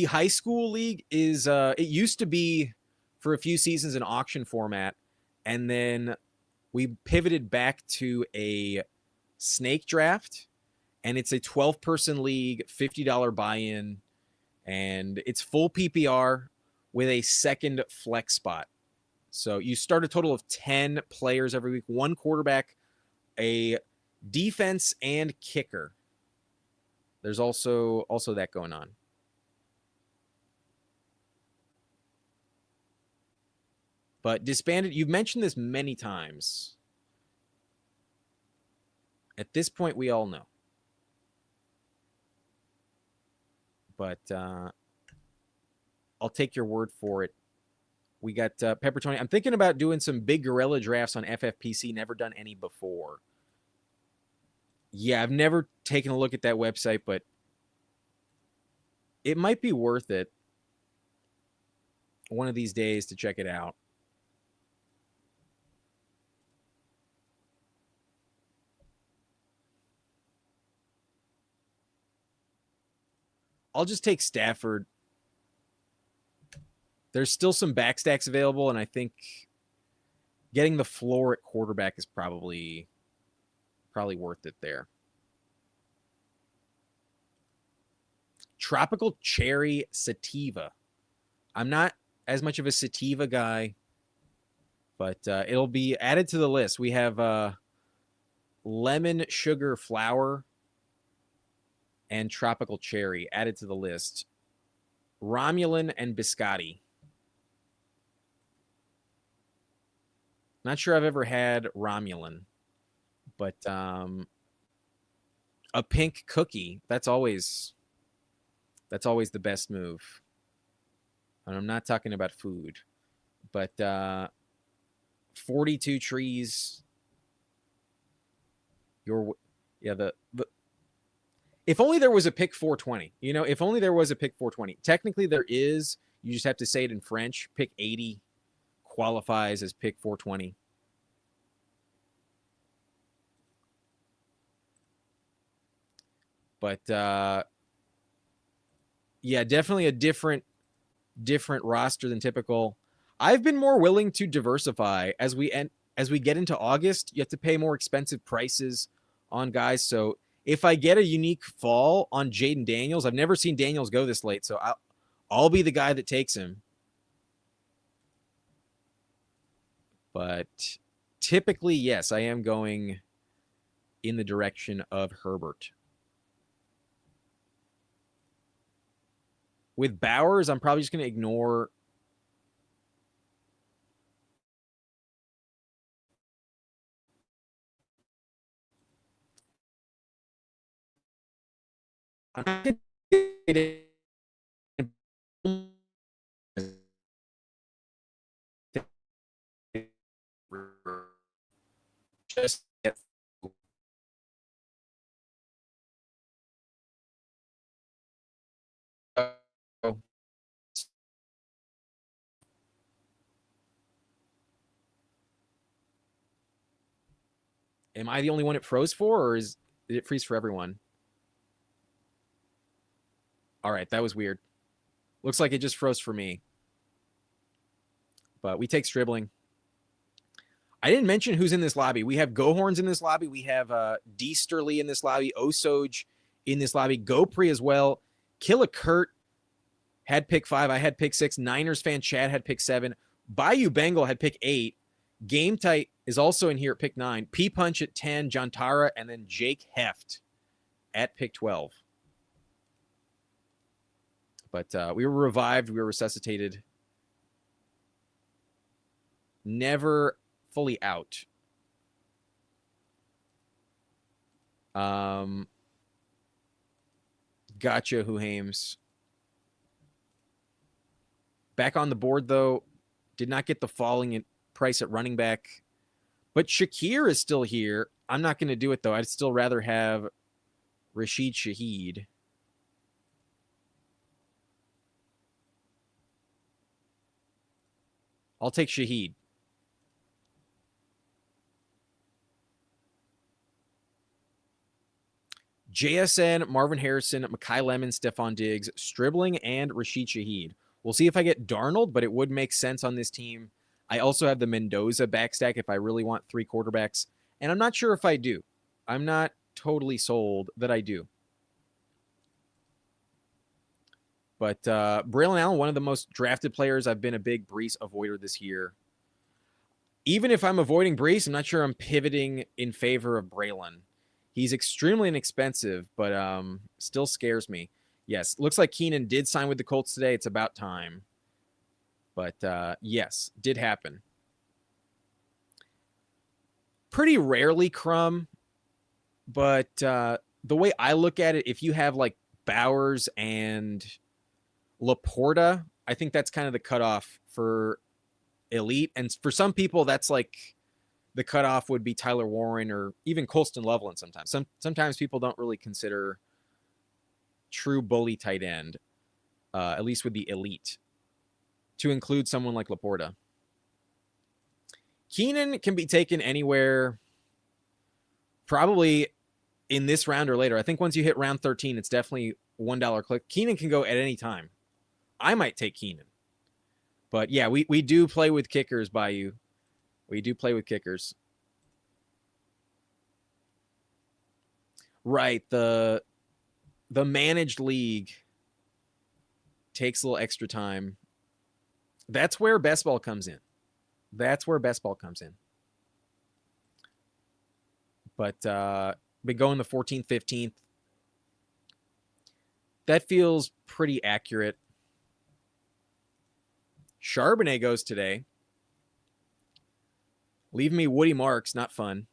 S1: high school league is it used to be for a few seasons an auction format, and then we pivoted back to a snake draft, and it's a 12-person league, $50 buy-in, and it's full PPR with a second flex spot. So you start a total of 10 players every week, one quarterback, a defense, and kicker. There's also that going on. But disbanded, you've mentioned this many times. At this point, we all know. But I'll take your word for it. We got Pepper Tony. I'm thinking about doing some big gorilla drafts on FFPC. Never done any before. Yeah, I've never taken a look at that website, but it might be worth it one of these days to check it out. I'll just take Stafford. There's still some backstacks available, and I think getting the floor at quarterback is probably worth it there. Tropical Cherry Sativa. I'm not as much of a sativa guy, but it'll be added to the list. We have lemon sugar flower and tropical cherry added to the list. Romulan and biscotti. Not sure I've ever had Romulan, but a pink cookie, that's always the best move. And I'm not talking about food, but 42 trees. If only there was a pick 420, if only there was a pick 420. Technically there is, you just have to say it in French. Pick 80 qualifies as pick 420. But yeah, definitely a different roster than typical. I've been more willing to diversify as we get into August. You have to pay more expensive prices on guys. So if I get a unique fall on Jaden Daniels, I've never seen Daniels go this late, so I'll be the guy that takes him. But typically, yes, I am going in the direction of Herbert. With Bowers, I'm probably just going to ignore. Just am I the only one it froze for, or did it freeze for everyone? All right, that was weird. Looks like it just froze for me. But we take Stribling. I didn't mention who's in this lobby. We have Gohorns in this lobby. We have Deasterly in this lobby. Osoj in this lobby. Gopri as well. Killa Kurt had pick 5. I had pick 6. Niners fan Chad had pick 7. Bayou Bengal had pick 8. Game Tight is also in here at pick 9. P Punch at 10. John Tara, and then Jake Heft at pick 12. But we were revived. We were resuscitated. Never fully out. Gotcha, Huhames. Back on the board, though. Did not get the falling in price at running back. But Shakir is still here. I'm not going to do it, though. I'd still rather have Rashid Shaheed. I'll take Shaheed. JSN, Marvin Harrison, Mekhi Lemon, Stephon Diggs, Stribling, and Rashid Shaheed. We'll see if I get Darnold, but it would make sense on this team. I also have the Mendoza backstack if I really want 3 quarterbacks, and I'm not sure if I do. I'm not totally sold that I do. But Braylon Allen, one of the most drafted players. I've been a big Brees avoider this year. Even if I'm avoiding Brees, I'm not sure I'm pivoting in favor of Braylon. He's extremely inexpensive, but still scares me. Yes, looks like Keenan did sign with the Colts today. It's about time. But yes, did happen. Pretty rarely Crumb, but the way I look at it, if you have like Bowers and Laporta, I think that's kind of the cutoff for elite. And for some people, that's like the cutoff would be Tyler Warren or even Colston Loveland sometimes. Sometimes people don't really consider true bully tight end, at least with the elite, to include someone like Laporta. Keenan can be taken anywhere, probably in this round or later. I think once you hit round 13, it's definitely $1 click. Keenan can go at any time. I might take Keenan. But yeah, we do play with kickers, Bayou. We do play with kickers. Right, the managed league takes a little extra time. That's where best ball comes in. That's where best ball comes in. But been going the 14th, 15th. That feels pretty accurate. Charbonnet goes today. Leave me Woody Marks, not fun.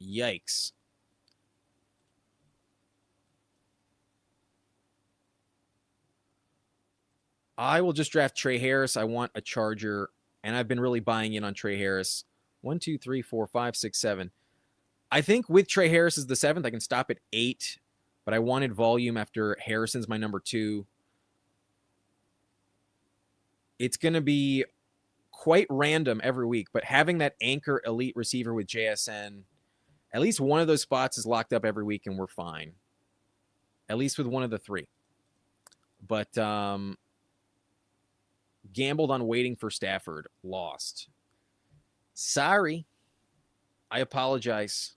S1: Yikes. I will just draft Trey Harris. I want a Charger, and I've been really buying in on Trey Harris. 1, 2, 3, 4, 5, 6, 7. I think with Trey Harris as the 7th, I can stop at 8, but I wanted volume after Harrison's my number 2. It's going to be quite random every week, but having that anchor elite receiver with JSN, at least one of those spots is locked up every week, and we're fine. At least with one of the 3. But gambled on waiting for Stafford. Lost. Sorry. I apologize.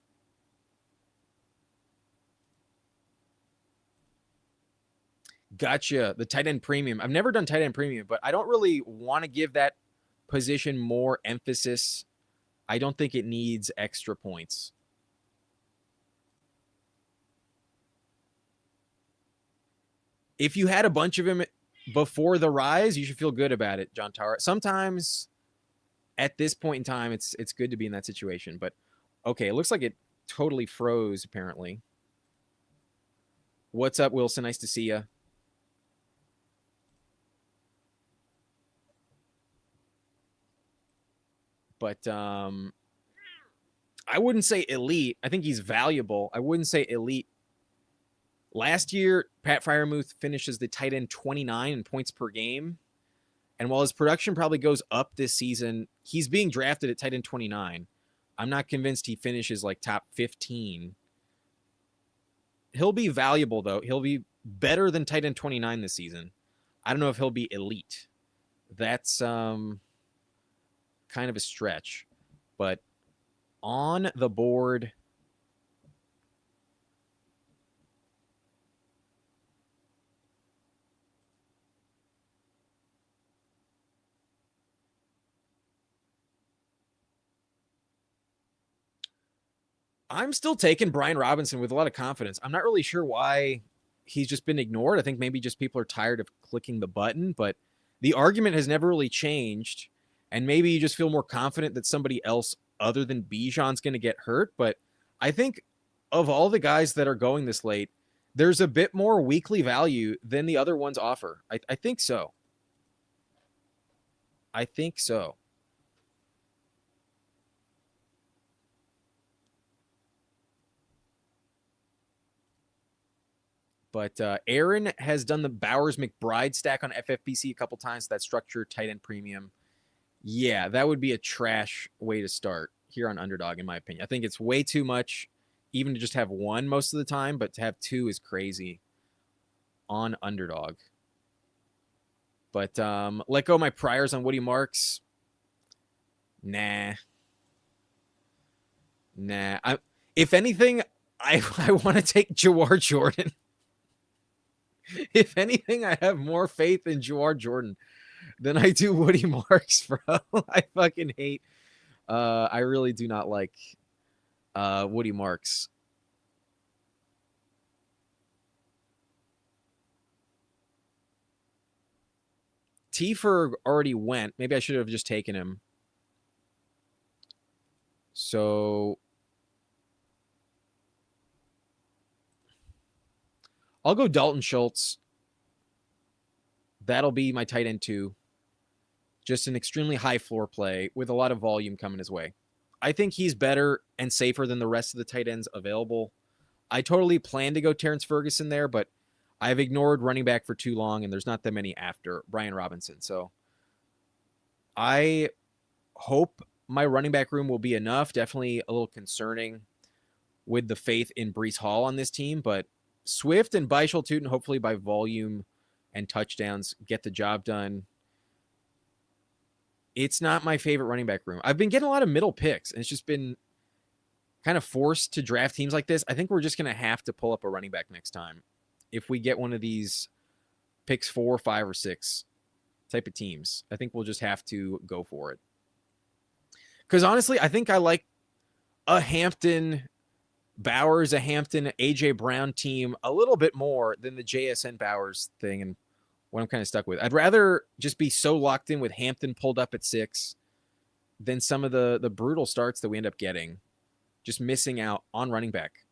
S1: Gotcha. The tight end premium. I've never done tight end premium, but I don't really want to give that position more emphasis. I don't think it needs extra points. If you had a bunch of him before the rise, you should feel good about it, John Tara. Sometimes at this point in time, it's good to be in that situation. But okay, it looks like it totally froze, apparently. What's up, Wilson? Nice to see you. But I wouldn't say elite. I think he's valuable. I wouldn't say elite. Last year, Pat Fryermuth finishes the tight end 29 in points per game. And while his production probably goes up this season, he's being drafted at tight end 29. I'm not convinced he finishes like top 15. He'll be valuable, though. He'll be better than tight end 29 this season. I don't know if he'll be elite. That's kind of a stretch. But on the board, I'm still taking Brian Robinson with a lot of confidence. I'm not really sure why he's just been ignored. I think maybe just people are tired of clicking the button, but the argument has never really changed. And maybe you just feel more confident that somebody else other than Bijan's going to get hurt. But I think of all the guys that are going this late, there's a bit more weekly value than the other ones offer. I think so. I think so. But Aaron has done the Bowers McBride stack on FFPC a couple times. That structured tight end premium. Yeah, that would be a trash way to start here on Underdog, in my opinion. I think it's way too much, even to just have one most of the time, but to have two is crazy on Underdog. But let go of my priors on Woody Marks. Nah. If anything, I want to take Jawar Jordan. If anything, I have more faith in Jawar Jordan than I do Woody Marks, bro. I fucking hate. I really do not like Woody Marks. Tiefer already went. Maybe I should have just taken him. So I'll go Dalton Schultz. That'll be my tight end 2. Just an extremely high floor play with a lot of volume coming his way. I think he's better and safer than the rest of the tight ends available. I totally plan to go Terrence Ferguson there, but I've ignored running back for too long, and there's not that many after Brian Robinson. So I hope my running back room will be enough. Definitely a little concerning with the faith in Breece Hall on this team, but Swift and Beischel-Tuten, hopefully by volume and touchdowns, get the job done. It's not my favorite running back room. I've been getting a lot of middle picks, and it's just been kind of forced to draft teams like this. I think we're just going to have to pull up a running back next time. If we get one of these picks 4, 5, or 6 type of teams, I think we'll just have to go for it. Because honestly, I think I like a Hampton Bowers, a Hampton AJ Brown team a little bit more than the JSN Bowers thing, and what I'm kind of stuck with. I'd rather just be so locked in with Hampton pulled up at 6 than some of the brutal starts that we end up getting, just missing out on running back.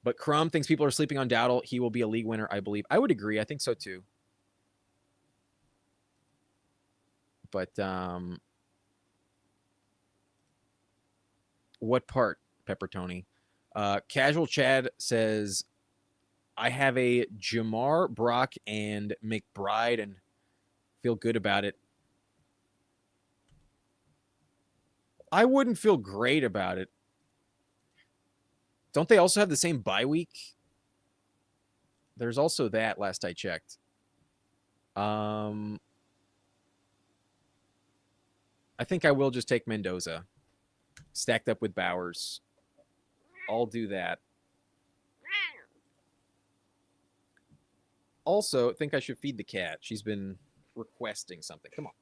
S1: But Crum thinks people are sleeping on Dowdle. He will be a league winner, I believe. I would agree. I think so too. But what part, Pepper Tony? Casual Chad says, I have a Jamar, Brock, and McBride and feel good about it. I wouldn't feel great about it. Don't they also have the same bye week? There's also that, last I checked. I think I will just take Mendoza. Stacked up with Bowers. I'll do that. Also, I think I should feed the cat. She's been requesting something. Come on.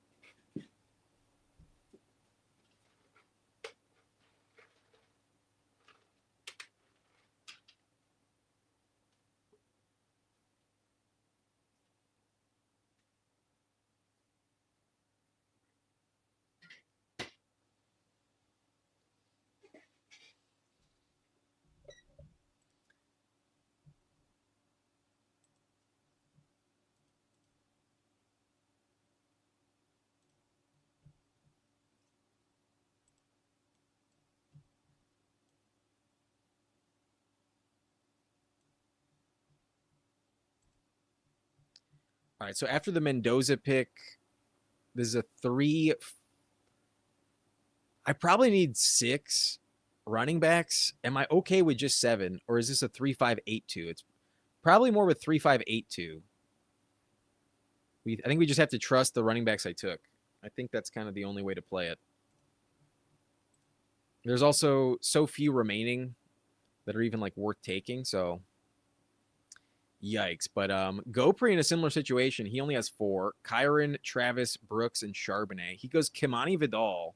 S1: All right, so after the Mendoza pick, this is a 3. I probably need 6 running backs. Am I okay with just 7, or is this a 3-5-8-2? It's probably more with 3-5-8-2. I think we just have to trust the running backs I took. I think that's kind of the only way to play it. There's also so few remaining that are even like worth taking, so yikes. But Gopri in a similar situation. He only has 4. Kyron, Travis, Brooks, and Charbonnet. He goes Kimani Vidal.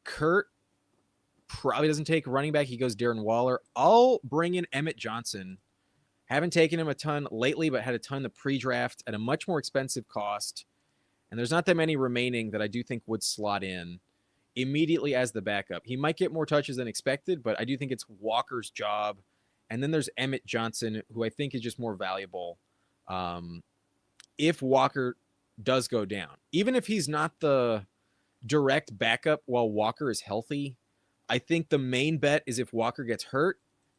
S1: Kurt probably doesn't take running back. He goes Darren Waller. I'll bring in Emmett Johnson. Haven't taken him a ton lately, but had a ton the pre-draft at a much more expensive cost. And there's not that many remaining that I do think would slot in immediately as the backup. He might get more touches than expected, but I do think it's Walker's job. And then there's Emmett Johnson, who I think is just more valuable if Walker does go down. Even if he's not the direct backup while Walker is healthy, I think the main bet is if Walker gets hurt.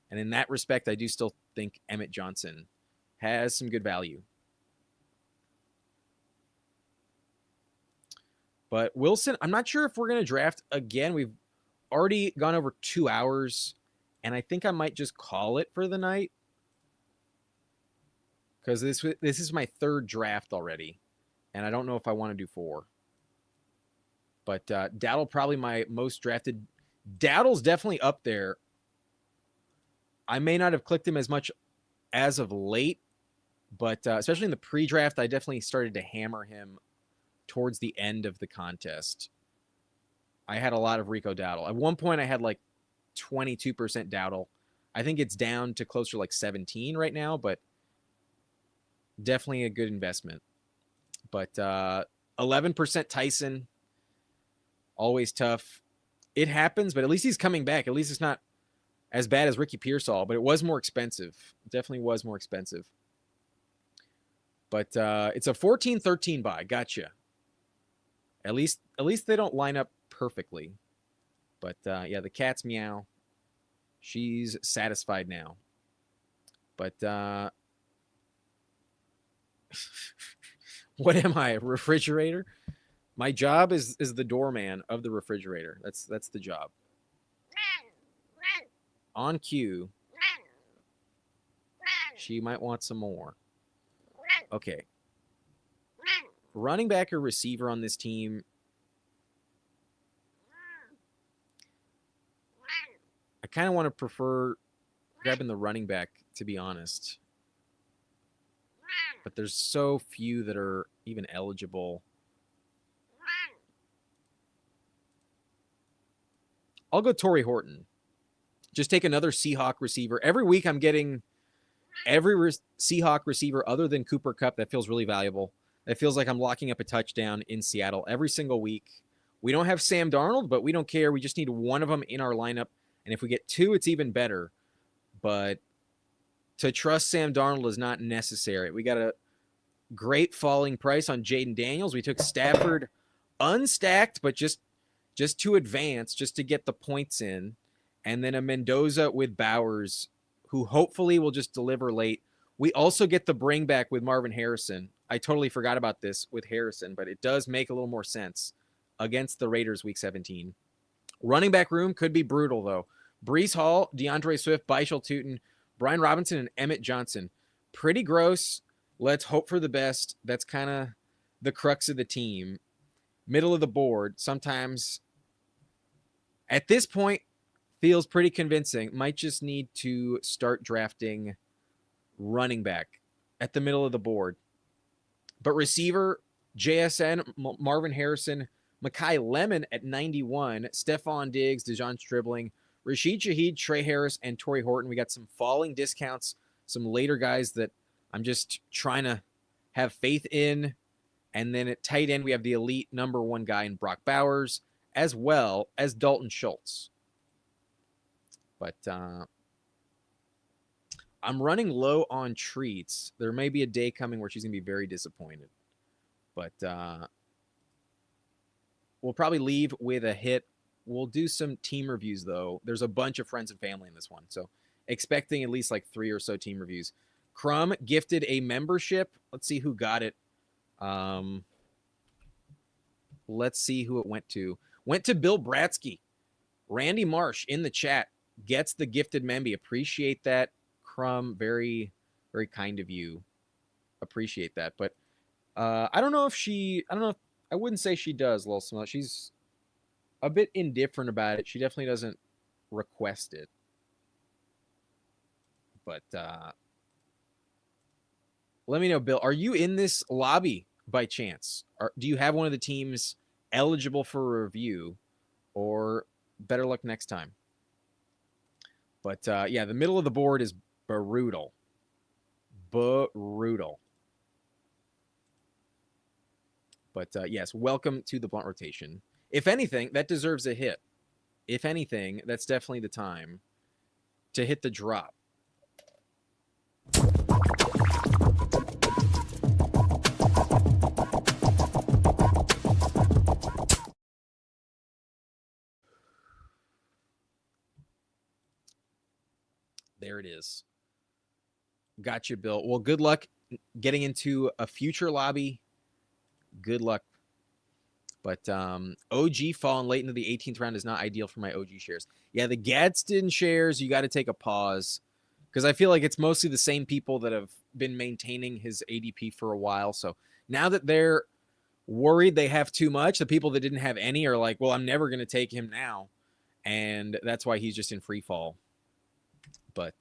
S1: And in that respect, I do still think Emmett Johnson has some good value. But Wilson, I'm not sure if we're going to draft again. We've already gone over 2 hours, and I think I might just call it for the night because this is my 3rd draft already, and I don't know if I want to do 4. But Dowdle probably my most drafted. Dowdle's definitely up there. I may not have clicked him as much as of late, but especially in the pre-draft, I definitely started to hammer him towards the end of the contest. I had a lot of Rico Dowdle. At one point, I had like 22% Dowdle. I think it's down to closer to like 17 right now, but definitely a good investment. But 11% Tyson, always tough. It happens, but at least he's coming back. At least it's not as bad as Ricky Pearsall, but it was more expensive. It definitely was more expensive. But it's a 14-13 buy. Gotcha. At least they don't line up perfectly. But yeah, the cat's meow. She's satisfied now. But what am I? A refrigerator? My job is the doorman of the refrigerator. That's the job. On cue. She might want some more. Okay. Running back or receiver on this team. I kind of want to prefer grabbing the running back, to be honest. But there's so few that are even eligible. I'll go Torrey Horton. Just take another Seahawk receiver. Every week I'm getting every Seahawk receiver other than Cooper Kupp that feels really valuable. That feels like I'm locking up a touchdown in Seattle every single week. We don't have Sam Darnold, but we don't care. We just need one of them in our lineup. And if we get 2, it's even better. But to trust Sam Darnold is not necessary. We got a great falling price on Jaden Daniels. We took Stafford unstacked, but just to advance, just to get the points in. And then a Mendoza with Bowers, who hopefully will just deliver late. We also get the bring back with Marvin Harrison. I totally forgot about this with Harrison, but it does make a little more sense against the Raiders week 17. Running back room could be brutal, though. Breece Hall, DeAndre Swift, Byshel Tootin, Brian Robinson, and Emmett Johnson. Pretty gross. Let's hope for the best. That's kind of the crux of the team. Middle of the board, sometimes at this point, feels pretty convincing. Might just need to start drafting running back at the middle of the board. But receiver, JSN, Marvin Harrison, Mekhi Lemon at 91, Stephon Diggs, Dejon Stribling, Rashid Shaheed, Trey Harris, and Torrey Horton. We got some falling discounts, some later guys that I'm just trying to have faith in. And then at tight end, we have the elite number 1 guy in Brock Bowers, as well as Dalton Schultz. But I'm running low on treats. There may be a day coming where she's going to be very disappointed. But we'll probably leave with a hit. We'll do some team reviews, though. There's a bunch of friends and family in this one. So expecting at least like 3 or so team reviews. Crumb gifted a membership. Let's see who got it. Let's see who it went to. Went to Bill Bratsky. Randy Marsh in the chat gets the gifted memby. Appreciate that, Crumb. Very, very kind of you. Appreciate that. But I don't know if she, I don't know if, I wouldn't say she does, Lil Smell. She's a bit indifferent about it. She definitely doesn't request it. But let me know, Bill. Are you in this lobby by chance? Do you have one of the teams eligible for a review? Or better luck next time. But yeah, the middle of the board is brutal. Brutal. But yes, welcome to the blunt rotation. If anything, that deserves a hit. If anything, that's definitely the time to hit the drop. There it is. Gotcha, Bill. Well, good luck getting into a future lobby. Good luck. But OG falling late into the 18th round is not ideal for my OG shares. Yeah, the Gadsden shares, you got to take a pause. Because I feel like it's mostly the same people that have been maintaining his ADP for a while. So now that they're worried they have too much, the people that didn't have any are like, well, I'm never going to take him now. And that's why he's just in free fall. But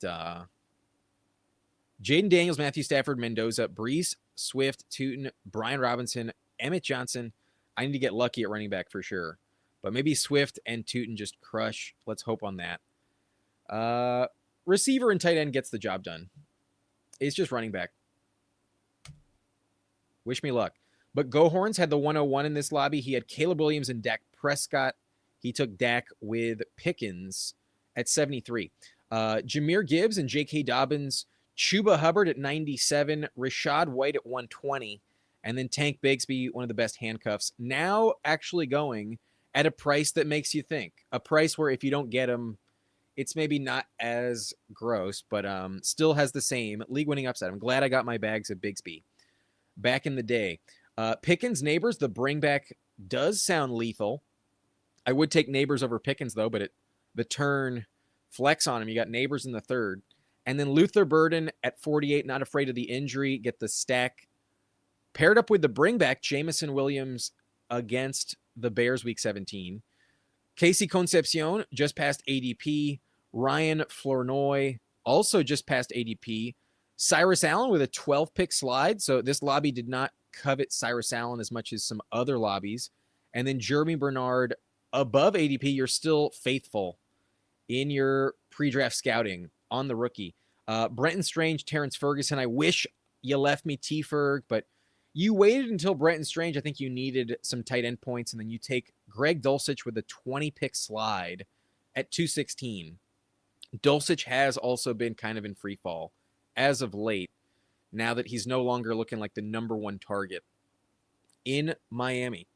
S1: Jaden Daniels, Matthew Stafford, Mendoza, Brees, Swift, Tootin, Brian Robinson, Emmett Johnson. I need to get lucky at running back for sure. But maybe Swift and Tootin just crush. Let's hope on that. Receiver and tight end gets the job done. It's just running back. Wish me luck. But Gohorns had the 101 in this lobby. He had Caleb Williams and Dak Prescott. He took Dak with Pickens at 73. Jahmyr Gibbs and J.K. Dobbins, Chuba Hubbard at 97, Rashad White at 120, and then Tank Bigsby, one of the best handcuffs, now actually going at a price that makes you think. A price where if you don't get him, it's maybe not as gross, but still has the same league-winning upside. I'm glad I got my bags of Bigsby back in the day. Pickens, Neighbors, the bring back does sound lethal. I would take Neighbors over Pickens, though, but the turn flex on him. You got Neighbors in the third. And then Luther Burden at 48, not afraid of the injury, get the stack. Paired up with the bring back, Jamison Williams against the Bears week 17. Casey Concepcion just past ADP. Ryan Flournoy also just past ADP. Cyrus Allen with a 12-pick slide. So this lobby did not covet Cyrus Allen as much as some other lobbies. And then Jeremy Bernard above ADP. You're still faithful in your pre-draft scouting on the rookie. Brenton Strange, Terrence Ferguson. I wish you left me T-Ferg, but you waited until Brenton Strange. I think you needed some tight end points, and then you take Greg Dulcich with a 20-pick slide at 216. Dulcich has also been kind of in free fall as of late, now that he's no longer looking like the number one target in Miami.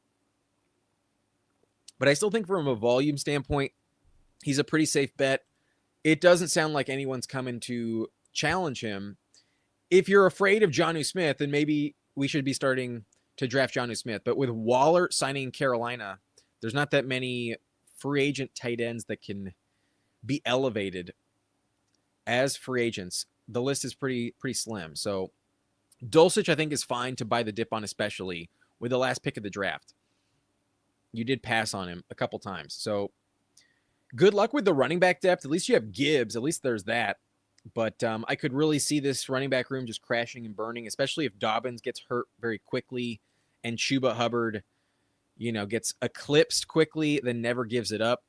S1: But I still think from a volume standpoint, he's a pretty safe bet. It doesn't sound like anyone's coming to challenge him. If you're afraid of Jonnu Smith, then maybe we should be starting to draft Jonnu Smith. But with Waller signing in Carolina, there's not that many free agent tight ends that can be elevated as free agents. The list is pretty slim. So Dulcich, I think, is fine to buy the dip on, especially with the last pick of the draft. You did pass on him a couple times. So good luck with the running back depth. At least you have Gibbs. At least there's that. But I could really see this running back room just crashing and burning, especially if Dobbins gets hurt very quickly and Chuba Hubbard, gets eclipsed quickly, then never gives it up.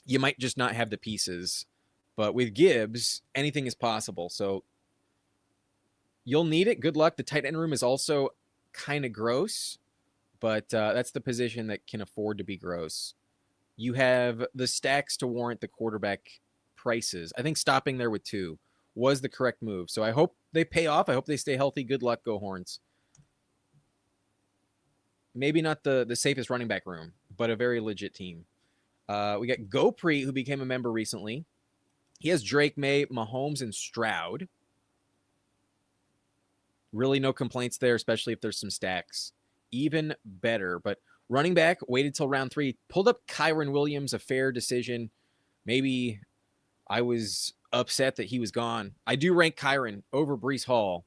S1: You might just not have the pieces. But with Gibbs, anything is possible. So you'll need it. Good luck. The tight end room is also kind of gross, but that's the position that can afford to be gross. You have the stacks to warrant the quarterback prices. I think stopping there with 2 was the correct move. So I hope they pay off. I hope they stay healthy. Good luck, Go Horns. Maybe not the safest running back room, but a very legit team. We got GoPre, who became a member recently. He has Drake May, Mahomes, and Stroud. Really no complaints there, especially if there's some stacks. Even better. But running back, waited till round 3. Pulled up Kyron Williams, a fair decision. Maybe I was upset that he was gone. I do rank Kyron over Breece Hall,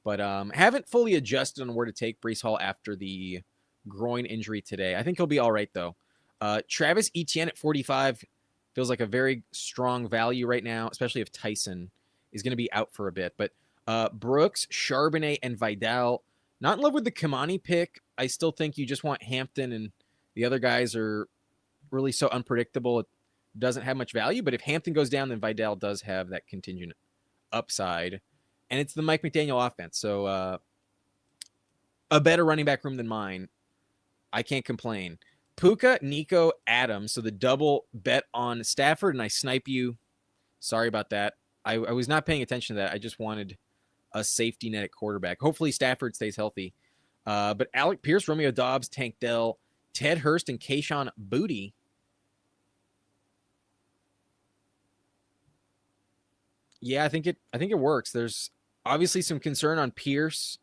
S1: but haven't fully adjusted on where to take Breece Hall after the groin injury today. I think he'll be all right, though. Travis Etienne at 45 feels like a very strong value right now, especially if Tyson is going to be out for a bit. But Brooks, Charbonnet, and Vidal, not in love with the Kamani pick. I still think you just want Hampton, and the other guys are really so unpredictable. It doesn't have much value. But if Hampton goes down, then Vidal does have that contingent upside. And it's the Mike McDaniel offense. So a better running back room than mine. I can't complain. Puka, Nico, Adams. So the double bet on Stafford, and I snipe you. Sorry about that. I was not paying attention to that. I just wanted a safety net at quarterback. Hopefully Stafford stays healthy. But Alec Pierce, Romeo Dobbs, Tank Dell, Ted Hurst, and Kayshon Boutte. Yeah, I think it works. There's obviously some concern on Pierce,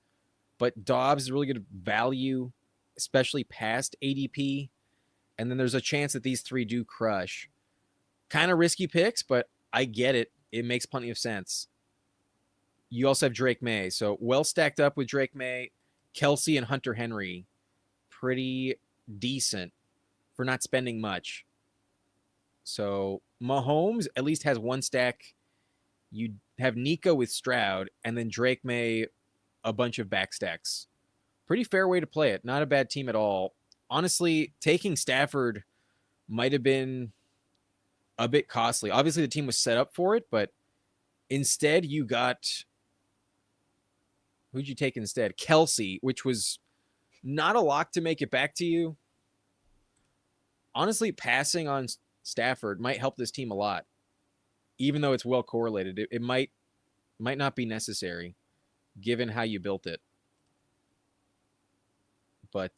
S1: but Dobbs is really good value, especially past ADP. And then there's a chance that these 3 do crush. Kind of risky picks, but I get it. It makes plenty of sense. You also have Drake May. So well stacked up with Drake May, Kelsey, and Hunter Henry. Pretty decent for not spending much. So Mahomes at least has one stack. You have Nico with Stroud, and then Drake May, a bunch of back stacks. Pretty fair way to play it. Not a bad team at all. Honestly, taking Stafford might have been a bit costly. Obviously, the team was set up for it, but instead you got... Who'd you take instead? Kelsey, which was not a lock to make it back to you. Honestly, passing on Stafford might help this team a lot. Even though it's well correlated, it might not be necessary given how you built it. But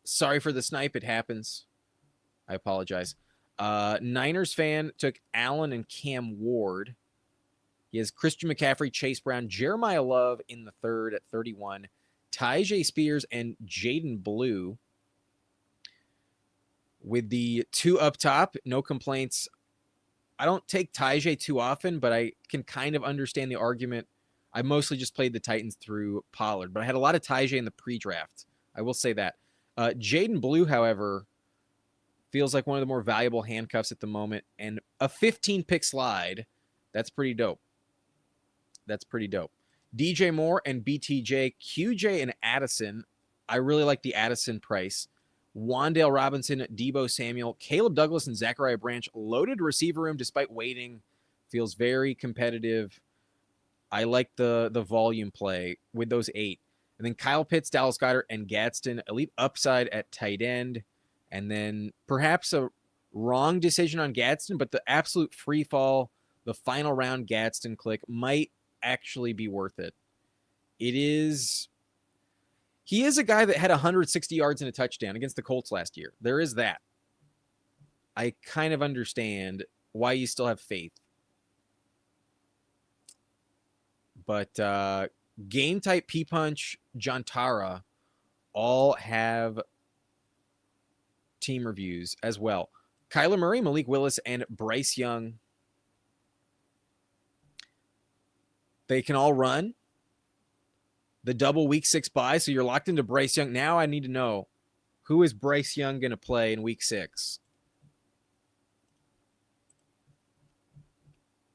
S1: sorry for the snipe. It happens. I apologize. Niners fan took Allen and Cam Ward. He has Christian McCaffrey, Chase Brown, Jeremiah Love in the 3rd at 31, Tyjae Spears, and Jaden Blue. With the 2 up top, no complaints. I don't take Tyjae too often, but I can kind of understand the argument. I mostly just played the Titans through Pollard, but I had a lot of Tyjae in the pre-draft. I will say that. Jaden Blue, however, feels like one of the more valuable handcuffs at the moment, and a 15-pick slide, that's pretty dope. That's pretty dope. DJ Moore and BTJ, QJ and Addison. I really like the Addison price. Wan'Dale Robinson, Debo Samuel, Caleb Douglas, and Zachariah Branch. Loaded receiver room despite waiting. Feels very competitive. I like the volume play with those 8. And then Kyle Pitts, Dallas Goedert, and Gadsden. Elite upside at tight end. And then perhaps a wrong decision on Gadsden, but the absolute free fall, the final round Gadsden click might actually be worth it. He is a guy that had 160 yards and a touchdown against the Colts last year. There is that. I kind of understand why you still have faith. But game type, P-Punch, Jantara all have team reviews as well. Kyler Murray, Malik Willis, and Bryce Young. They can all run. The double week 6 bye, so you're locked into Bryce Young. Now I need to know, who is Bryce Young going to play in week 6?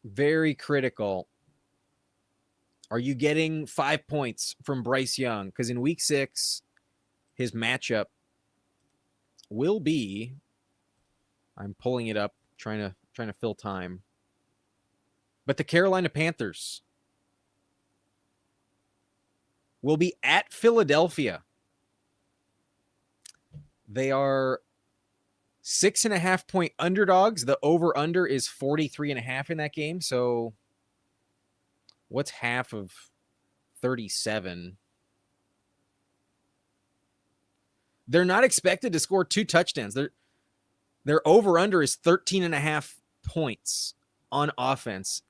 S1: Very critical. Are you getting 5 points from Bryce Young? Because in week 6, his matchup will be, I'm pulling it up, trying to fill time. But the Carolina Panthers will be at Philadelphia. They are 6.5 point underdogs. The over-under is 43.5 in that game. So what's half of 37? They're not expected to score 2 touchdowns. Their over-under is 13.5 points on offense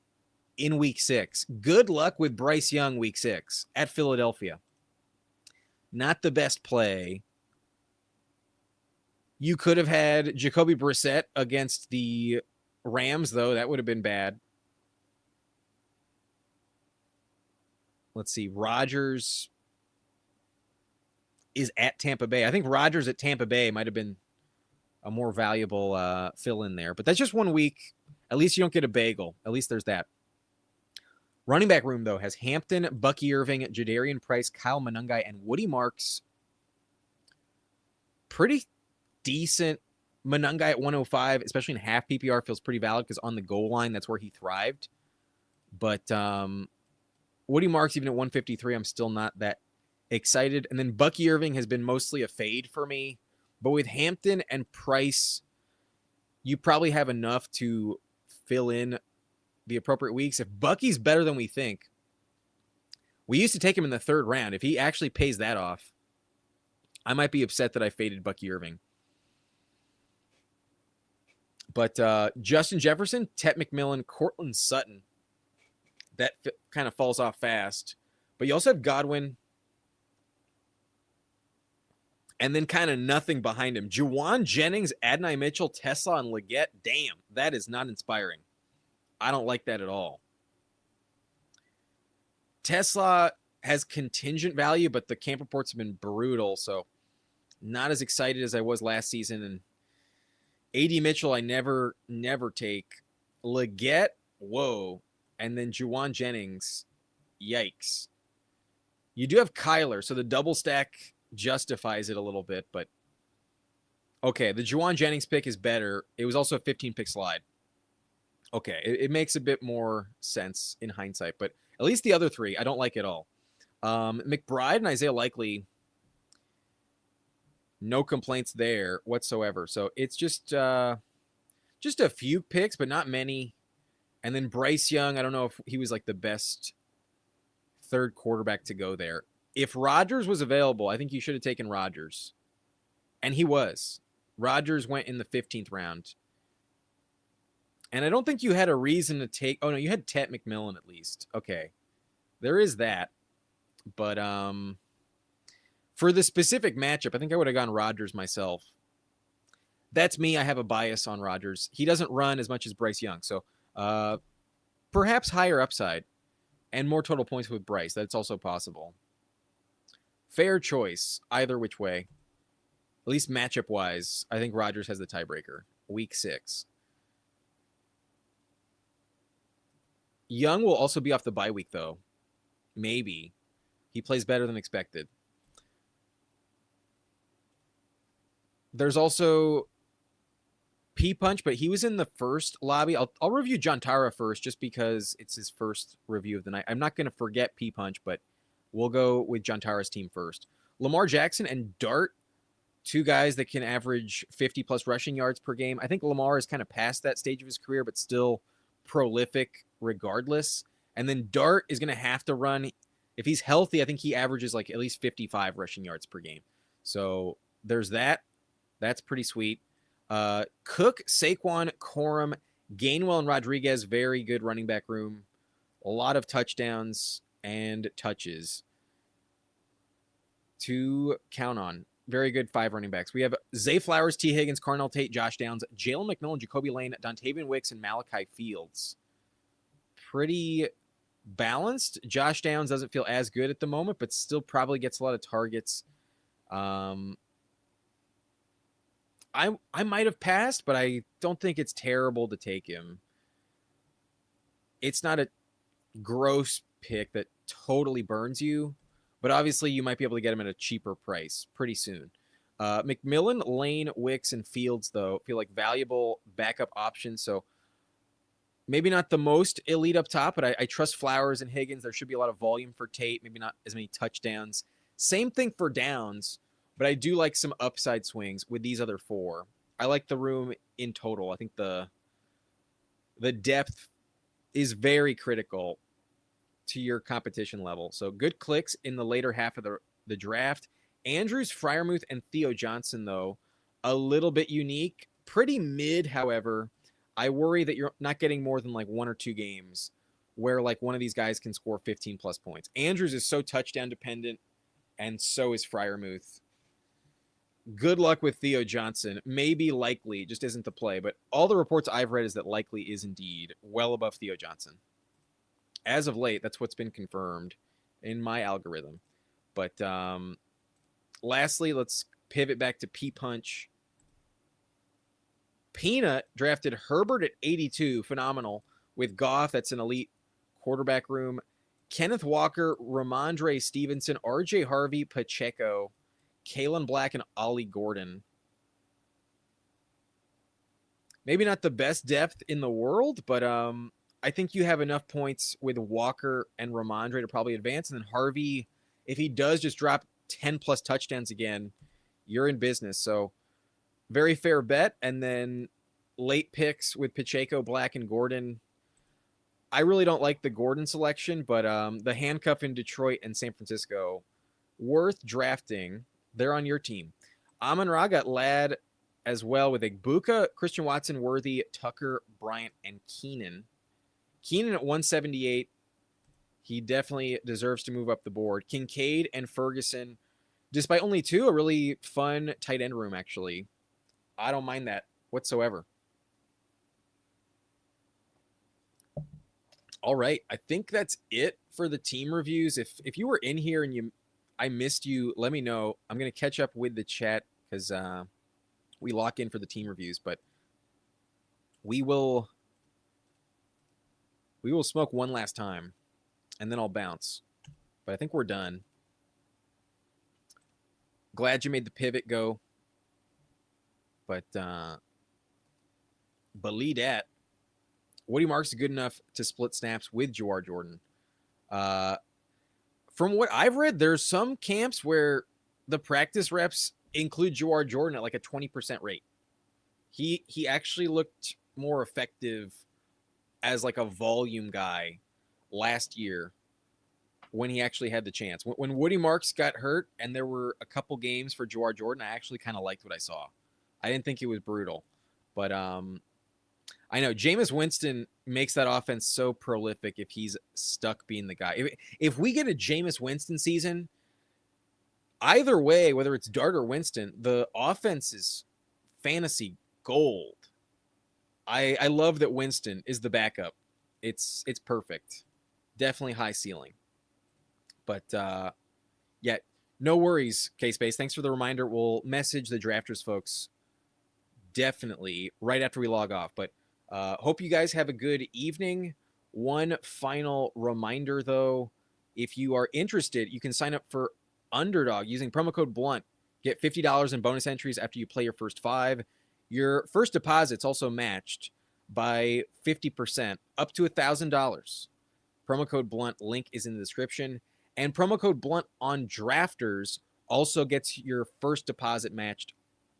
S1: in week 6. Good luck with Bryce Young week 6 at Philadelphia. Not the best play. You could have had Jacoby Brissett against the Rams, though. That would have been bad. Let's see. Rodgers is at Tampa Bay. I think Rodgers at Tampa Bay might have been a more valuable fill-in there. But that's just 1 week. At least you don't get a bagel. At least there's that. Running back room, though, has Hampton, Bucky Irving, Jadarian Price, Kyle Monangai, and Woody Marks. Pretty decent. Monangai at 105, especially in half PPR, feels pretty valid because on the goal line, that's where he thrived. But Woody Marks, even at 153, I'm still not that excited. And then Bucky Irving has been mostly a fade for me. But with Hampton and Price, you probably have enough to fill in the appropriate weeks. If Bucky's better than we think, we used to take him in the 3rd round. If he actually pays that off, I might be upset that I faded Bucky Irving. But Justin Jefferson, Tet McMillan, Cortland Sutton, that kind of falls off fast. But you also have Godwin, and then kind of nothing behind him. Juwan Jennings, Adonai Mitchell, Tesla, and Leggett. Damn, that is not inspiring. I don't like that at all. Tesla has contingent value, but the camp reports have been brutal, so not as excited as I was last season. And AD Mitchell, I never take. Leggett, whoa. And then Juwan Jennings, yikes. You do have Kyler, so the double stack justifies it a little bit, but okay, the Juwan Jennings pick is better. It was also a 15-pick slide. Okay, it makes a bit more sense in hindsight, but at least the other 3, I don't like at all. McBride and Isaiah Likely, no complaints there whatsoever. So it's just a few picks, but not many. And then Bryce Young, I don't know if he was like the best 3rd quarterback to go there. If Rodgers was available, I think you should have taken Rodgers. And he was. Rodgers went in the 15th round. And I don't think you had a reason to take... Oh, no, you had Tet McMillan at least. Okay. There is that. But for the specific matchup, I think I would have gone Rodgers myself. That's me. I have a bias on Rodgers. He doesn't run as much as Bryce Young. So perhaps higher upside and more total points with Bryce. That's also possible. Fair choice, either which way. At least matchup-wise, I think Rodgers has the tiebreaker. Week 6. Young will also be off the bye week, though. Maybe. He plays better than expected. There's also P-Punch, but he was in the first lobby. I'll review John Tara first just because it's his first review of the night. I'm not going to forget P-Punch, but we'll go with John Tara's team first. Lamar Jackson and Dart, 2 guys that can average 50-plus rushing yards per game. I think Lamar is kind of past that stage of his career, but still prolific regardless. And then Dart is going to have to run. If he's healthy, I think he averages like at least 55 rushing yards per game. So there's that. That's pretty sweet. Cook, Saquon, Corum, Gainwell, and Rodriguez, very good running back room. A lot of touchdowns and touches to count on. Very good 5 running backs. We have Zay Flowers, T. Higgins, Carnell Tate, Josh Downs, Jalen McMillan, Jacoby Lane, Dontavian Wicks, and Malachi Fields. Pretty balanced. Josh Downs doesn't feel as good at the moment, but still probably gets a lot of targets. I might have passed, but I don't think it's terrible to take him. It's not a gross pick that totally burns you, but obviously you might be able to get him at a cheaper price pretty soon. McMillan, Lane, Wicks, and Fields, though, feel like valuable backup options. So maybe not the most elite up top, but I trust Flowers and Higgins. There should be a lot of volume for Tate, maybe not as many touchdowns. Same thing for Downs, but I do like some upside swings with these other 4. I like the room in total. I think the depth is very critical to your competition level. So good clicks in the later half of the draft. Andrews, Freiermuth, and Theo Johnson, though, a little bit unique. Pretty mid, however. I worry that you're not getting more than like 1 or 2 games where like one of these guys can score 15 plus points. Andrews is so touchdown dependent, and so is Fryermuth. Good luck with Theo Johnson. Maybe Likely just isn't the play, but all the reports I've read is that Likely is indeed well above Theo Johnson. As of late, that's what's been confirmed in my algorithm. But lastly, let's pivot back to P-Punch. Peanut drafted Herbert at 82, phenomenal. With Goff, that's an elite quarterback room. Kenneth Walker, Ramondre Stevenson, RJ Harvey, Pacheco, Kalen Black, and Ollie Gordon. Maybe not the best depth in the world, but I think you have enough points with Walker and Ramondre to probably advance. And then Harvey, if he does just drop 10 plus touchdowns again, you're in business. So very fair bet. And then late picks with Pacheco, Black, and Gordon. I really don't like the Gordon selection, but the handcuff in Detroit and San Francisco, worth drafting. They're on your team. Amon-Ra got Ladd as well with Igbuka, Christian Watson, Worthy, Tucker, Bryant, and Keenan. Keenan at 178. He definitely deserves to move up the board. Kincaid and Ferguson, despite only 2, a really fun tight end room, actually. I don't mind that whatsoever. All right, I think that's it for the team reviews. If you were in here and I missed you, let me know. I'm going to catch up with the chat because we lock in for the team reviews, but we will smoke one last time, and then I'll bounce. But I think we're done. Glad you made the pivot go. But believe that. Woody Marks is good enough to split snaps with Jawar Jordan. From what I've read, there's some camps where the practice reps include Jawar Jordan at like a 20% rate. He actually looked more effective as like a volume guy last year when he actually had the chance. When Woody Marks got hurt and there were a couple games for Jawar Jordan, I actually kind of liked what I saw. I didn't think it was brutal, but I know Jameis Winston makes that offense so prolific if he's stuck being the guy. If we get a Jameis Winston season, either way, whether it's Dart or Winston, the offense is fantasy gold. I love that Winston is the backup. It's perfect. Definitely high ceiling. But yeah, no worries, K-Space. Thanks for the reminder. We'll message the drafters folks definitely right after we log off. But hope you guys have a good evening. One final reminder, though, if you are interested, you can sign up for Underdog using promo code BLUNT. Get $50 in bonus entries after you play your first 5. Your first deposit's also matched by 50%, up to $1,000. Promo code BLUNT, link is in the description. And promo code BLUNT on drafters also gets your first deposit matched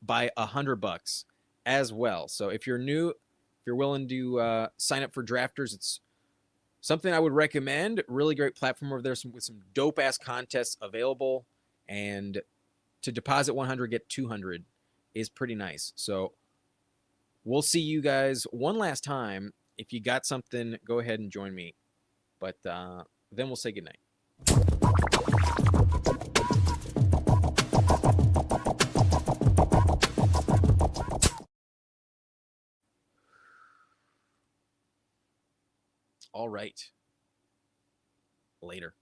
S1: by $100 as well. So if you're new, if you're willing to sign up for drafters, it's something I would recommend. Really great platform over there with some dope-ass contests available. And to deposit 100, get 200 is pretty nice. So we'll see you guys one last time. If you got something, go ahead and join me. But then we'll say goodnight. All right. Later.